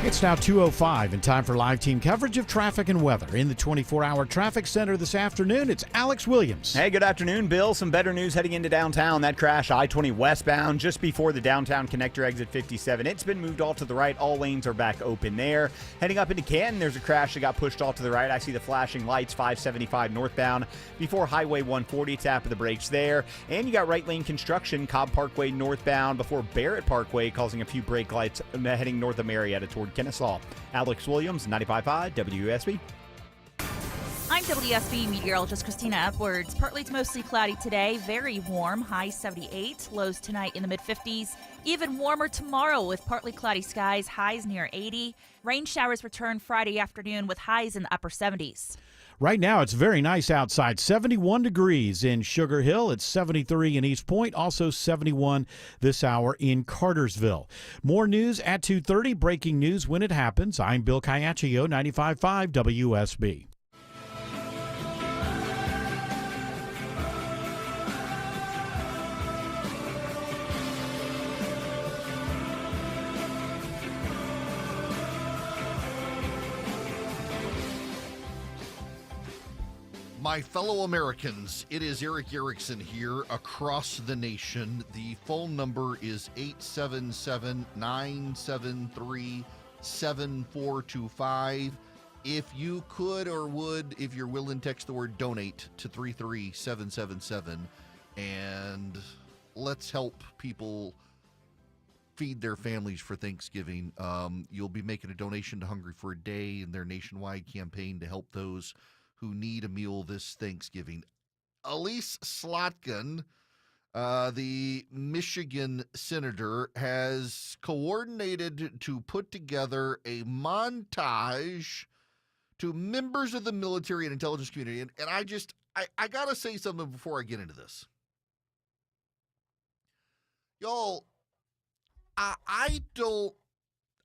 It's now 2:05 and time for live team coverage of traffic and weather. In the 24-hour traffic center this afternoon, it's Alex Williams. Hey, good afternoon, Bill. Some better news heading into downtown. That crash, I-20 westbound, just before the downtown connector exit 57. It's been moved off to the right. All lanes are back open there. Heading up into Canton, there's a crash that got pushed off to the right. I see the flashing lights, 575 northbound, before Highway 140. Tap of the brakes there. And you got right lane construction, Cobb Parkway northbound, before Barrett Parkway, causing a few brake lights heading north of Marietta toward Kennesaw. Alex Williams, 95.5 WSB. I'm WSB meteorologist Christina Edwards. Partly to mostly cloudy today, very warm, high 78, lows tonight in the mid-50s. Even warmer tomorrow with partly cloudy skies, highs near 80. Rain showers return Friday afternoon with highs in the upper 70s. Right now, it's very nice outside. 71 degrees in Sugar Hill. It's 73 in East Point. Also 71 this hour in Cartersville. More news at 2:30. Breaking news when it happens. I'm Bill Caiaccio, 95.5 WSB. My fellow Americans, it is Erick Erickson here across the nation. The phone number is 877-973-7425. If you could or would, if you're willing, text the word donate to 33777 and let's help people feed their families for Thanksgiving. You'll be making a donation to Hungry for a Day in their nationwide campaign to help those who need a meal this Thanksgiving. Elise Slotkin, the Michigan senator, has coordinated to put together a montage to members of the military and intelligence community. And I got to say something before I get into this. Y'all,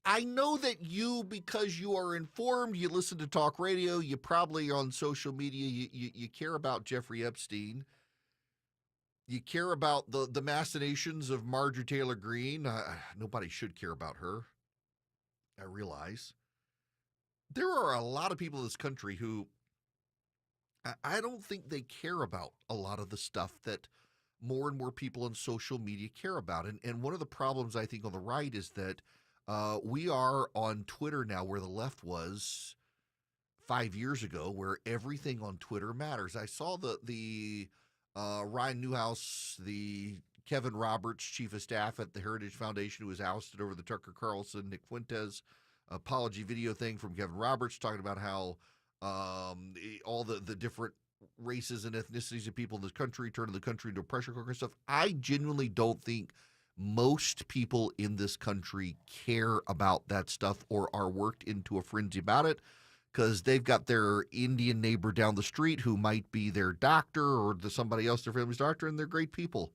I know that you, because you are informed, you listen to talk radio, you probably are on social media, you care about Jeffrey Epstein. You care about the machinations of Marjorie Taylor Greene. Nobody should care about her, I realize. There are a lot of people in this country who I don't think they care about a lot of the stuff that more and more people on social media care about. And one of the problems I think on the right is that we are on Twitter now where the left was 5 years ago, where everything on Twitter matters. I saw the Ryan Newhouse, the Kevin Roberts, chief of staff at the Heritage Foundation, who was ousted over the Tucker Carlson, Nick Fuentes apology video thing from Kevin Roberts, talking about how all the different races and ethnicities of people in this country turning the country into a pressure cooker and stuff. I genuinely don't think most people in this country care about that stuff or are worked into a frenzy about it, because they've got their Indian neighbor down the street who might be their doctor or somebody else, their family's doctor, and they're great people.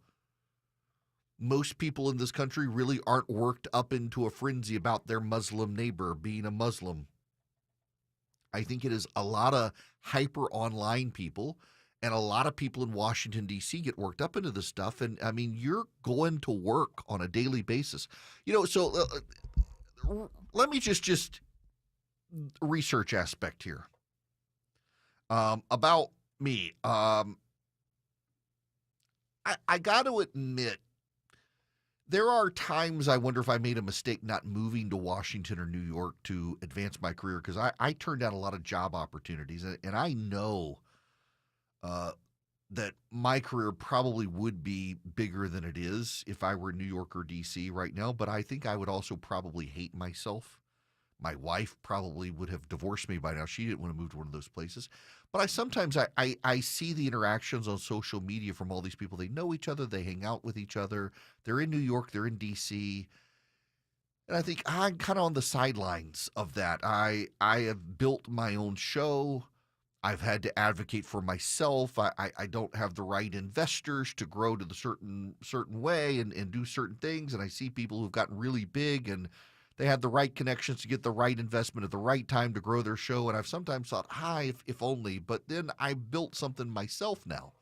Most people in this country really aren't worked up into a frenzy about their Muslim neighbor being a Muslim. I think it is a lot of hyper online people, and a lot of people in Washington, D.C. get worked up into this stuff. And, I mean, you're going to work on a daily basis. You know, so let me just research aspect here about me. I got to admit, there are times I wonder if I made a mistake not moving to Washington or New York to advance my career, because I turned down a lot of job opportunities, and I know that my career probably would be bigger than it is if I were in New York or D.C. right now, but I think I would also probably hate myself. My wife probably would have divorced me by now. She didn't want to move to one of those places. But sometimes I see the interactions on social media from all these people. They know each other. They hang out with each other. They're in New York. They're in D.C. And I think I'm kind of on the sidelines of that. I have built my own show. I've had to advocate for myself. I don't have the right investors to grow to the certain way and do certain things. And I see people who've gotten really big and they had the right connections to get the right investment at the right time to grow their show. And I've sometimes thought, if only. But then I built something myself now.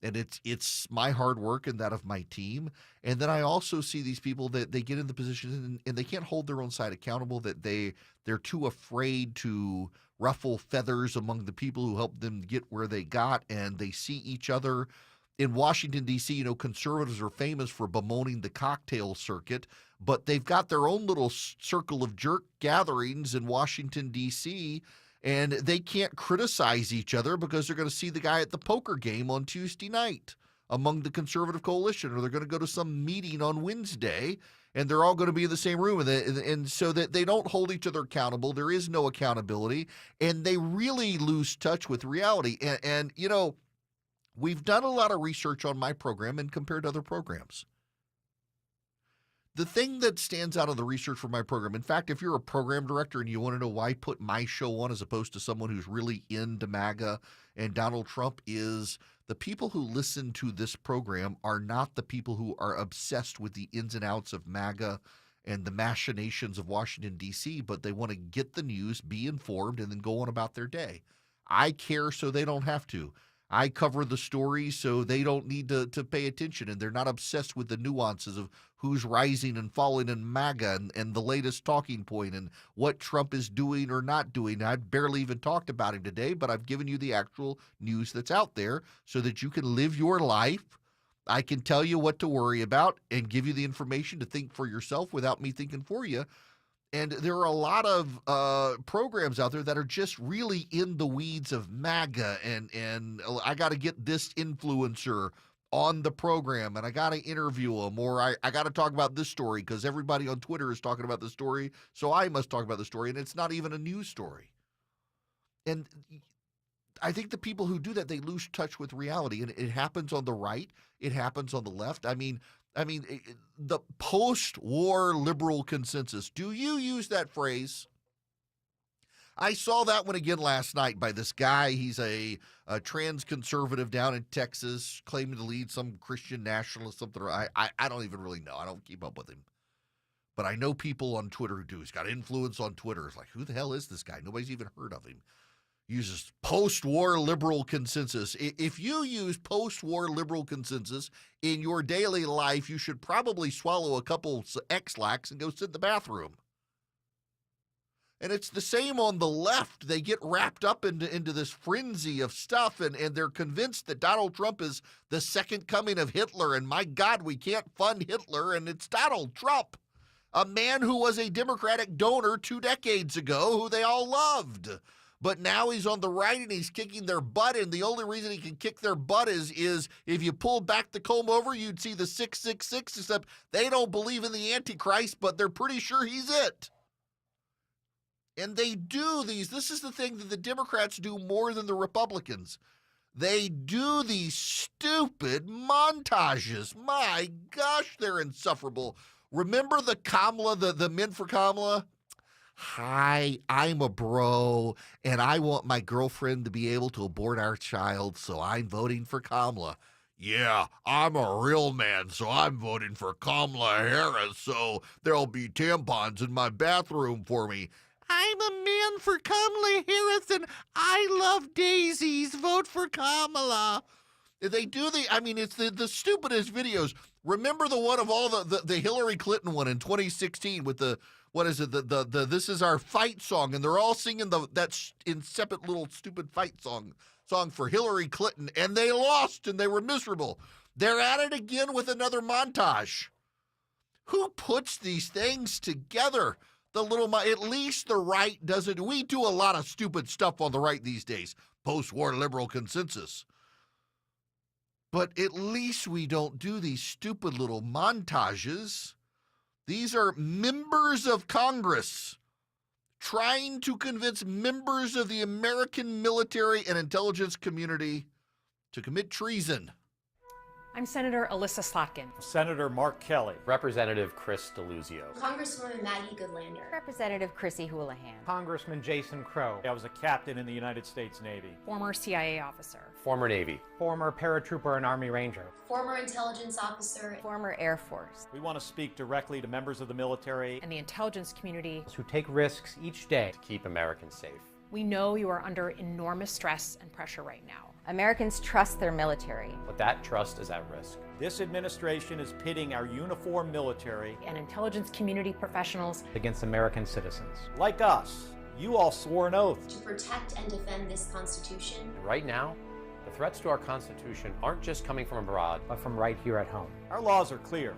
And it's my hard work and that of my team. And then I also see these people that they get in the position and they can't hold their own side accountable, that they're too afraid to ruffle feathers among the people who helped them get where they got. And they see each other. In Washington, D.C., conservatives are famous for bemoaning the cocktail circuit, but they've got their own little circle of jerk gatherings in Washington, D.C., and they can't criticize each other because they're going to see the guy at the poker game on Tuesday night among the conservative coalition, or they're going to go to some meeting on Wednesday, and they're all going to be in the same room. And so that they don't hold each other accountable. There is no accountability, and they really lose touch with reality. And we've done a lot of research on my program and compared to other programs. The thing that stands out of the research for my program, in fact, if you're a program director and you want to know why I put my show on as opposed to someone who's really into MAGA and Donald Trump, is the people who listen to this program are not the people who are obsessed with the ins and outs of MAGA and the machinations of Washington, D.C., but they want to get the news, be informed, and then go on about their day. I care so they don't have to. I cover the stories so they don't need to pay attention, and they're not obsessed with the nuances of who's rising and falling in MAGA and the latest talking point and what Trump is doing or not doing. I barely even talked about him today, but I've given you the actual news that's out there so that you can live your life. I can tell you what to worry about and give you the information to think for yourself without me thinking for you. And there are a lot of programs out there that are just really in the weeds of MAGA and I got to get this influencer on the program and I got to interview them, or I got to talk about this story because everybody on Twitter is talking about the story, so I must talk about the story, and it's not even a news story. And I think the people who do that, they lose touch with reality, and it happens on the right. It happens on the left. I mean, the post-war liberal consensus. Do you use that phrase? I saw that one again last night by this guy. He's a trans conservative down in Texas, claiming to lead some Christian nationalist something. I don't even really know. I don't keep up with him. But I know people on Twitter who do. He's got influence on Twitter. It's like, who the hell is this guy? Nobody's even heard of him. Uses post-war liberal consensus. If you use post-war liberal consensus in your daily life, you should probably swallow a couple X-Lax and go sit in the bathroom. And it's the same on the left. They get wrapped up into this frenzy of stuff, and they're convinced that Donald Trump is the second coming of Hitler, and my God, we can't fund Hitler, and it's Donald Trump, a man who was a Democratic donor 2 decades ago, who they all loved. But now he's on the right and he's kicking their butt, and the only reason he can kick their butt is if you pulled back the comb over, you'd see the 666, except they don't believe in the Antichrist, but they're pretty sure he's it. And they do these. This is the thing that the Democrats do more than the Republicans. They do these stupid montages. My gosh, they're insufferable. Remember the Kamala, the Men for Kamala? Hi, I'm a bro, and I want my girlfriend to be able to abort our child, so I'm voting for Kamala. Yeah, I'm a real man, so I'm voting for Kamala Harris, so there'll be tampons in my bathroom for me. I'm a man for Kamala Harris, and I love daisies. Vote for Kamala. They do it's the stupidest videos. Remember the one of all the Hillary Clinton one in 2016 with the This Is Our Fight song, and they're all singing that insipid little stupid fight song for Hillary Clinton, and they lost, and they were miserable. They're at it again with another montage. Who puts these things together? At least the right doesn't. We do a lot of stupid stuff on the right these days. Post-war liberal consensus. But at least we don't do these stupid little montages. These are members of Congress trying to convince members of the American military and intelligence community to commit treason. I'm Senator Alyssa Slotkin. Senator Mark Kelly. Representative Chris Deluzio. Congresswoman Maggie Goodlander. Representative Chrissy Houlihan. Congressman Jason Crow. I was a captain in the United States Navy. Former CIA officer. Former Navy. Former paratrooper and Army Ranger. Former intelligence officer. Former Air Force. We want to speak directly to members of the military and the intelligence community who take risks each day to keep Americans safe. We know you are under enormous stress and pressure right now. Americans trust their military. But that trust is at risk. This administration is pitting our uniformed military and intelligence community professionals against American citizens. Like us. You all swore an oath to protect and defend this Constitution. Right now, the threats to our Constitution aren't just coming from abroad, but from right here at home. Our laws are clear.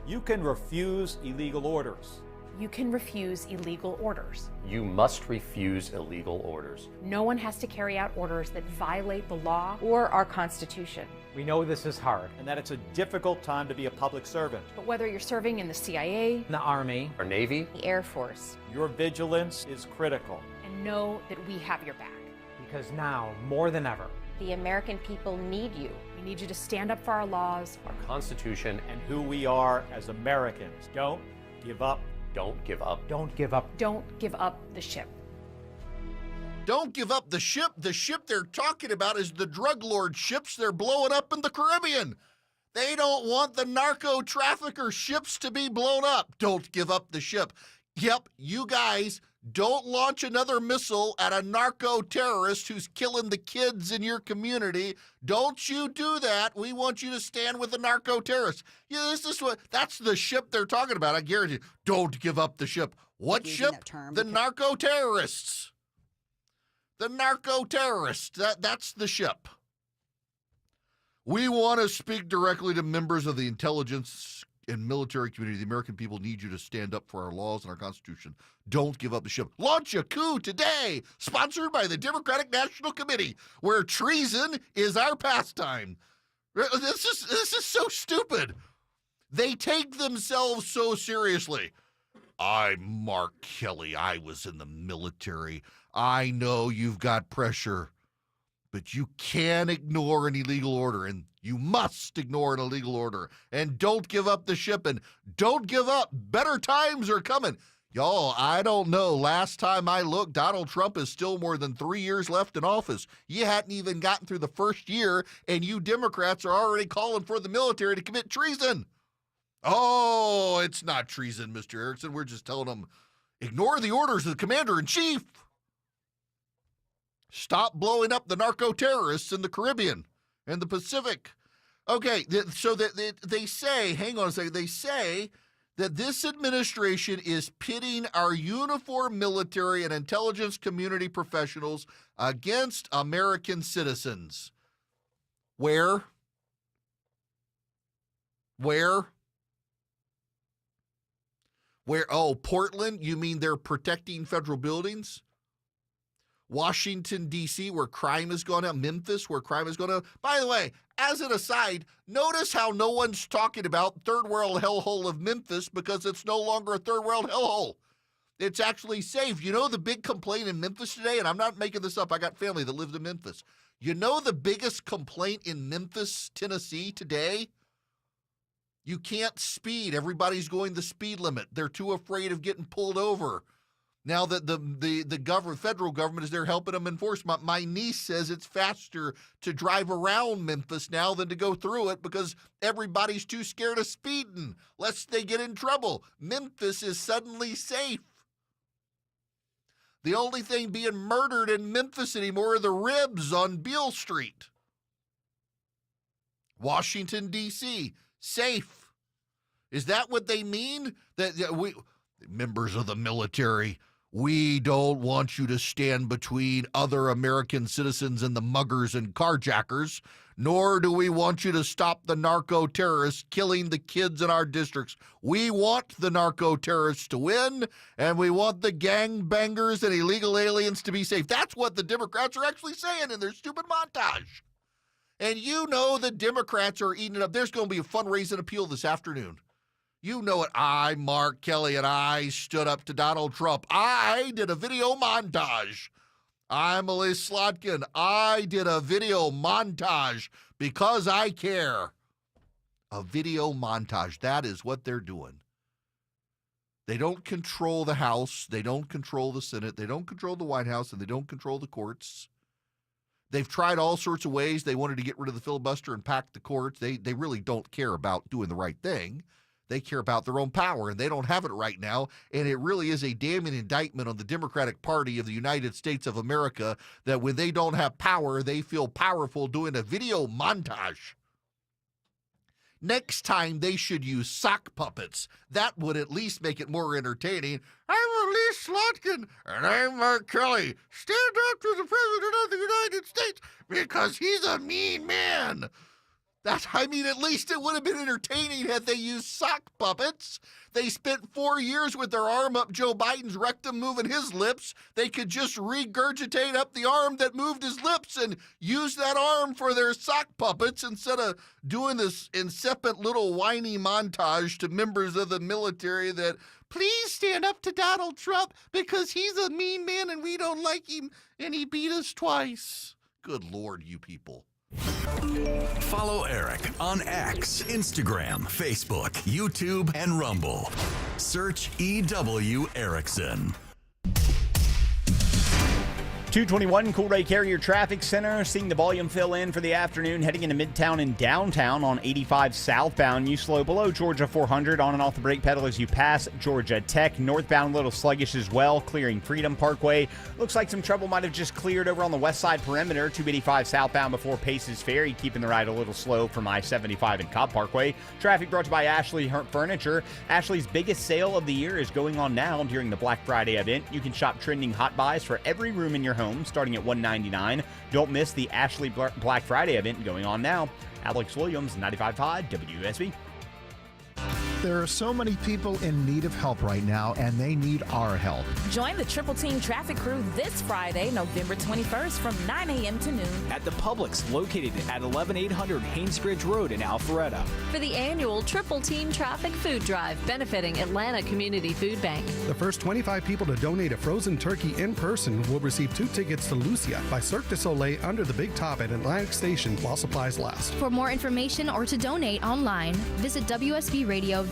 You can refuse illegal orders. You can refuse illegal orders. You must refuse illegal orders. No one has to carry out orders that violate the law or our Constitution. We know this is hard and that it's a difficult time to be a public servant. But whether you're serving in the CIA, the Army, or Navy, the Air Force, your vigilance is critical. And know that we have your back. Because now, more than ever, the American people need you. We need you to stand up for our laws, our Constitution, and who we are as Americans. Don't give up. Don't give up. Don't give up. Don't give up the ship. Don't give up the ship. The ship they're talking about is the drug lord ships they're blowing up in the Caribbean. They don't want the narco trafficker ships to be blown up. Don't give up the ship. Yep, you guys Don't launch another missile at a narco-terrorist who's killing the kids in your community. Don't you do that. We want you to stand with the narco-terrorists. Yeah, that's the ship they're talking about. I guarantee you. Don't give up the ship. What ship? The narco-terrorists. The narco-terrorists. That's the ship. We want to speak directly to members of the intelligence and military community. The American people need you to stand up for our laws and our Constitution. Don't give up the ship. Launch a coup today, sponsored by the Democratic National Committee, where treason is our pastime. This is so stupid. They take themselves so seriously. I'm Mark Kelly. I was in the military. I know you've got pressure, but you can't ignore an illegal order, and you must ignore an illegal order. And don't give up the ship, and don't give up. Better times are coming. Y'all, I don't know. Last time I looked, Donald Trump is still more than 3 years left in office. You hadn't even gotten through the first year, and you Democrats are already calling for the military to commit treason. Oh, it's not treason, Mr. Erickson. We're just telling them, ignore the orders of the commander-in-chief. Stop blowing up the narco-terrorists in the Caribbean and the Pacific. Okay, so that they say, hang on a second, they say that this administration is pitting our uniformed military and intelligence community professionals against American citizens. Where? Oh, Portland? You mean they're protecting federal buildings? Washington, D.C., where crime has gone up. Memphis, where crime has gone up. By the way, as an aside, notice how no one's talking about third world hellhole of Memphis because it's no longer a third world hellhole. It's actually safe. You know the big complaint in Memphis today, and I'm not making this up. I got family that lived in Memphis. You know the biggest complaint in Memphis, Tennessee today? You can't speed. Everybody's going the speed limit. They're too afraid of getting pulled over. Now that the federal government is there helping them enforce. My niece says it's faster to drive around Memphis now than to go through it because everybody's too scared of speeding, lest they get in trouble. Memphis is suddenly safe. The only thing being murdered in Memphis anymore are the ribs on Beale Street. Washington, D.C., safe. Is that what they mean? That we, members of the military, we don't want you to stand between other American citizens and the muggers and carjackers, nor do we want you to stop the narco-terrorists killing the kids in our districts. We want the narco-terrorists to win, and we want the gangbangers and illegal aliens to be safe. That's what the Democrats are actually saying in their stupid montage. And you know the Democrats are eating it up. There's going to be a fundraising appeal this afternoon. You know it. I, Mark Kelly, and I stood up to Donald Trump. I did a video montage. I'm Elise Slotkin. I did a video montage because I care. A video montage. That is what they're doing. They don't control the House. They don't control the Senate. They don't control the White House, and they don't control the courts. They've tried all sorts of ways. They wanted to get rid of the filibuster and pack the courts. They really don't care about doing the right thing. They care about their own power, and they don't have it right now. And it really is a damning indictment on the Democratic Party of the United States of America that when they don't have power, they feel powerful doing a video montage. Next time, they should use sock puppets. That would at least make it more entertaining. I'm Elise Slotkin, and I'm Mark Kelly. Stand up to the President of the United States because he's a mean man. At least it would have been entertaining had they used sock puppets. They spent 4 years with their arm up Joe Biden's rectum moving his lips. They could just regurgitate up the arm that moved his lips and use that arm for their sock puppets instead of doing this incipient little whiny montage to members of the military that, please stand up to Donald Trump because he's a mean man and we don't like him and he beat us twice. Good Lord, you people. Follow Eric on X, Instagram, Facebook, YouTube, and Rumble. Search EW Erickson. 221 Coolray Carrier Traffic Center, seeing the volume fill in for the afternoon, heading into Midtown and downtown on 85 southbound. You slow below Georgia 400 on and off the brake pedal as you pass Georgia Tech. Northbound a little sluggish as well, clearing Freedom Parkway. Looks like some trouble might have just cleared over on the west side perimeter, 285 southbound before Paces Ferry, keeping the ride a little slow from I-75 and Cobb Parkway. Traffic brought to you by Ashley Furniture. Ashley's biggest sale of the year is going on now during the Black Friday event. You can shop trending hot buys for every room in your home, starting at $199. Don't miss the Ashley Black Friday event going on now. Alex Williams, 95.5 WSB. There are so many people in need of help right now, and they need our help. Join the Triple Team Traffic Crew this Friday, November 21st from 9 a.m. to noon at the Publix located at 11800 Haynesbridge Road in Alpharetta. For the annual Triple Team Traffic Food Drive benefiting Atlanta Community Food Bank. The first 25 people to donate a frozen turkey in person will receive 2 tickets to Lucia by Cirque du Soleil under the Big Top at Atlantic Station while supplies last. For more information or to donate online, visit WSBRadio.com.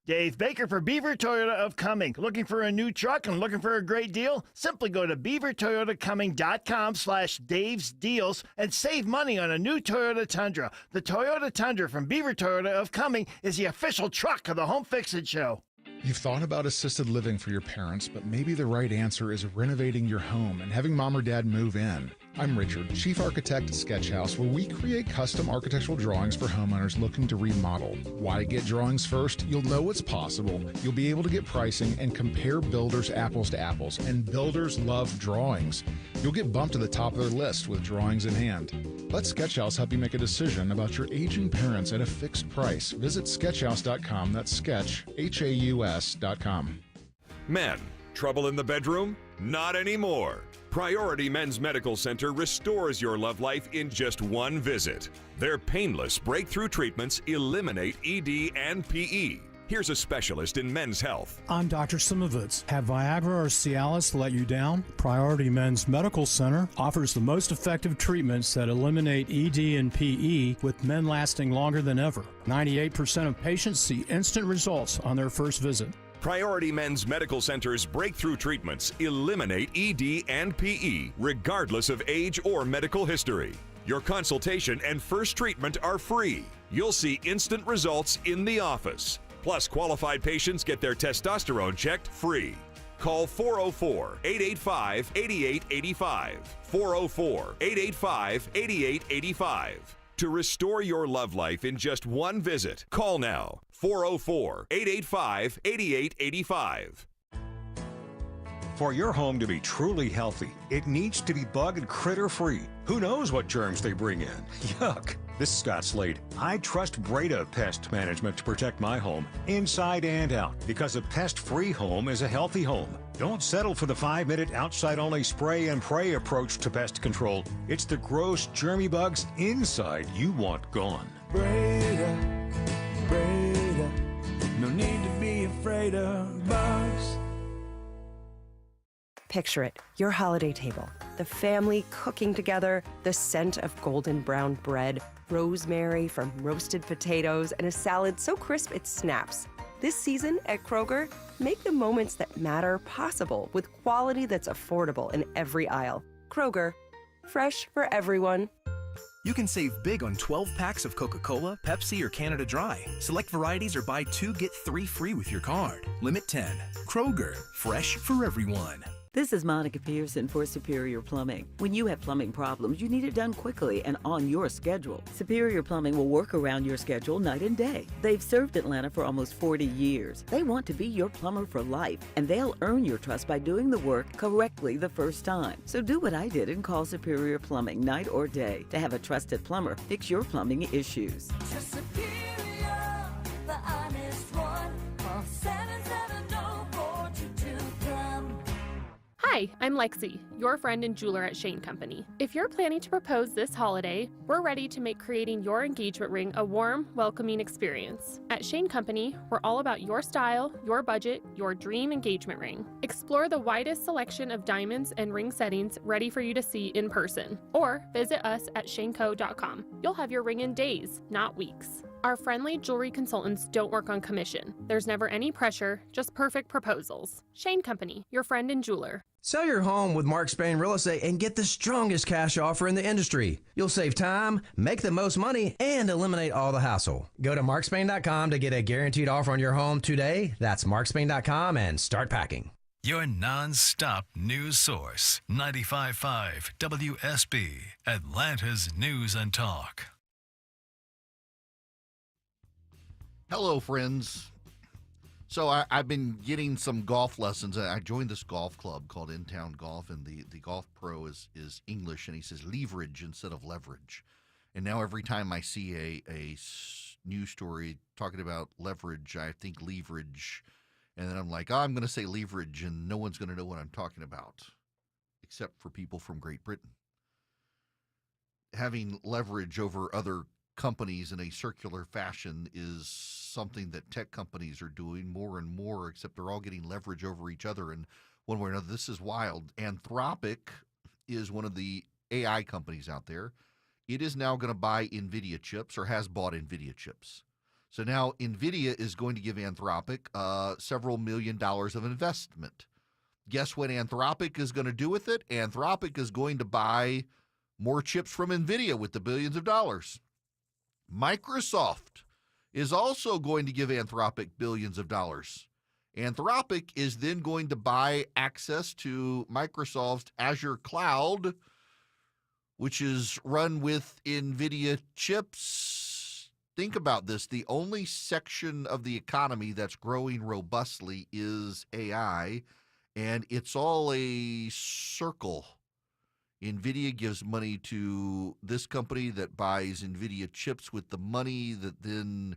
Dave Baker for Beaver Toyota of Cumming. Looking for a new truck and looking for a great deal? Simply go to beavertoyotacumming.com/Dave's Deals and save money on a new Toyota Tundra. The Toyota Tundra from Beaver Toyota of Cumming is the official truck of the Home Fix-It Show. You've thought about assisted living for your parents, but maybe the right answer is renovating your home and having mom or dad move in. I'm Richard, Chief Architect at Sketch House, where we create custom architectural drawings for homeowners looking to remodel. Why get drawings first? You'll know what's possible. You'll be able to get pricing and compare builders apples to apples, and builders love drawings. You'll get bumped to the top of their list with drawings in hand. Let Sketch House help you make a decision about your aging parents at a fixed price. Visit sketchhouse.com. That's sketch, HAUS.com. Men, trouble in the bedroom? Not anymore. Priority Men's Medical Center restores your love life in just one visit. Their painless breakthrough treatments eliminate ED and PE. Here's a specialist in men's health. I'm Dr. Simovitz. Have Viagra or Cialis let you down? Priority Men's Medical Center offers the most effective treatments that eliminate ED and PE, with men lasting longer than ever. 98% of patients see instant results on their first visit. Priority Men's Medical Center's breakthrough treatments eliminate ED and PE, regardless of age or medical history. Your consultation and first treatment are free. You'll see instant results in the office. Plus, qualified patients get their testosterone checked free. Call 404-885-8885. 404-885-8885. To restore your love life in just one visit, call now. 404-885-8885. For your home to be truly healthy, it needs to be bug and critter free. Who knows what germs they bring in? Yuck. This is Scott Slade. I trust Breda Pest Management to protect my home, inside and out, because a pest-free home is a healthy home. Don't settle for the 5-minute outside-only spray and pray approach to pest control. It's the gross, germy bugs inside you want gone. Breda, Breda, no need to be afraid of bugs. Picture it, your holiday table, the family cooking together, the scent of golden brown bread, rosemary from roasted potatoes, and a salad so crisp it snaps. This season at Kroger, make the moments that matter possible with quality that's affordable in every aisle. Kroger, fresh for everyone. You can save big on 12 packs of Coca-Cola, Pepsi, or Canada Dry. Select varieties or buy 2, get 3 free with your card. Limit 10. Kroger, fresh for everyone. This is Monica Pearson for Superior Plumbing. When you have plumbing problems, you need it done quickly and on your schedule. Superior Plumbing will work around your schedule night and day. They've served Atlanta for almost 40 years. They want to be your plumber for life, and they'll earn your trust by doing the work correctly the first time. So do what I did and call Superior Plumbing night or day to have a trusted plumber fix your plumbing issues. Superior, the honest one. Call 770-4222-PLUM. Hi, I'm Lexi, your friend and jeweler at Shane Company. If you're planning to propose this holiday, we're ready to make creating your engagement ring a warm, welcoming experience. At Shane Company, we're all about your style, your budget, your dream engagement ring. Explore the widest selection of diamonds and ring settings ready for you to see in person, or visit us at shaneco.com. You'll have your ring in days, not weeks. Our friendly jewelry consultants don't work on commission. There's never any pressure, just perfect proposals. Shane Company, your friend and jeweler. Sell your home with Mark Spain Real Estate and get the strongest cash offer in the industry. You'll save time, make the most money, and eliminate all the hassle. Go to markspain.com to get a guaranteed offer on your home today. That's markspain.com and start packing. Your non-stop news source, 95.5 WSB, Atlanta's News and Talk. Hello, friends. So I've been getting some golf lessons. I joined this golf club called In Town Golf, and the golf pro is English, and he says leverage instead of leverage. And now every time I see a news story talking about leverage, I think leverage. And then I'm like, I'm going to say leverage, and no one's going to know what I'm talking about, except for people from Great Britain. Having leverage over other companies in a circular fashion is something that tech companies are doing more and more, except they're all getting leverage over each other in one way or another. This is wild. Anthropic is one of the AI companies out there. It is now going to buy NVIDIA chips, or has bought NVIDIA chips. So now NVIDIA is going to give Anthropic several $1 million of investment. Guess what Anthropic is going to do with it? Anthropic is going to buy more chips from NVIDIA with the billions of dollars. Microsoft is also going to give Anthropic billions of dollars. Anthropic is then going to buy access to Microsoft's Azure Cloud, which is run with NVIDIA chips. Think about this. The only section of the economy that's growing robustly is AI, and it's all a circle. NVIDIA gives money to this company that buys NVIDIA chips with the money that then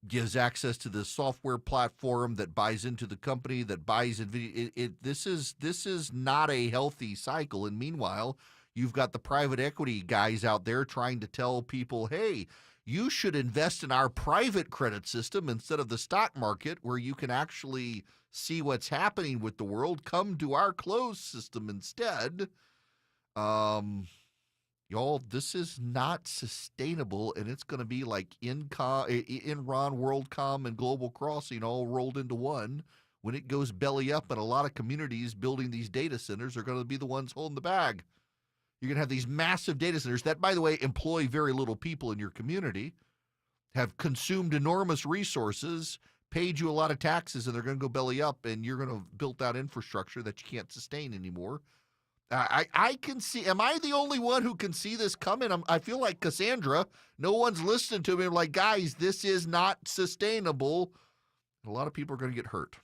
gives access to the software platform that buys into the company that buys NVIDIA. This is not a healthy cycle. And meanwhile, you've got the private equity guys out there trying to tell people, hey, you should invest in our private credit system instead of the stock market, where you can actually see what's happening with the world. Come to our closed system instead. Y'all, this is not sustainable, and it's going to be like Enron, WorldCom, and Global Crossing all rolled into one. When it goes belly up, and a lot of communities building these data centers are going to be the ones holding the bag. You're going to have these massive data centers that, by the way, employ very little people in your community, have consumed enormous resources, paid you a lot of taxes, and they're going to go belly up, and you're going to have built out infrastructure that you can't sustain anymore. I can see. Am I the only one who can see this coming? I feel like Cassandra. No one's listening to me. I'm like, guys, this is not sustainable. A lot of people are going to get hurt.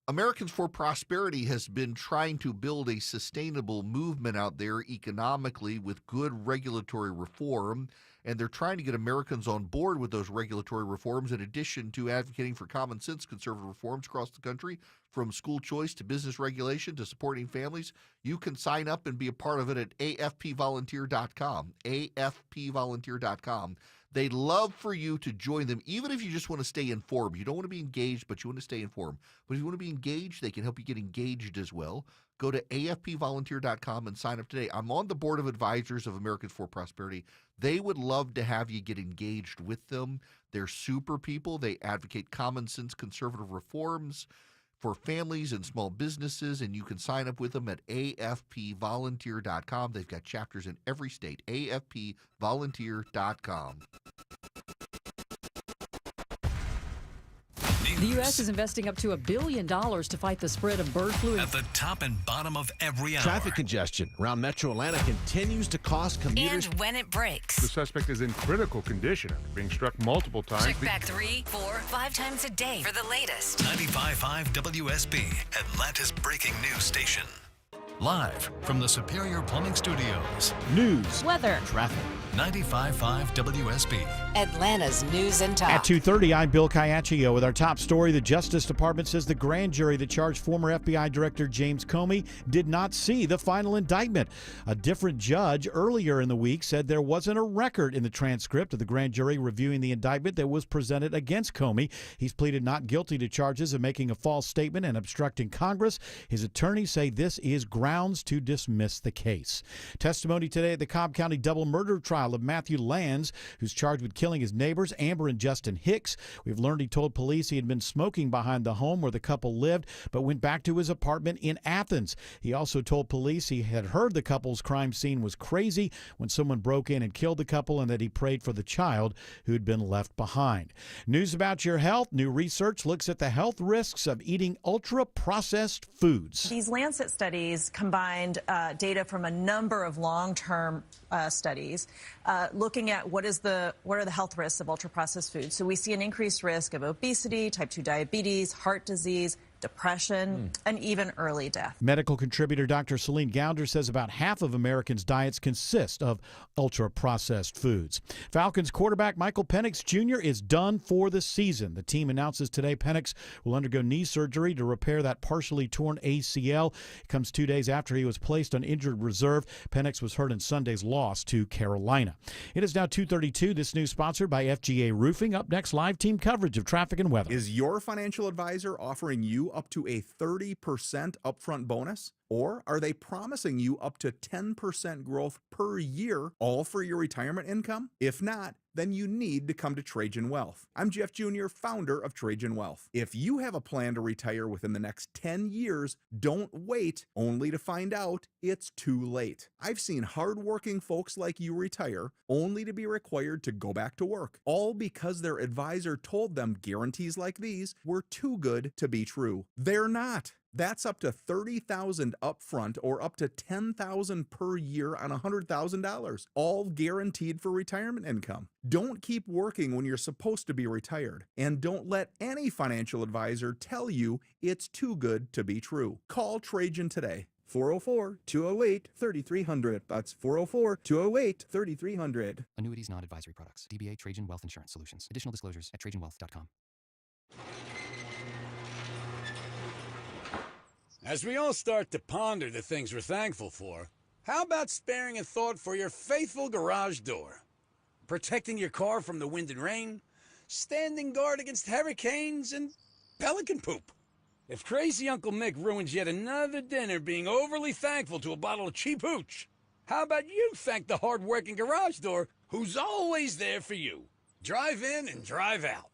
Americans for Prosperity has been trying to build a sustainable movement out there economically with good regulatory reform, and they're trying to get Americans on board with those regulatory reforms, in addition to advocating for common sense conservative reforms across the country, from school choice to business regulation to supporting families. You can sign up and be a part of it at afpvolunteer.com, afpvolunteer.com. They'd love for you to join them, even if you just want to stay informed. You don't want to be engaged, but you want to stay informed. But if you want to be engaged, they can help you get engaged as well. Go to afpvolunteer.com and sign up today. I'm on the board of advisors of Americans for Prosperity. They would love to have you get engaged with them. They're super people. They advocate common sense conservative reforms for families and small businesses, and you can sign up with them at afpvolunteer.com. They've got chapters in every state. afpvolunteer.com. The U.S. is investing up to $1 billion to fight the spread of bird flu. At the top and bottom of every hour. Traffic congestion around Metro Atlanta continues to cost commuters. And when it breaks. The suspect is in critical condition after being struck multiple times. Check back 3, 4, 5 times a day for the latest. 95.5 WSB, Atlanta's breaking news station. Live from the Superior Plumbing Studios. News, weather, traffic. 95.5 WSB. Atlanta's News and Talk. At 2:30, I'm Bill Caiaccio with our top story. The Justice Department says the grand jury that charged former FBI Director James Comey did not see the final indictment. A different judge earlier in the week said there wasn't a record in the transcript of the grand jury reviewing the indictment that was presented against Comey. He's pleaded not guilty to charges of making a false statement and obstructing Congress. His attorneys say this is groundbreaking. grounds to dismiss the case. Testimony today at the Cobb County double murder trial of Matthew Lands, who's charged with killing his neighbors, Amber and Justin Hicks. We've learned he told police he had been smoking behind the home where the couple lived, but went back to his apartment in Athens. He also told police he had heard the couple's crime scene was crazy when someone broke in and killed the couple, and that he prayed for the child who'd been left behind. News about your health. New research looks at the health risks of eating ultra-processed foods. These Lancet studies combined data from a number of long-term studies looking at what are the health risks of ultra-processed foods. So we see an increased risk of obesity, type 2 diabetes, heart disease, depression, and even early death. Medical contributor Dr. Celine Gounder says about half of Americans' diets consist of ultra-processed foods. Falcons quarterback Michael Penix Jr. is done for the season. The team announces today Penix will undergo knee surgery to repair that partially torn ACL. It comes 2 days after he was placed on injured reserve. Penix was hurt in Sunday's loss to Carolina. It is now 2:32. This news sponsored by FGA Roofing. Up next, live team coverage of traffic and weather. Is your financial advisor offering you up to a 30% upfront bonus? Or are they promising you up to 10% growth per year, all for your retirement income? If not, then you need to come to Trajan Wealth. I'm Jeff Jr., founder of Trajan Wealth. If you have a plan to retire within the next 10 years, don't wait only to find out it's too late. I've seen hardworking folks like you retire only to be required to go back to work, all because their advisor told them guarantees like these were too good to be true. They're not. That's up to $30,000 upfront or up to $10,000 per year on $100,000, all guaranteed for retirement income. Don't keep working when you're supposed to be retired, and don't let any financial advisor tell you it's too good to be true. Call Trajan today. 404-208-3300. That's 404-208-3300. Annuities, not advisory products. DBA Trajan Wealth Insurance Solutions. Additional disclosures at TrajanWealth.com. As we all start to ponder the things we're thankful for, how about sparing a thought for your faithful garage door? Protecting your car from the wind and rain, standing guard against hurricanes, and pelican poop. If crazy Uncle Mick ruins yet another dinner being overly thankful to a bottle of cheap hooch, how about you thank the hard-working garage door who's always there for you? Drive in and drive out.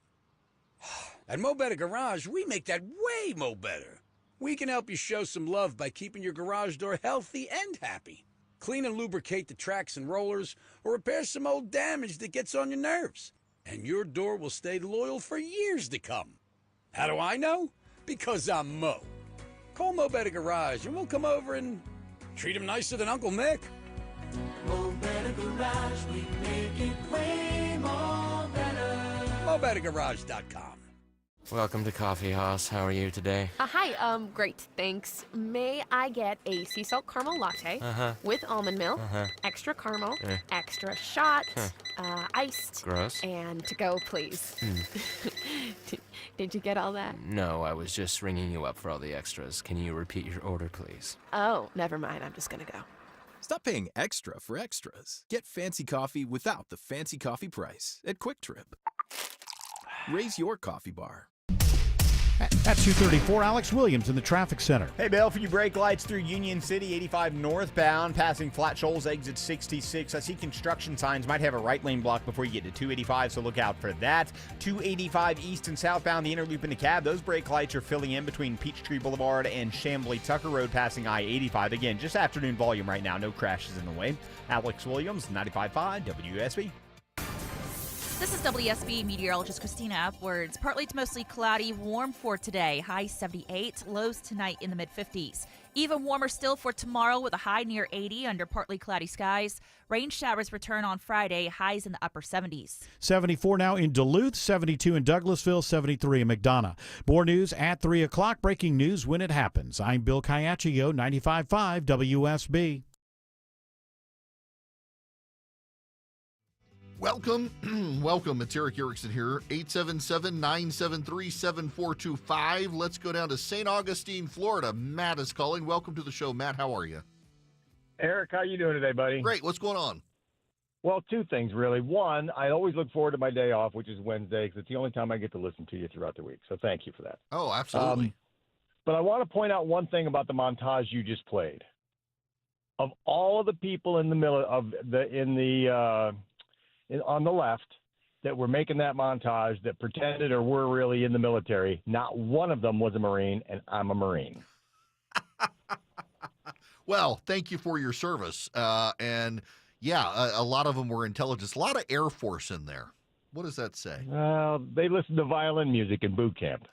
At Mo Better Garage, we make that way mo better. We can help you show some love by keeping your garage door healthy and happy. Clean and lubricate the tracks and rollers, or repair some old damage that gets on your nerves. And your door will stay loyal for years to come. How do I know? Because I'm Mo. Call Mo Better Garage and we'll come over and treat him nicer than Uncle Mick. Mo Better Garage, we make it way more better. MoBetterGarage.com. Welcome to Coffee House. How are you today? Hi, great, thanks. May I get a sea salt caramel latte with almond milk, extra caramel, extra shot, iced, Gross. and to go, please. Did you get all that? No, I was just ringing you up for all the extras. Can you repeat your order, please? Oh, never mind. I'm just gonna go. Stop paying extra for extras. Get fancy coffee without the fancy coffee price at Quick Trip. Raise your coffee bar. At 2:34, Alex Williams in the traffic center. Hey, Bill, for you brake lights through Union City, 85 northbound, passing Flat Shoals, exit 66. I see construction signs might have a right lane block before you get to 285, so look out for that. 285 east and southbound, the inner loop in the cab. Those brake lights are filling in between Peachtree Boulevard and Chamblee Tucker Road, passing I-85. Again, just afternoon volume right now. No crashes in the way. Alex Williams, 95.5 WSB. This is WSB meteorologist Christina Upwards. Partly to mostly cloudy, warm for today. High 78, lows tonight in the mid-50s. Even warmer still for tomorrow with a high near 80 under partly cloudy skies. Rain showers return on Friday, highs in the upper 70s. 74 now in Duluth, 72 in Douglasville, 73 in McDonough. More news at 3 o'clock. Breaking news when it happens. I'm Bill Caiaccio, 95.5 WSB. Welcome. It's Eric Erickson here, 877-973-7425. Let's go down to St. Augustine, Florida. Matt is calling. Welcome to the show. Matt, how are you? Eric, how you doing today, buddy? Great. What's going on? Well, two things, really. One, I always look forward to my day off, which is Wednesday, because it's the only time I get to listen to you throughout the week. So thank you for that. Oh, absolutely. But I want to point out one thing about the montage you just played. of all of the people in the middle on the left that were making that montage that pretended or were really in the military, not one of them was a Marine, and I'm a Marine. Well, thank you for your service. And yeah, a lot of them were intelligence. A lot of Air Force in there. What does that say? Well, they listened to violin music in boot camp.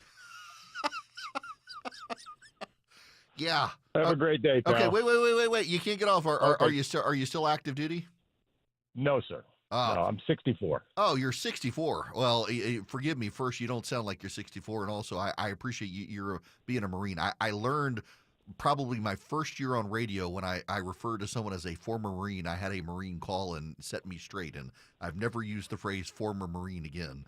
Yeah. Have a great day, pal. Okay, wait. You can't get off. Are you still active duty? No, sir. No, I'm 64. Oh, you're 64. Well, forgive me. First, you don't sound like you're 64, and also I appreciate you're being a Marine. I learned probably my first year on radio when I referred to someone as a former Marine. I had a Marine call and set me straight, and I've never used the phrase former Marine again.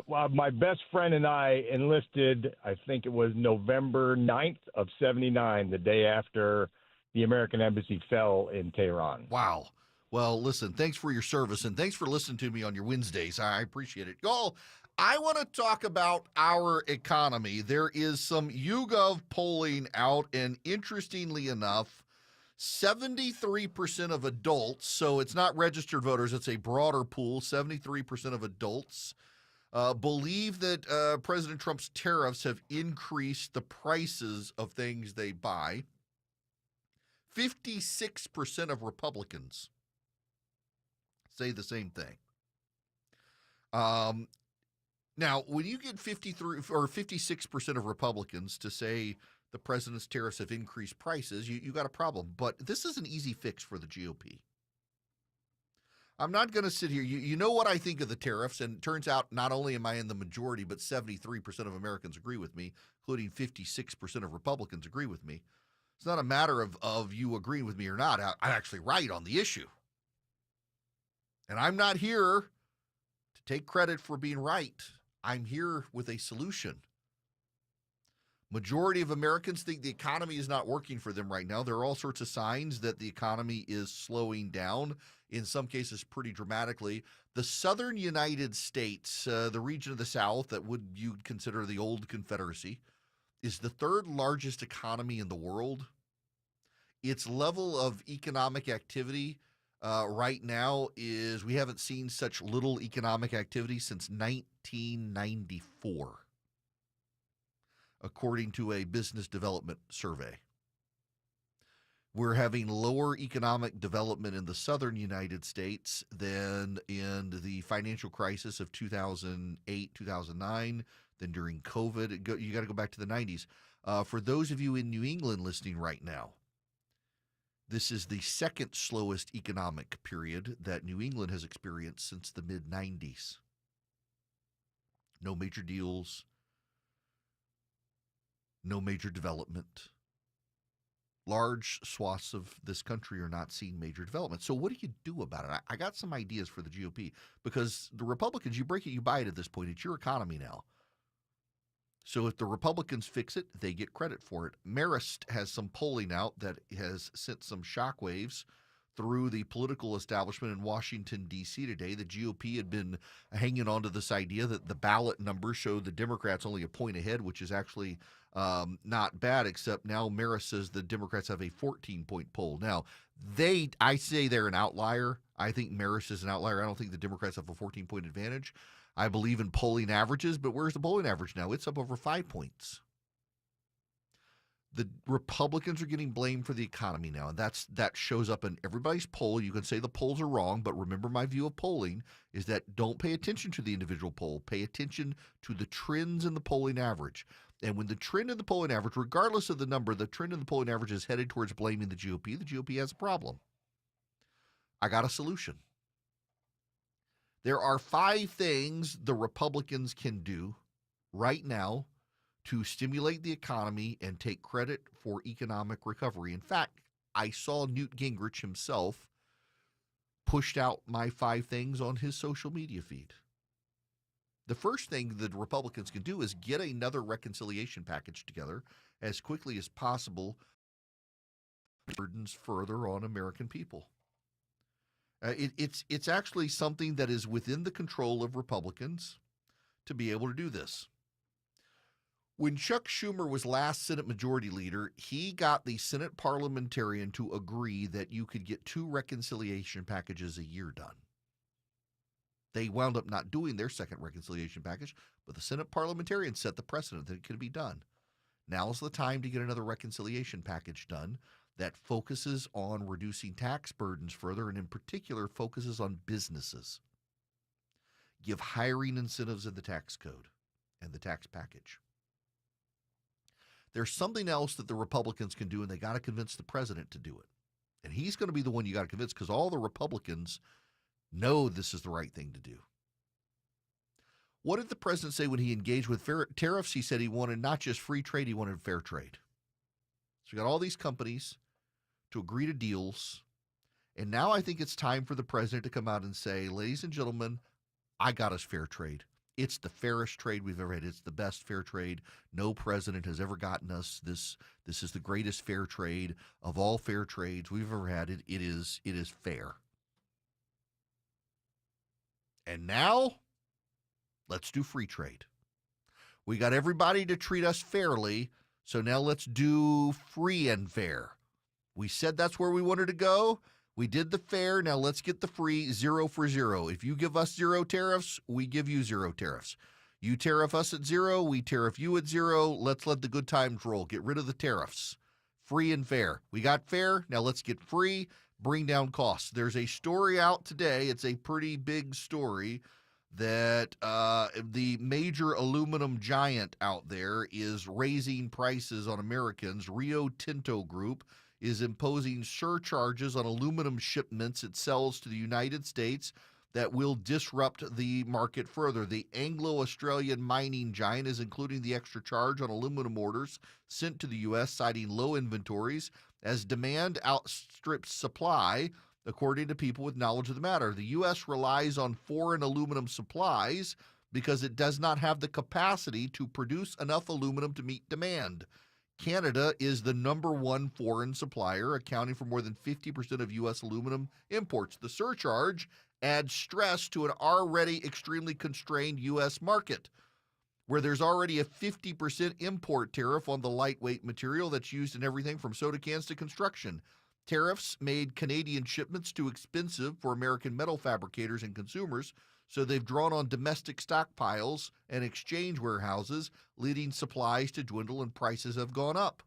Well, my best friend and I enlisted, I think it was November 9th of 79, the day after the American embassy fell in Tehran. Wow. Well, listen, thanks for your service, and thanks for listening to me on your Wednesdays. I appreciate it. Y'all, I want to talk about our economy. There is some YouGov polling out, and interestingly enough, 73% of adults, so it's not registered voters, it's a broader pool, 73% of adults believe that President Trump's tariffs have increased the prices of things they buy. 56% of Republicans say the same thing. Now, when you get 53 or 56% of Republicans to say the president's tariffs have increased prices, you got a problem. But this is an easy fix for the GOP. I'm not going to sit here. You know what I think of the tariffs, and it turns out not only am I in the majority, but 73% of Americans agree with me, including 56% of Republicans agree with me. It's not a matter of you agreeing with me or not. I'm actually right on the issue. And I'm not here to take credit for being right. I'm here with a solution. Majority of Americans think the economy is not working for them right now. There are all sorts of signs that the economy is slowing down, in some cases pretty dramatically. The southern United States, the region of the South that you'd consider the old Confederacy, is the third largest economy in the world. Its level of economic activity right now is, we haven't seen such little economic activity since 1994, according to a business development survey. We're having lower economic development in the southern United States than in the financial crisis of 2008, 2009, than during COVID. You got to go back to the 90s. For those of you in New England listening right now, this is the second slowest economic period that New England has experienced since the mid-90s. No major deals, no major development. Large swaths of this country are not seeing major development. So what do you do about it? I got some ideas for the GOP, because the Republicans, you break it, you buy it at this point. It's your economy now. So if the Republicans fix it, they get credit for it. Marist has some polling out that has sent some shockwaves through the political establishment in Washington, D.C. today. The GOP had been hanging on to this idea that the ballot numbers show the Democrats only a point ahead, which is actually not bad, except now Marist says the Democrats have a 14-point poll. Now, I say they're an outlier. I think Marist is an outlier. I don't think the Democrats have a 14-point advantage. I believe in polling averages, but where's the polling average now? It's up over 5 points. The Republicans are getting blamed for the economy now, and that shows up in everybody's poll. You can say the polls are wrong, but remember, my view of polling is that don't pay attention to the individual poll. Pay attention to the trends in the polling average. And when the trend in the polling average, regardless of the number, the trend in the polling average is headed towards blaming the GOP has a problem. I got a solution. There are 5 things the Republicans can do right now to stimulate the economy and take credit for economic recovery. In fact, I saw Newt Gingrich himself pushed out my 5 things on his social media feed. The first thing the Republicans can do is get another reconciliation package together as quickly as possible. Burdens further on American people. It's actually something that is within the control of Republicans to be able to do this. When Chuck Schumer was last Senate Majority Leader, he got the Senate parliamentarian to agree that you could get 2 reconciliation packages a year done. They wound up not doing their second reconciliation package, but the Senate parliamentarian set the precedent that it could be done. Now's the time to get another reconciliation package done that focuses on reducing tax burdens further, and in particular focuses on businesses. Give hiring incentives in the tax code and the tax package. There's something else that the Republicans can do, and they got to convince the president to do it. And he's going to be the one you got to convince, because all the Republicans know this is the right thing to do. What did the president say when he engaged with tariffs? He said he wanted not just free trade, he wanted fair trade. So we got all these companies to agree to deals, and now I think it's time for the president to come out and say, ladies and gentlemen, I got us fair trade. It's the fairest trade we've ever had. It's the best fair trade. No president has ever gotten us this. This is the greatest fair trade of all fair trades we've ever had. It is fair. And now, let's do free trade. We got everybody to treat us fairly, so now let's do free and fair. We said that's where we wanted to go. We did the fair. Now let's get the free 0 for 0. If you give us 0 tariffs, we give you 0 tariffs. You tariff us at 0, we tariff you at 0. Let's let the good times roll. Get rid of the tariffs. Free and fair. We got fair. Now let's get free. Bring down costs. There's a story out today. It's a pretty big story that the major aluminum giant out there is raising prices on Americans. Rio Tinto Group is imposing surcharges on aluminum shipments it sells to the United States that will disrupt the market further. The Anglo-Australian mining giant is including the extra charge on aluminum orders sent to the U.S., citing low inventories as demand outstrips supply, according to people with knowledge of the matter. The U.S. relies on foreign aluminum supplies because it does not have the capacity to produce enough aluminum to meet demand. Canada is the #1 foreign supplier, accounting for more than 50% of U.S. aluminum imports. The surcharge adds stress to an already extremely constrained U.S. market, where there's already a 50% import tariff on the lightweight material that's used in everything from soda cans to construction. Tariffs made Canadian shipments too expensive for American metal fabricators and consumers, so they've drawn on domestic stockpiles and exchange warehouses, leading supplies to dwindle and prices have gone up.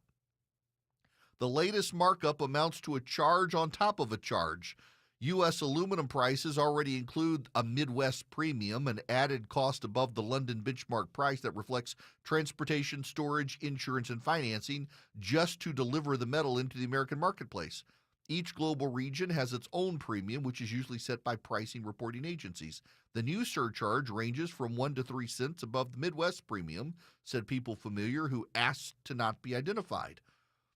The latest markup amounts to a charge on top of a charge. U.S. aluminum prices already include a Midwest premium, an added cost above the London benchmark price that reflects transportation, storage, insurance, and financing just to deliver the metal into the American marketplace. Each global region has its own premium, which is usually set by pricing reporting agencies. The new surcharge ranges from 1 to 3 cents above the Midwest premium, said people familiar who asked to not be identified.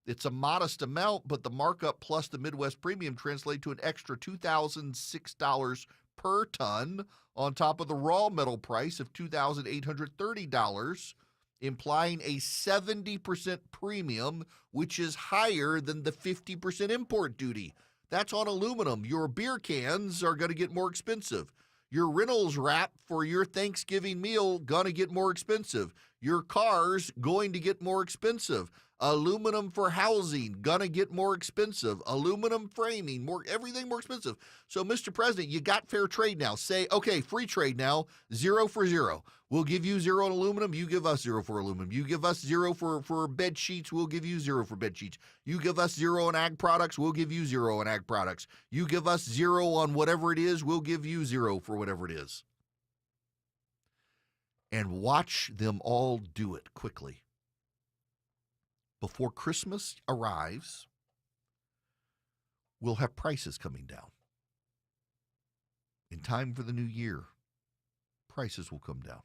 It's a modest amount, but the markup plus the Midwest premium translate to an extra $2,006 per ton on top of the raw metal price of $2,830, implying a 70% premium, which is higher than the 50% import duty. That's on aluminum. Your beer cans are going to get more expensive. Your Reynolds wrap for your Thanksgiving meal going to get more expensive. Your car's going to get more expensive. Aluminum for housing gonna get more expensive. Aluminum framing, everything more expensive. So, Mr. President, you got fair trade now. Say, okay, free trade now, 0 for 0. We'll give you 0 on aluminum. You give us 0 for aluminum. You give us 0 for bed sheets. We'll give you 0 for bed sheets. You give us 0 on ag products. We'll give you 0 on ag products. You give us 0 on whatever it is. We'll give you 0 for whatever it is. And watch them all do it quickly. Before Christmas arrives, we'll have prices coming down. In time for the new year, prices will come down.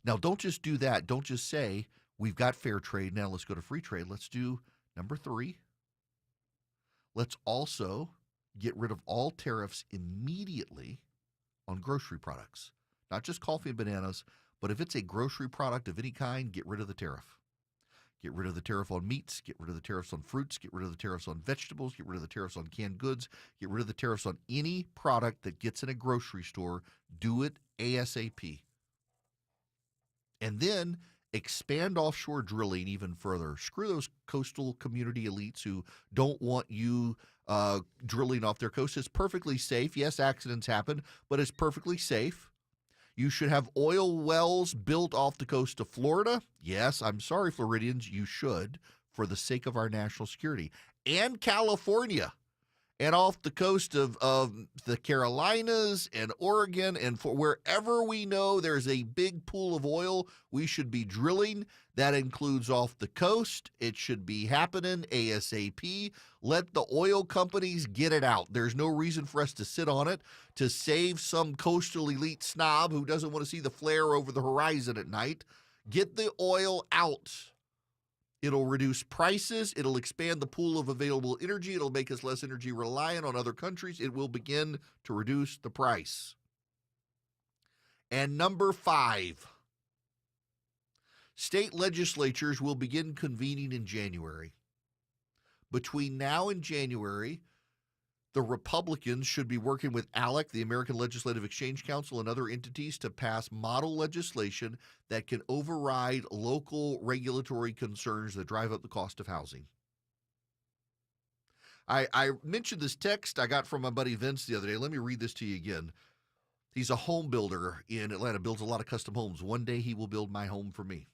Now, don't just do that. Don't just say, we've got fair trade, now let's go to free trade. Let's do number 3. Let's also get rid of all tariffs immediately on grocery products. Not just coffee and bananas, but if it's a grocery product of any kind, get rid of the tariff. Get rid of the tariff on meats, get rid of the tariffs on fruits, get rid of the tariffs on vegetables, get rid of the tariffs on canned goods, get rid of the tariffs on any product that gets in a grocery store. Do it ASAP. And then expand offshore drilling even further. Screw those coastal community elites who don't want you drilling off their coast. It's perfectly safe. Yes, accidents happen, but it's perfectly safe. You should have oil wells built off the coast of Florida. Yes, I'm sorry, Floridians, you should, for the sake of our national security. And California. And off the coast of the Carolinas and Oregon and for wherever we know there's a big pool of oil, we should be drilling. That includes off the coast. It should be happening ASAP. Let the oil companies get it out. There's no reason for us to sit on it to save some coastal elite snob who doesn't want to see the flare over the horizon at night. Get the oil out. It'll reduce prices. It'll expand the pool of available energy. It'll make us less energy reliant on other countries. It will begin to reduce the price. And number 5, state legislatures will begin convening in January. Between now and January, the Republicans should be working with ALEC, the American Legislative Exchange Council, and other entities to pass model legislation that can override local regulatory concerns that drive up the cost of housing. I mentioned this text I got from my buddy Vince the other day. Let me read this to you again. He's a home builder in Atlanta, builds a lot of custom homes. One day he will build my home for me.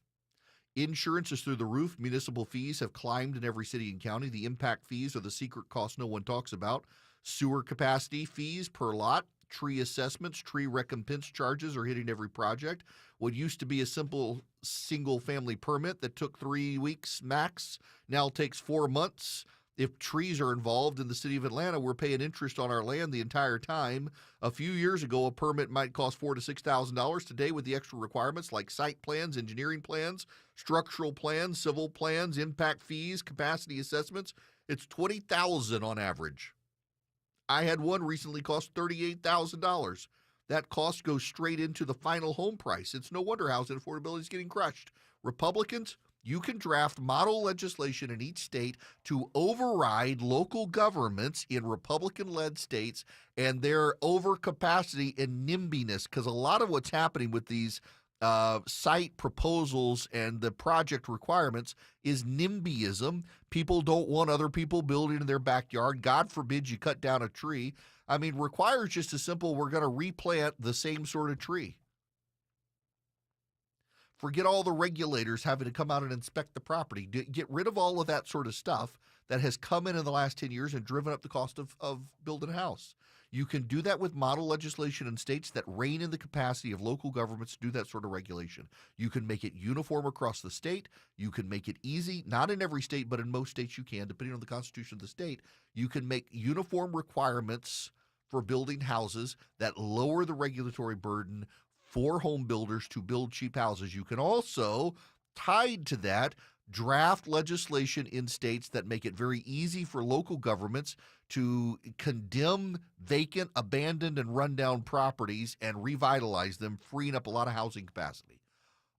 Insurance is through the roof. Municipal fees have climbed in every city and county. The impact fees are the secret cost no one talks about. Sewer capacity fees per lot, tree assessments, tree recompense charges are hitting every project. What used to be a simple single-family permit that took 3 weeks max now takes 4 months. If trees are involved in the city of Atlanta, we're paying interest on our land the entire time. A few years ago, a permit might cost $4,000 to $6,000. Today, with the extra requirements like site plans, engineering plans, structural plans, civil plans, impact fees, capacity assessments, it's $20,000 on average. I had one recently cost $38,000. That cost goes straight into the final home price. It's no wonder housing affordability is getting crushed. Republicans, you can draft model legislation in each state to override local governments in Republican-led states and their overcapacity and nimbiness, because a lot of what's happening with these site proposals and the project requirements is NIMBYism. People don't want other people building in their backyard. God forbid you cut down a tree. I mean, requires just as simple, we're going to replant the same sort of tree. Forget all the regulators having to come out and inspect the property. Get rid of all of that sort of stuff that has come in the last 10 years and driven up the cost of building a house. You can do that with model legislation in states that rein in the capacity of local governments to do that sort of regulation. You can make it uniform across the state. You can make it easy, not in every state, but in most states you can, depending on the constitution of the state. You can make uniform requirements for building houses that lower the regulatory burden for home builders to build cheap houses. You can also, tied to that, draft legislation in states that make it very easy for local governments to condemn vacant, abandoned, and rundown properties and revitalize them, freeing up a lot of housing capacity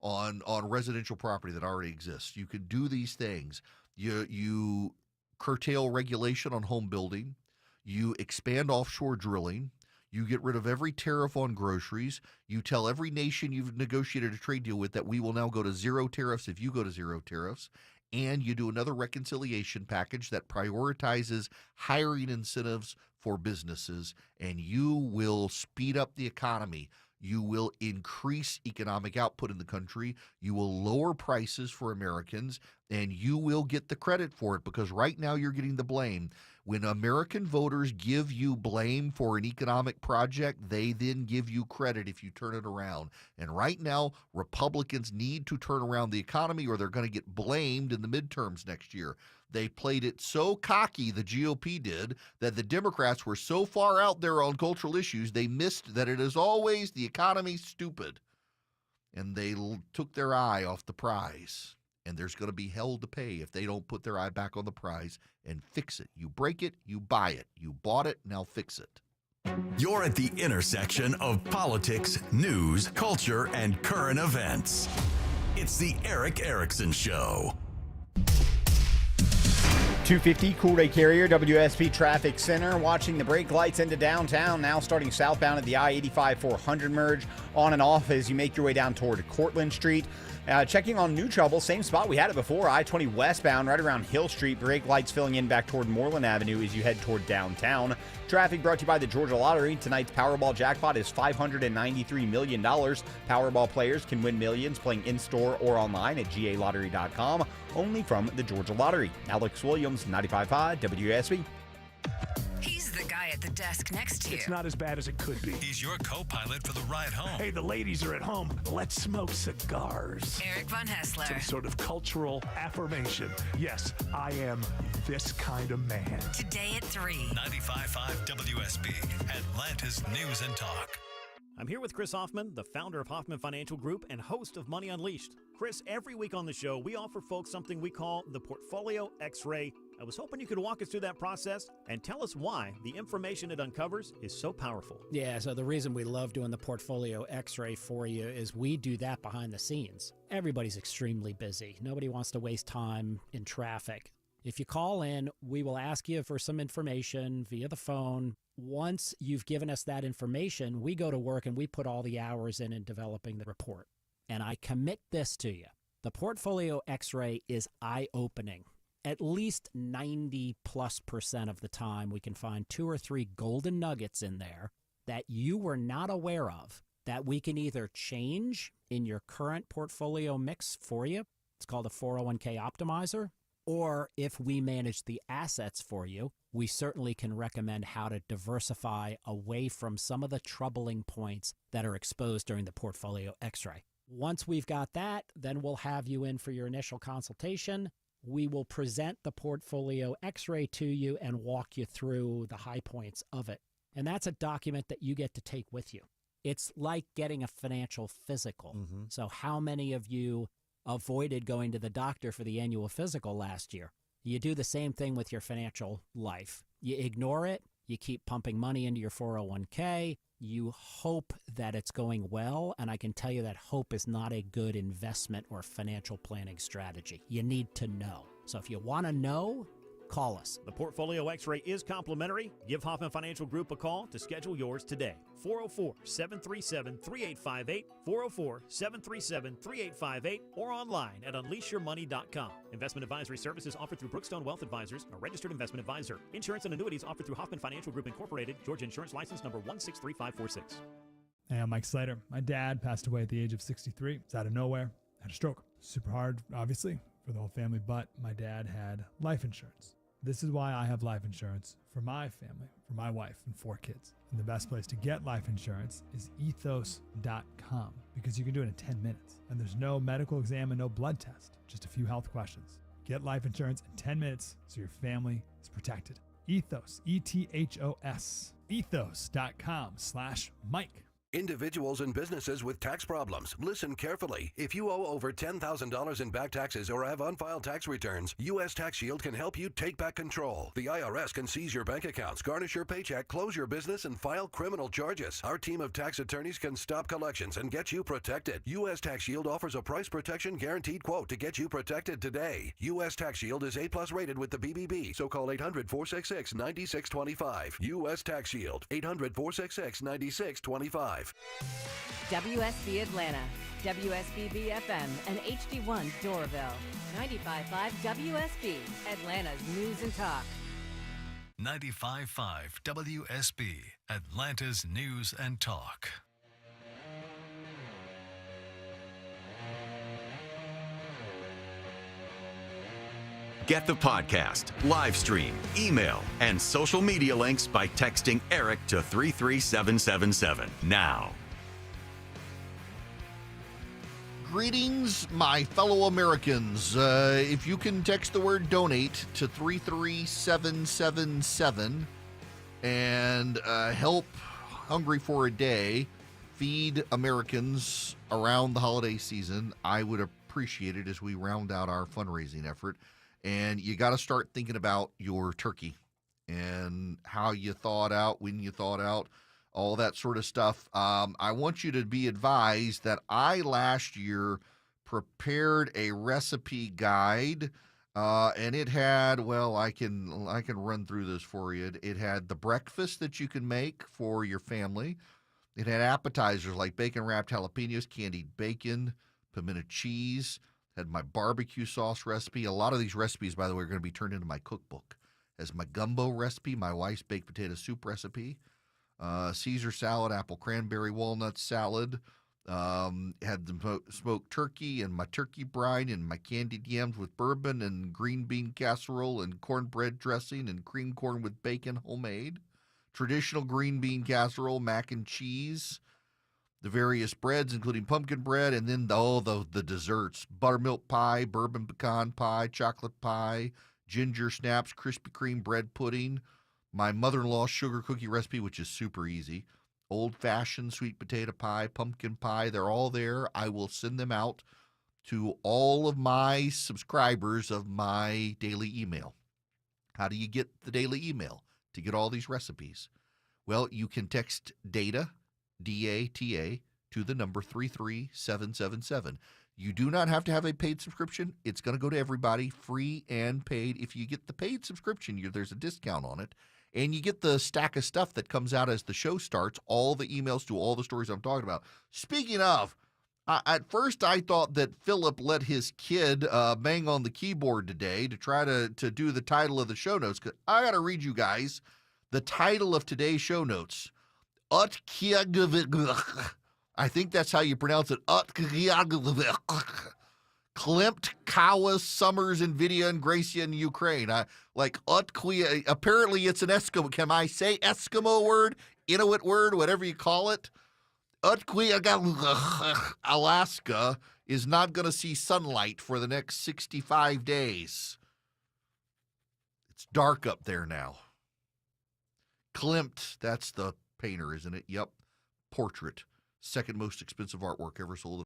on residential property that already exists. You can do these things. You curtail regulation on home building. You expand offshore drilling. You get rid of every tariff on groceries. You tell every nation you've negotiated a trade deal with that we will now go to zero tariffs if you go to zero tariffs. And you do another reconciliation package that prioritizes hiring incentives for businesses, and you will speed up the economy. You will increase economic output in the country. You will lower prices for Americans, and you will get the credit for it, because right now you're getting the blame. When American voters give you blame for an economic project, they then give you credit if you turn it around. And right now, Republicans need to turn around the economy or they're going to get blamed in the midterms next year. They played it so cocky, the GOP did, that the Democrats were so far out there on cultural issues, they missed that it is always the economy stupid. And they took their eye off the prize. And there's going to be hell to pay if they don't put their eye back on the prize and fix it. You break it, you buy it. You bought it, now fix it. You're at the intersection of politics, news, culture, and current events. It's the Erick Erickson Show. 250 Cool Ray Carrier, WSP Traffic Center. Watching the brake lights into downtown, now starting southbound at the I-85 400 merge, on and off as you make your way down toward Cortlandt Street. Checking on new trouble, same spot we had it before, I-20 westbound, right around Hill Street. Brake lights filling in back toward Moreland Avenue as you head toward downtown. Traffic brought to you by the Georgia Lottery. Tonight's Powerball jackpot is $593 million. Powerball players can win millions playing in-store or online at galottery.com. Only from the Georgia Lottery. Alex Williams, 95.5 WSB. He's the guy at the desk next to you. It's not as bad as it could be. He's your co-pilot for the ride home. Hey, the ladies are at home. Let's smoke cigars. Eric Von Haessler. Some sort of cultural affirmation. Yes, I am this kind of man. Today at 3. 95.5 WSB, Atlanta's News and Talk. I'm here with Chris Hoffman, the founder of Hoffman Financial Group and host of Money Unleashed. Chris, every week on the show, we offer folks something we call the Portfolio X-Ray. I was hoping you could walk us through that process and tell us why the information it uncovers is so powerful. Yeah, so the reason we love doing the Portfolio X-Ray for you is we do that behind the scenes. Everybody's extremely busy. Nobody wants to waste time in traffic. If you call in, we will ask you for some information via the phone. Once you've given us that information, we go to work and we put all the hours in developing the report. And I commit this to you. The Portfolio X-Ray is eye-opening. At least 90+% of the time, we can find 2 or 3 golden nuggets in there that you were not aware of that we can either change in your current portfolio mix for you. It's called a 401k optimizer. Or if we manage the assets for you, we certainly can recommend how to diversify away from some of the troubling points that are exposed during the Portfolio X-ray. Once we've got that, then we'll have you in for your initial consultation. We will present the Portfolio X-ray to you and walk you through the high points of it. And that's a document that you get to take with you. It's like getting a financial physical. So how many of you avoided going to the doctor for the annual physical last year? You do the same thing with your financial life. You ignore it. You keep pumping money into your 401k. You hope that it's going well, and I can tell you that hope is not a good investment or financial planning strategy. You need to know. So if you want to know, call us. The Portfolio X-Ray is complimentary. Give Hoffman Financial Group a call to schedule yours today. 404-737-3858, 404-737-3858, or online at unleashyourmoney.com. Investment advisory services offered through Brookstone Wealth Advisors, a registered investment advisor. Insurance and annuities offered through Hoffman Financial Group Incorporated, Georgia Insurance License number 163546. Hey, I'm Mike Slater. My dad passed away at the age of 63. It's out of nowhere. Had a stroke. Super hard, obviously, for the whole family, but my dad had life insurance. This is why I have life insurance for my family, for my wife and 4 kids. And the best place to get life insurance is ethos.com because you can do it in 10 minutes. And there's no medical exam and no blood test, just a few health questions. Get life insurance in 10 minutes so your family is protected. Ethos, E-T-H-O-S, ethos.com/Mike. Individuals and businesses with tax problems, listen carefully. If you owe over $10,000 in back taxes or have unfiled tax returns, U.S. Tax Shield can help you take back control. The IRS can seize your bank accounts, garnish your paycheck, close your business, and file criminal charges. Our team of tax attorneys can stop collections and get you protected. U.S. Tax Shield offers a price protection guaranteed quote to get you protected today. U.S. Tax Shield is A+ rated with the BBB, so call 800-466-9625. U.S. Tax Shield, 800-466-9625. WSB Atlanta, WSBB FM, and HD1 Doraville. 95.5 WSB, Atlanta's News and Talk. 95.5 WSB, Atlanta's News and Talk. Get the podcast, live stream, email, and social media links by texting Eric to 33777 now. Greetings, my fellow Americans. If you can text the word donate to 33777 and help Hungry for a Day feed Americans around the holiday season, I would appreciate it as we round out our fundraising effort. And you got to start thinking about your turkey and how you thaw it out, when you thaw it out, all that sort of stuff. I want you to be advised that I last year prepared a recipe guide, and it had, well, I can run through this for you. It had the breakfast that you can make for your family. It had appetizers like bacon-wrapped jalapenos, candied bacon, pimento cheese. Had my barbecue sauce recipe. A lot of these recipes, by the way, are going to be turned into my cookbook. As my gumbo recipe, my wife's baked potato soup recipe, Caesar salad, apple cranberry walnut salad. Had the smoked turkey and my turkey brine and my candied yams with bourbon and green bean casserole and cornbread dressing and cream corn with bacon homemade. Traditional green bean casserole, mac and cheese. The various breads, including pumpkin bread, and then the desserts. Buttermilk pie, bourbon pecan pie, chocolate pie, ginger snaps, Krispy Kreme bread pudding. My mother-in-law's sugar cookie recipe, which is super easy. Old-fashioned sweet potato pie, pumpkin pie, they're all there. I will send them out to all of my subscribers of my daily email. How do you get the daily email to get all these recipes? Well, you can text DATA, D-A-T-A, to the number 33777. You do not have to have a paid subscription. It's going to go to everybody, free and paid. If you get the paid subscription, there's a discount on it. And you get the stack of stuff that comes out as the show starts, all the emails to all the stories I'm talking about. Speaking of, at first I thought that Philip let his kid bang on the keyboard today to try to do the title of the show notes. I got to read you guys the title of today's show notes. I think that's how you pronounce it. Klimt, Kawas, Summers, Nvidia, and Gracia in Ukraine. Apparently it's an Eskimo. Can I say Eskimo word? Inuit word? Whatever you call it. Alaska is not going to see sunlight for the next 65 days. It's dark up there now. Klimt, that's the painter, isn't it? Yep. Portrait. Second most expensive artwork ever sold.